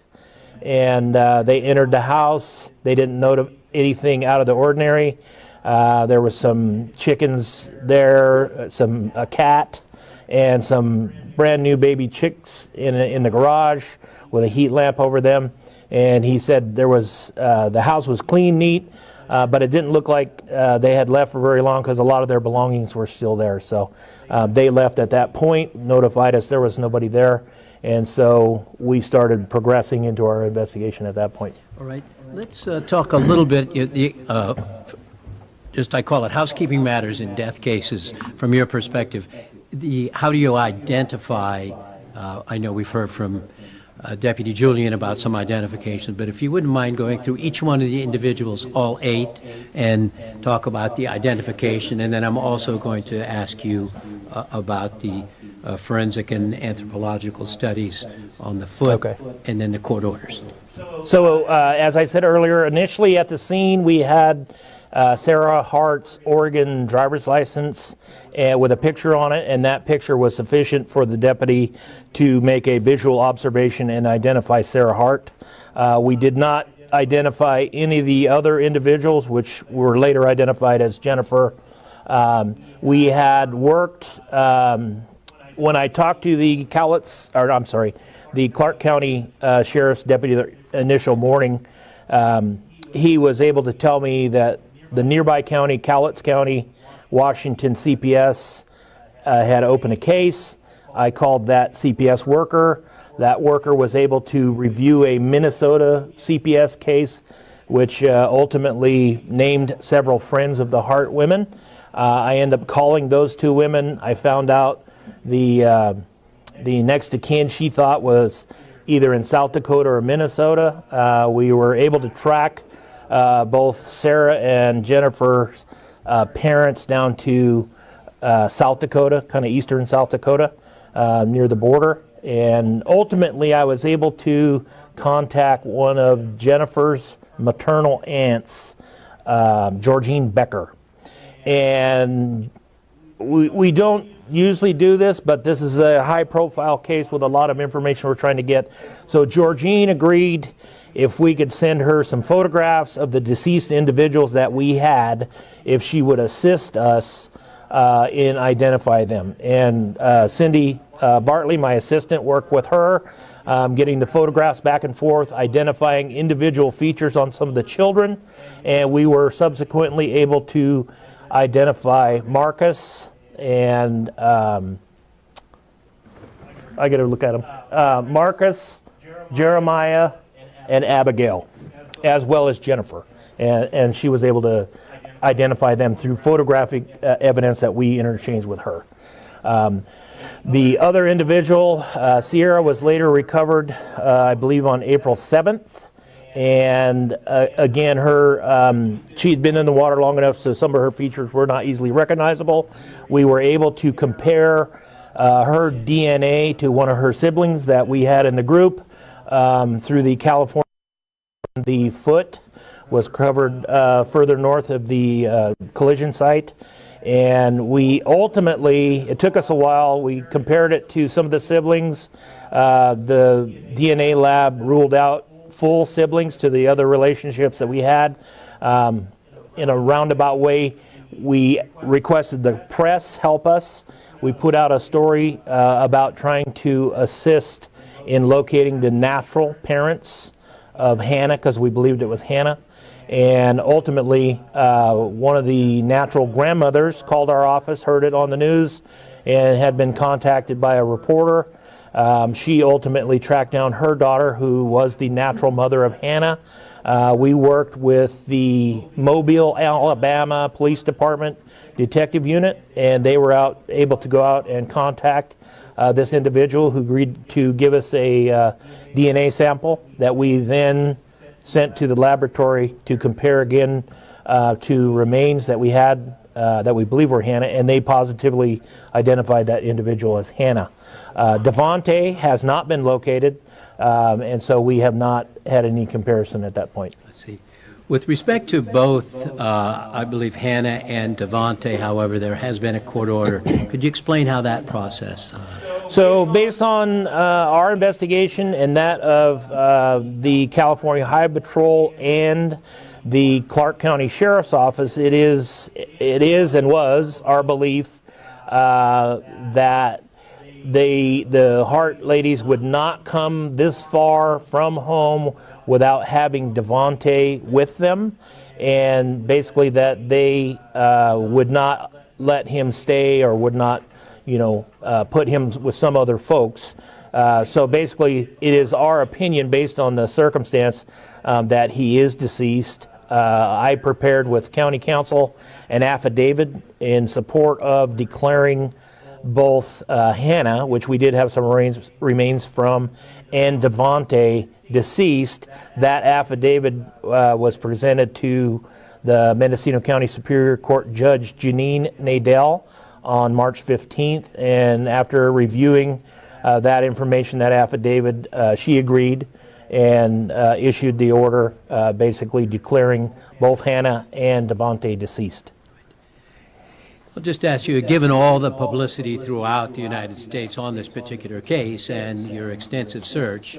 and they entered the house. They didn't note anything out of the ordinary. There was some chickens there, a cat, and some brand new baby chicks in the garage with a heat lamp over them. And he said there was the house was clean, neat, but it didn't look like they had left for very long because a lot of their belongings were still there. So they left at that point, notified us there was nobody there, And so we started progressing into our investigation at that point. All right, let's talk a little bit, just I call it housekeeping matters in death cases from your perspective. How do you identify, I know we've heard from Deputy Julian about some identification, but if you wouldn't mind going through each one of the individuals, all 8, and talk about the identification, and then I'm also going to ask you about the forensic and anthropological studies on the foot, Okay. and then the court orders. So as I said earlier, initially at the scene we had Sarah Hart's Oregon driver's license with a picture on it, and that picture was sufficient for the deputy to make a visual observation and identify Sarah Hart. We did not identify any of the other individuals, which were later identified as Jennifer. We had worked, when I talked to the the Clark County Sheriff's deputy the initial morning, he was able to tell me that the nearby county, Cowlitz County, Washington CPS had opened a case. I called that CPS worker. That worker was able to review a Minnesota CPS case, which ultimately named several friends of the Hart women. I ended up calling those 2 women. I found out the next of kin she thought was either in South Dakota or Minnesota. We were able to track both Sarah and Jennifer's parents down to South Dakota, kind of eastern South Dakota, near the border. And ultimately I was able to contact one of Jennifer's maternal aunts, Georgine Becker. And we don't usually do this, but this is a high profile case with a lot of information we're trying to get. So Georgine agreed if we could send her some photographs of the deceased individuals that we had, if she would assist us in identify them. And Cindy Bartley, my assistant, worked with her, getting the photographs back and forth, identifying individual features on some of the children, and we were subsequently able to identify Markis and I got to look at them. Markis, Jeremiah, and Abigail, as well as Jennifer, and she was able to identify them through photographic evidence that we interchanged with her. The other individual, Ciera, was later recovered, I believe, on April 7th. And again, she had been in the water long enough so some of her features were not easily recognizable. We were able to compare her DNA to one of her siblings that we had in the group through the California. The foot was covered further north of the collision site. And we ultimately, it took us a while, we compared it to some of the siblings. The DNA lab ruled out full siblings to the other relationships that we had. In a roundabout way, we requested the press help us. We put out a story about trying to assist in locating the natural parents of Hannah, because we believed it was Hannah. And ultimately, one of the natural grandmothers called our office, heard it on the news, and had been contacted by a reporter. She ultimately tracked down her daughter, who was the natural mother of Hannah. We worked with the Mobile, Alabama Police Department Detective Unit, and they were able to go out and contact this individual, who agreed to give us a DNA sample that we then sent to the laboratory to compare again to remains that we had that we believe were Hannah, and they positively identified that individual as Hannah. Devonte has not been located, and so we have not had any comparison at that point. Let's see. With respect to both, I believe Hannah and Devonte, however, there has been a court order. Could you explain how that process? So based on our investigation and that of the California Highway Patrol and the Clark County Sheriff's Office, it is and was our belief that the Hart ladies would not come this far from home without having Devonte with them, and basically that they would not let him stay or would not put him with some other folks. So basically, it is our opinion based on the circumstance that he is deceased. I prepared with county council an affidavit in support of declaring both Hannah, which we did have some remains from, and Devonte deceased. That affidavit was presented to the Mendocino County Superior Court Judge Janine Nadell on March 15th, and after reviewing that information, that affidavit, she agreed and issued the order basically declaring both Hannah and Devonte deceased. I'll just ask you, given all the publicity throughout the United States on this particular case and your extensive search,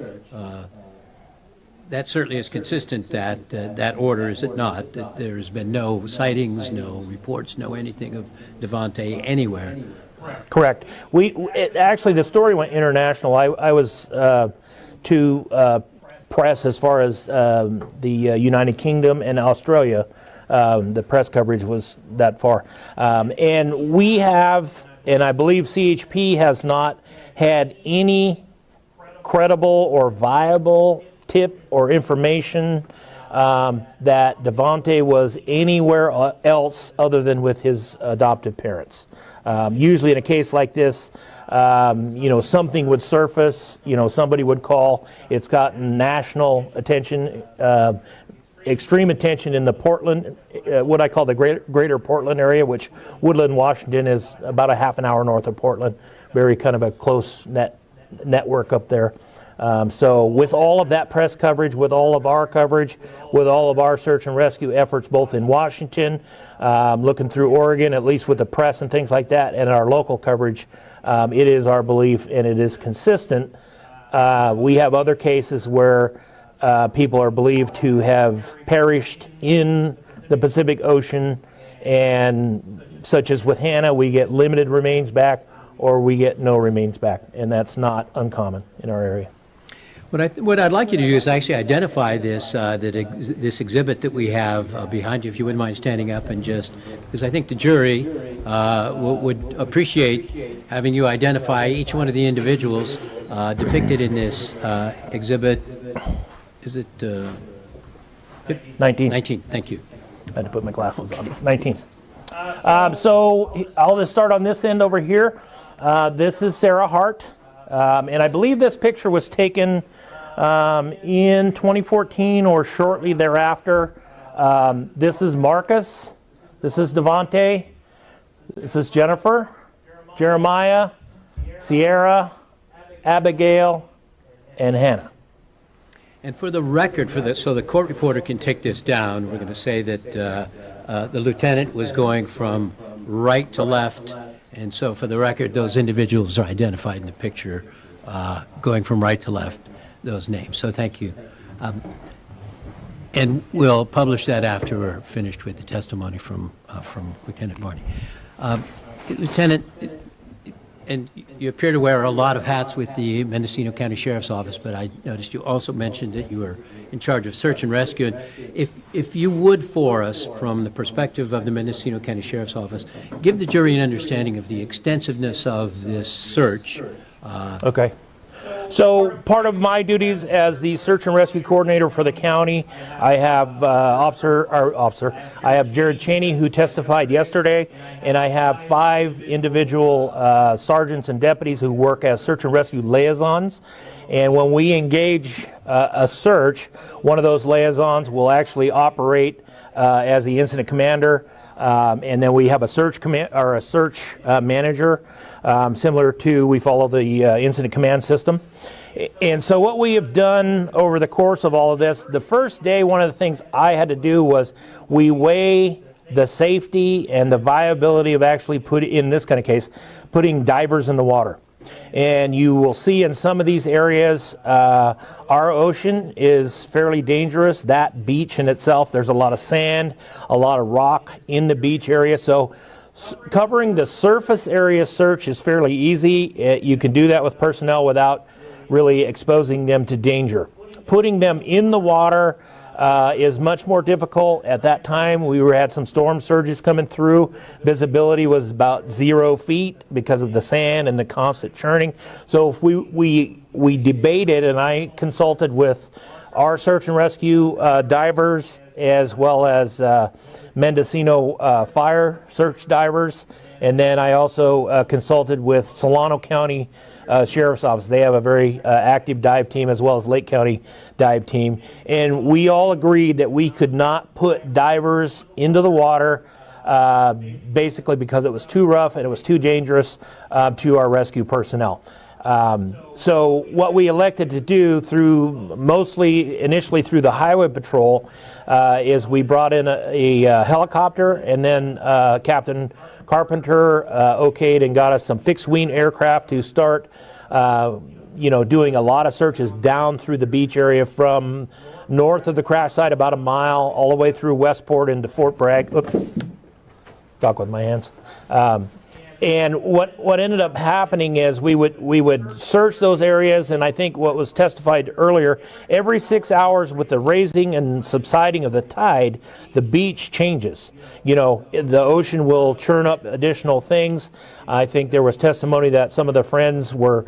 that certainly is consistent that that order, is it not? That there's been no sightings, no reports, no anything of Devonte anywhere. Correct. Actually, the story went international. I was to press as far as the United Kingdom and Australia. The press coverage was that far. And we have, and I believe CHP has not had any credible or viable tip or information that Devonte was anywhere else other than with his adoptive parents. Usually in a case like this, something would surface, somebody would call. It's gotten national attention, extreme attention in the Portland, what I call the greater Portland area, which Woodland, Washington is about a half an hour north of Portland. Very kind of a close network up there. So with all of that press coverage, with all of our coverage, with all of our search and rescue efforts, both in Washington, looking through Oregon, at least with the press and things like that, and our local coverage, it is our belief, and it is consistent. We have other cases where people are believed to have perished in the Pacific Ocean, and such as with Hannah, we get limited remains back, or we get no remains back, and that's not uncommon in our area. What I'd like you to do is actually identify this this exhibit that we have behind you, if you wouldn't mind standing up and just, because I think the jury would appreciate having you identify each one of the individuals depicted in this exhibit. Is it 19. 19, thank you. I had to put my glasses on. 19th. So I'll just start on this end over here. This is Sarah Hart. And I believe this picture was taken in 2014 or shortly thereafter. This is Markis. This is Devonte. This is Jennifer, Jeremiah, Ciera, Abigail, and Hannah. And for the record, so the court reporter can take this down, we're going to say that the lieutenant was going from right to left. And so for the record, those individuals are identified in the picture, going from right to left, those names. So thank you. And we'll publish that after we're finished with the testimony from Lieutenant Barney. Lieutenant, and you appear to wear a lot of hats with the Mendocino County Sheriff's Office, but I noticed you also mentioned that you were in charge of search and rescue. And if you would, for us, from the perspective of the Mendocino County Sheriff's Office, give the jury an understanding of the extensiveness of this search. Okay. So part of my duties as the search and rescue coordinator for the county, I have I have Jared Cheney, who testified yesterday, and I have 5 individual sergeants and deputies who work as search and rescue liaisons. And when we engage a search, one of those liaisons will actually operate as the incident commander, and then we have a search manager, similar to, we follow the incident command system. And so what we have done over the course of all of this, the first day, one of the things I had to do was we weigh the safety and the viability of actually in this kind of case, putting divers in the water. And you will see in some of these areas, our ocean is fairly dangerous. That beach in itself, there's a lot of sand, a lot of rock in the beach area. So covering the surface area search is fairly easy. You can do that with personnel without really exposing them to danger. Putting them in the water is much more difficult. At that time, we had some storm surges coming through. Visibility was about 0 feet because of the sand and the constant churning. So if we we debated, and I consulted with our search and rescue divers, as well as Mendocino fire search divers, and then I also consulted with Solano County Sheriff's Office. They have a very active dive team, as well as Lake County dive team, and we all agreed that we could not put divers into the water basically because it was too rough and it was too dangerous to our rescue personnel. So what we elected to do, through initially through the highway patrol, is we brought in a helicopter, and then Captain Carpenter okayed and got us some fixed wing aircraft to start doing a lot of searches down through the beach area, from north of the crash site about a mile all the way through Westport into Fort Bragg. Oops, talk with my hands. And what ended up happening is we would search those areas, and I think what was testified earlier, every 6 hours with the raising and subsiding of the tide, the beach changes. The ocean will churn up additional things. I think there was testimony that some of the friends were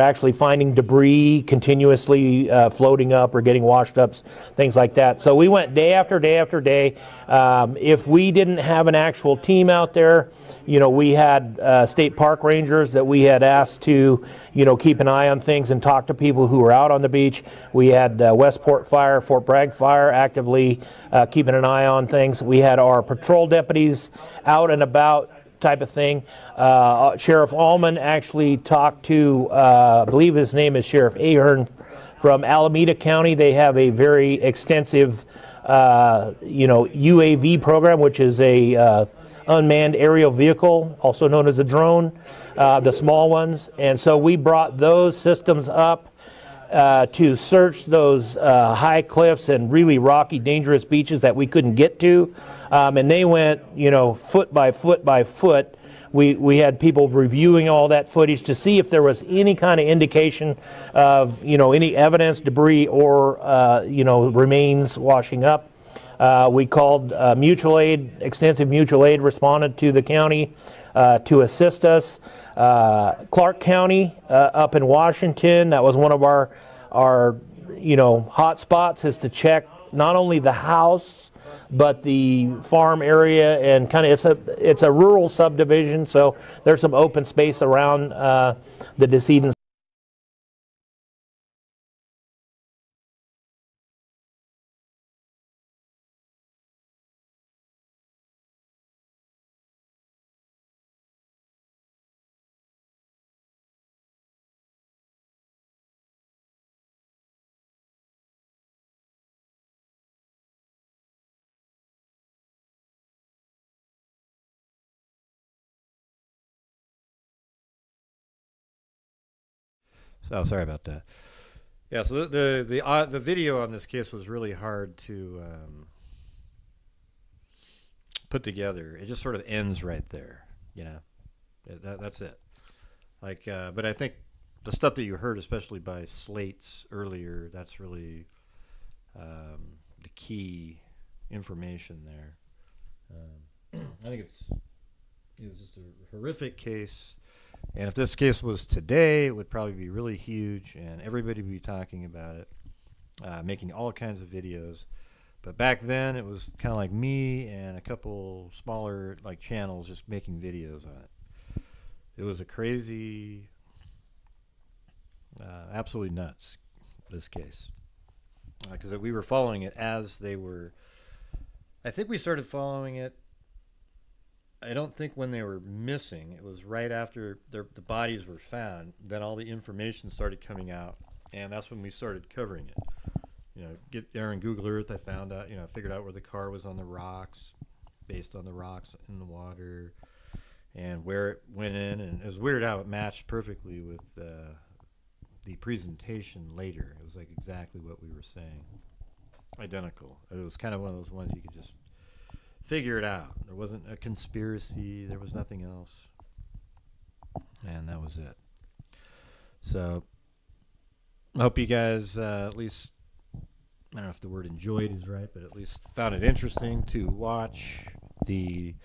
actually finding debris continuously floating up or getting washed up, things like that. So we went day after day after day. If we didn't have an actual team out there, we had state park rangers that we had asked to, keep an eye on things and talk to people who were out on the beach. We had Westport Fire, Fort Bragg Fire actively keeping an eye on things. We had our patrol deputies out and about, type of thing. Sheriff Allman actually talked to, I believe his name is Sheriff Ahern from Alameda County. They have a very extensive, UAV program, which is a unmanned aerial vehicle, also known as a drone, the small ones. And so we brought those systems up to search those high cliffs and really rocky, dangerous beaches that we couldn't get to. And they went, foot by foot by foot. We had people reviewing all that footage to see if there was any kind of indication of, any evidence, debris, or, remains washing up. We called mutual aid. Extensive mutual aid responded to the county to assist us. Clark County up in Washington, that was one of our hot spots, is to check not only the house but the farm area, and kind of it's a rural subdivision, so there's some open space around the decedent's. Oh, sorry about that. Yeah, so the video on this case was really hard to put together. It just sort of ends right there, that's it. But I think the stuff that you heard, especially by Slates earlier, that's really the key information there. I think it was just a horrific case. And if this case was today, it would probably be really huge, and everybody would be talking about it, making all kinds of videos. But back then, it was kind of like me and a couple smaller channels just making videos on it. It was a crazy, absolutely nuts, this case. Because we were following it as they were. I think we started following it, I don't think when they were missing. It was right after the bodies were found. Then all the information started coming out, and that's when we started covering it. Get there in Google Earth. I found out, figured out where the car was on the rocks, based on the rocks in the water, and where it went in. And it was weird how it matched perfectly with the presentation later. It was exactly what we were saying, identical. It was kind of one of those ones you could just figure it out. There wasn't a conspiracy. There was nothing else. And that was it. So I hope you guys at least, I don't know if the word enjoyed is right, but at least found it interesting to watch the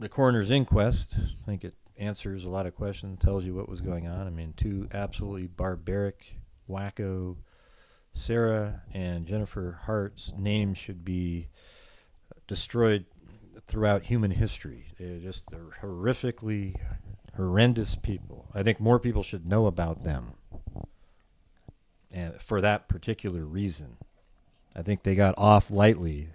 coroner's inquest. I think it answers a lot of questions, tells you what was going on. I mean, two absolutely barbaric, wacko, Ciera and Jennifer Hart's names should be destroyed throughout human history. They're horrifically horrendous people. I think more people should know about them, and for that particular reason. I think they got off lightly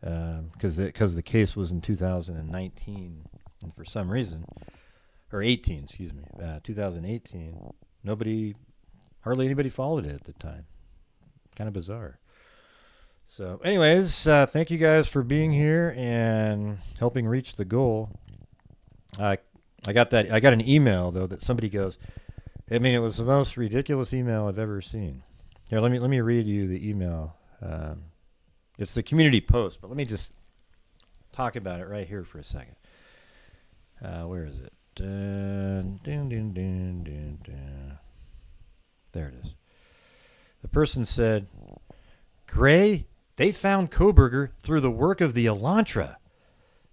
because the case was in 2019, and for some reason, or 18, 2018, hardly anybody followed it at the time. Kind of bizarre. So anyways, thank you guys for being here and helping reach the goal. I got an email though that somebody goes, I mean, it was the most ridiculous email I've ever seen. Here, let me read you the email. It's the community post, but let me just talk about it right here for a second. Where is it? There it is. The person said, Gray, they found Kohberger through the work of the Elantra,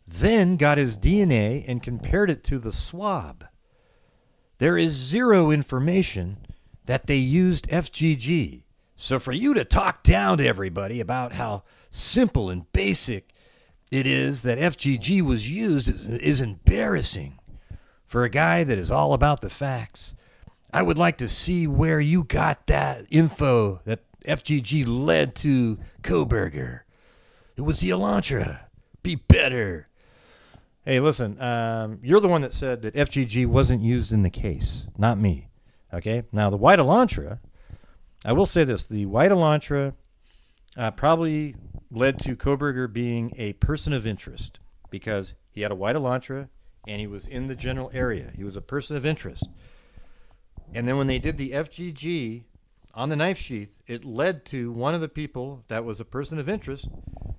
then got his DNA and compared it to the swab. There is zero information that they used FGG. So for you to talk down to everybody about how simple and basic it is that FGG was used is embarrassing. For a guy that is all about the facts, I would like to see where you got that info that FGG led to Kohberger. It was the Elantra. Be better. Hey, listen, you're the one that said that FGG wasn't used in the case, not me. Okay? Now, the white Elantra, I will say this. The white Elantra probably led to Kohberger being a person of interest because he had a white Elantra and he was in the general area. He was a person of interest. And then when they did the FGG on the knife sheath, it led to one of the people that was a person of interest,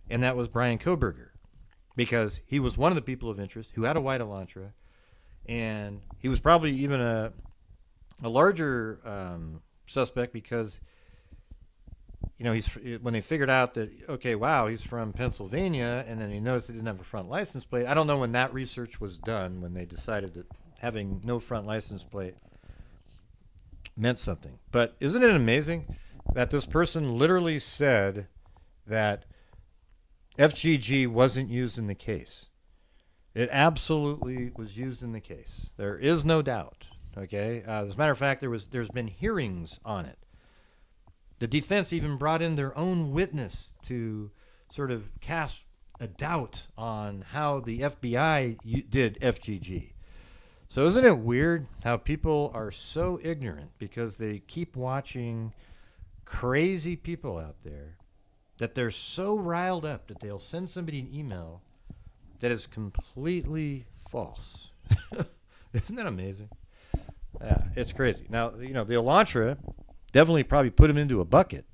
and that was Brian Kohberger, because he was one of the people of interest who had a white Elantra, and he was probably even a larger suspect because, you know, when they figured out that, okay, wow, he's from Pennsylvania, and then they noticed he didn't have a front license plate. I don't know when that research was done, when they decided that having no front license plate meant something. But isn't it amazing that this person literally said that FGG wasn't used in the case? It absolutely was used in the case. There is no doubt. Okay. As a matter of fact, there's been hearings on it. The defense even brought in their own witness to sort of cast a doubt on how the FBI did FGG. So isn't it weird how people are so ignorant because they keep watching crazy people out there that they're so riled up that they'll send somebody an email that is completely false. Isn't that amazing? Yeah, it's crazy. Now, you know, the Elantra definitely probably put him into a bucket.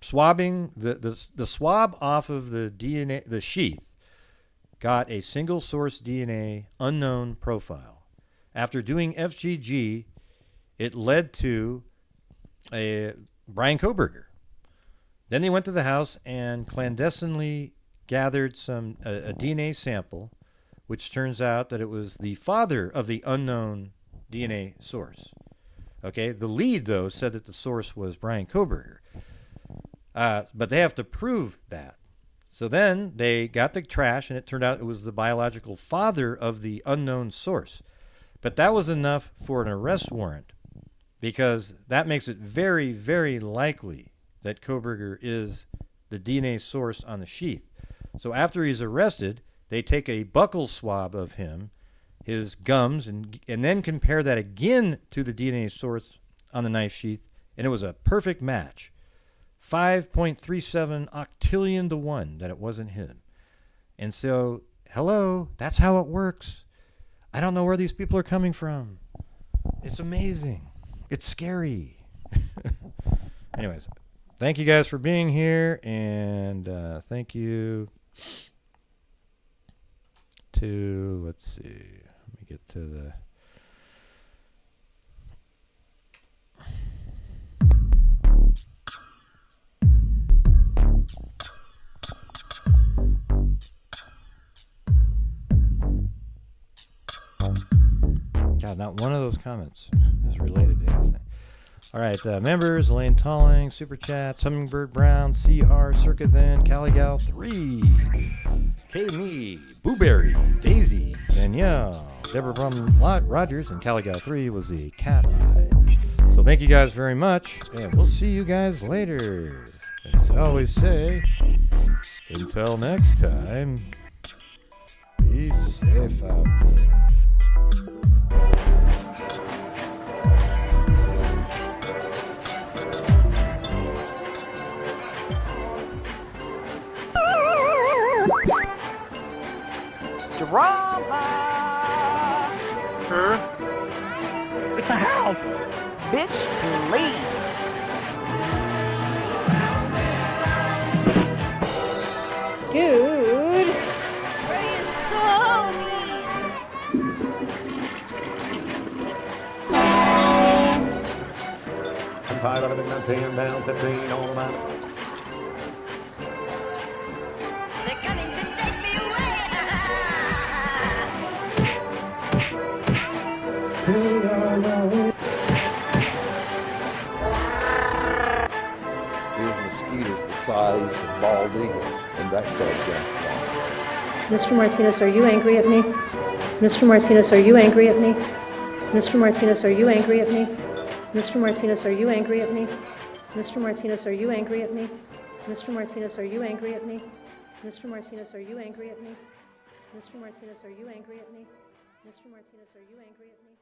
Swabbing, the swab off of the DNA, the sheath, got a single source DNA unknown profile. After doing FGG, it led to a Brian Kohberger. Then they went to the house and clandestinely gathered a DNA sample, which turns out that it was the father of the unknown DNA source. Okay, the lead though said that the source was Brian Kohberger, but they have to prove that. So then they got the trash, and it turned out it was the biological father of the unknown source. But that was enough for an arrest warrant, because that makes it very, very likely that Kohberger is the DNA source on the sheath. So after he's arrested, they take a buccal swab of him, his gums, and then compare that again to the DNA source on the knife sheath, and it was a perfect match. 5.37 octillion to 1 that it wasn't him. And so, hello, that's how it works. I don't know where these people are coming from. It's amazing. It's scary. Anyways, thank you guys for being here, and thank you to, let's see, let me get to the... God, not one of those comments is related to anything. All right, members, Elaine Talling, Super Chats, Hummingbird Brown, CR, Circuit Then, Caligal 3, K-Me, Booberry, Daisy, Danielle, Deborah Brumman Rogers, and Caligal 3 was the cat eye. So thank you guys very much, and we'll see you guys later. And as I always say, until next time, be safe out there. Drama! It's a house. Bitch, please! Dude! Ray is so mean! I'm 5'11", 10 down, 15 on the mountain. They're coming to take me away! Here's mosquitoes the size of bald eagles, and that goddamn Mr. Martinez, are you angry at me? Mr. Martinez, are you angry at me? Mr. Martinez, are you angry at me? Mr. Martinez, are you angry at me? Mr. Martinez, are you angry at me? Mr. Martinez, are you angry at me? Mr. Martinez, are you angry at me? Mr. Martinez, are you angry at me? Mr. Martinez, are you angry at me?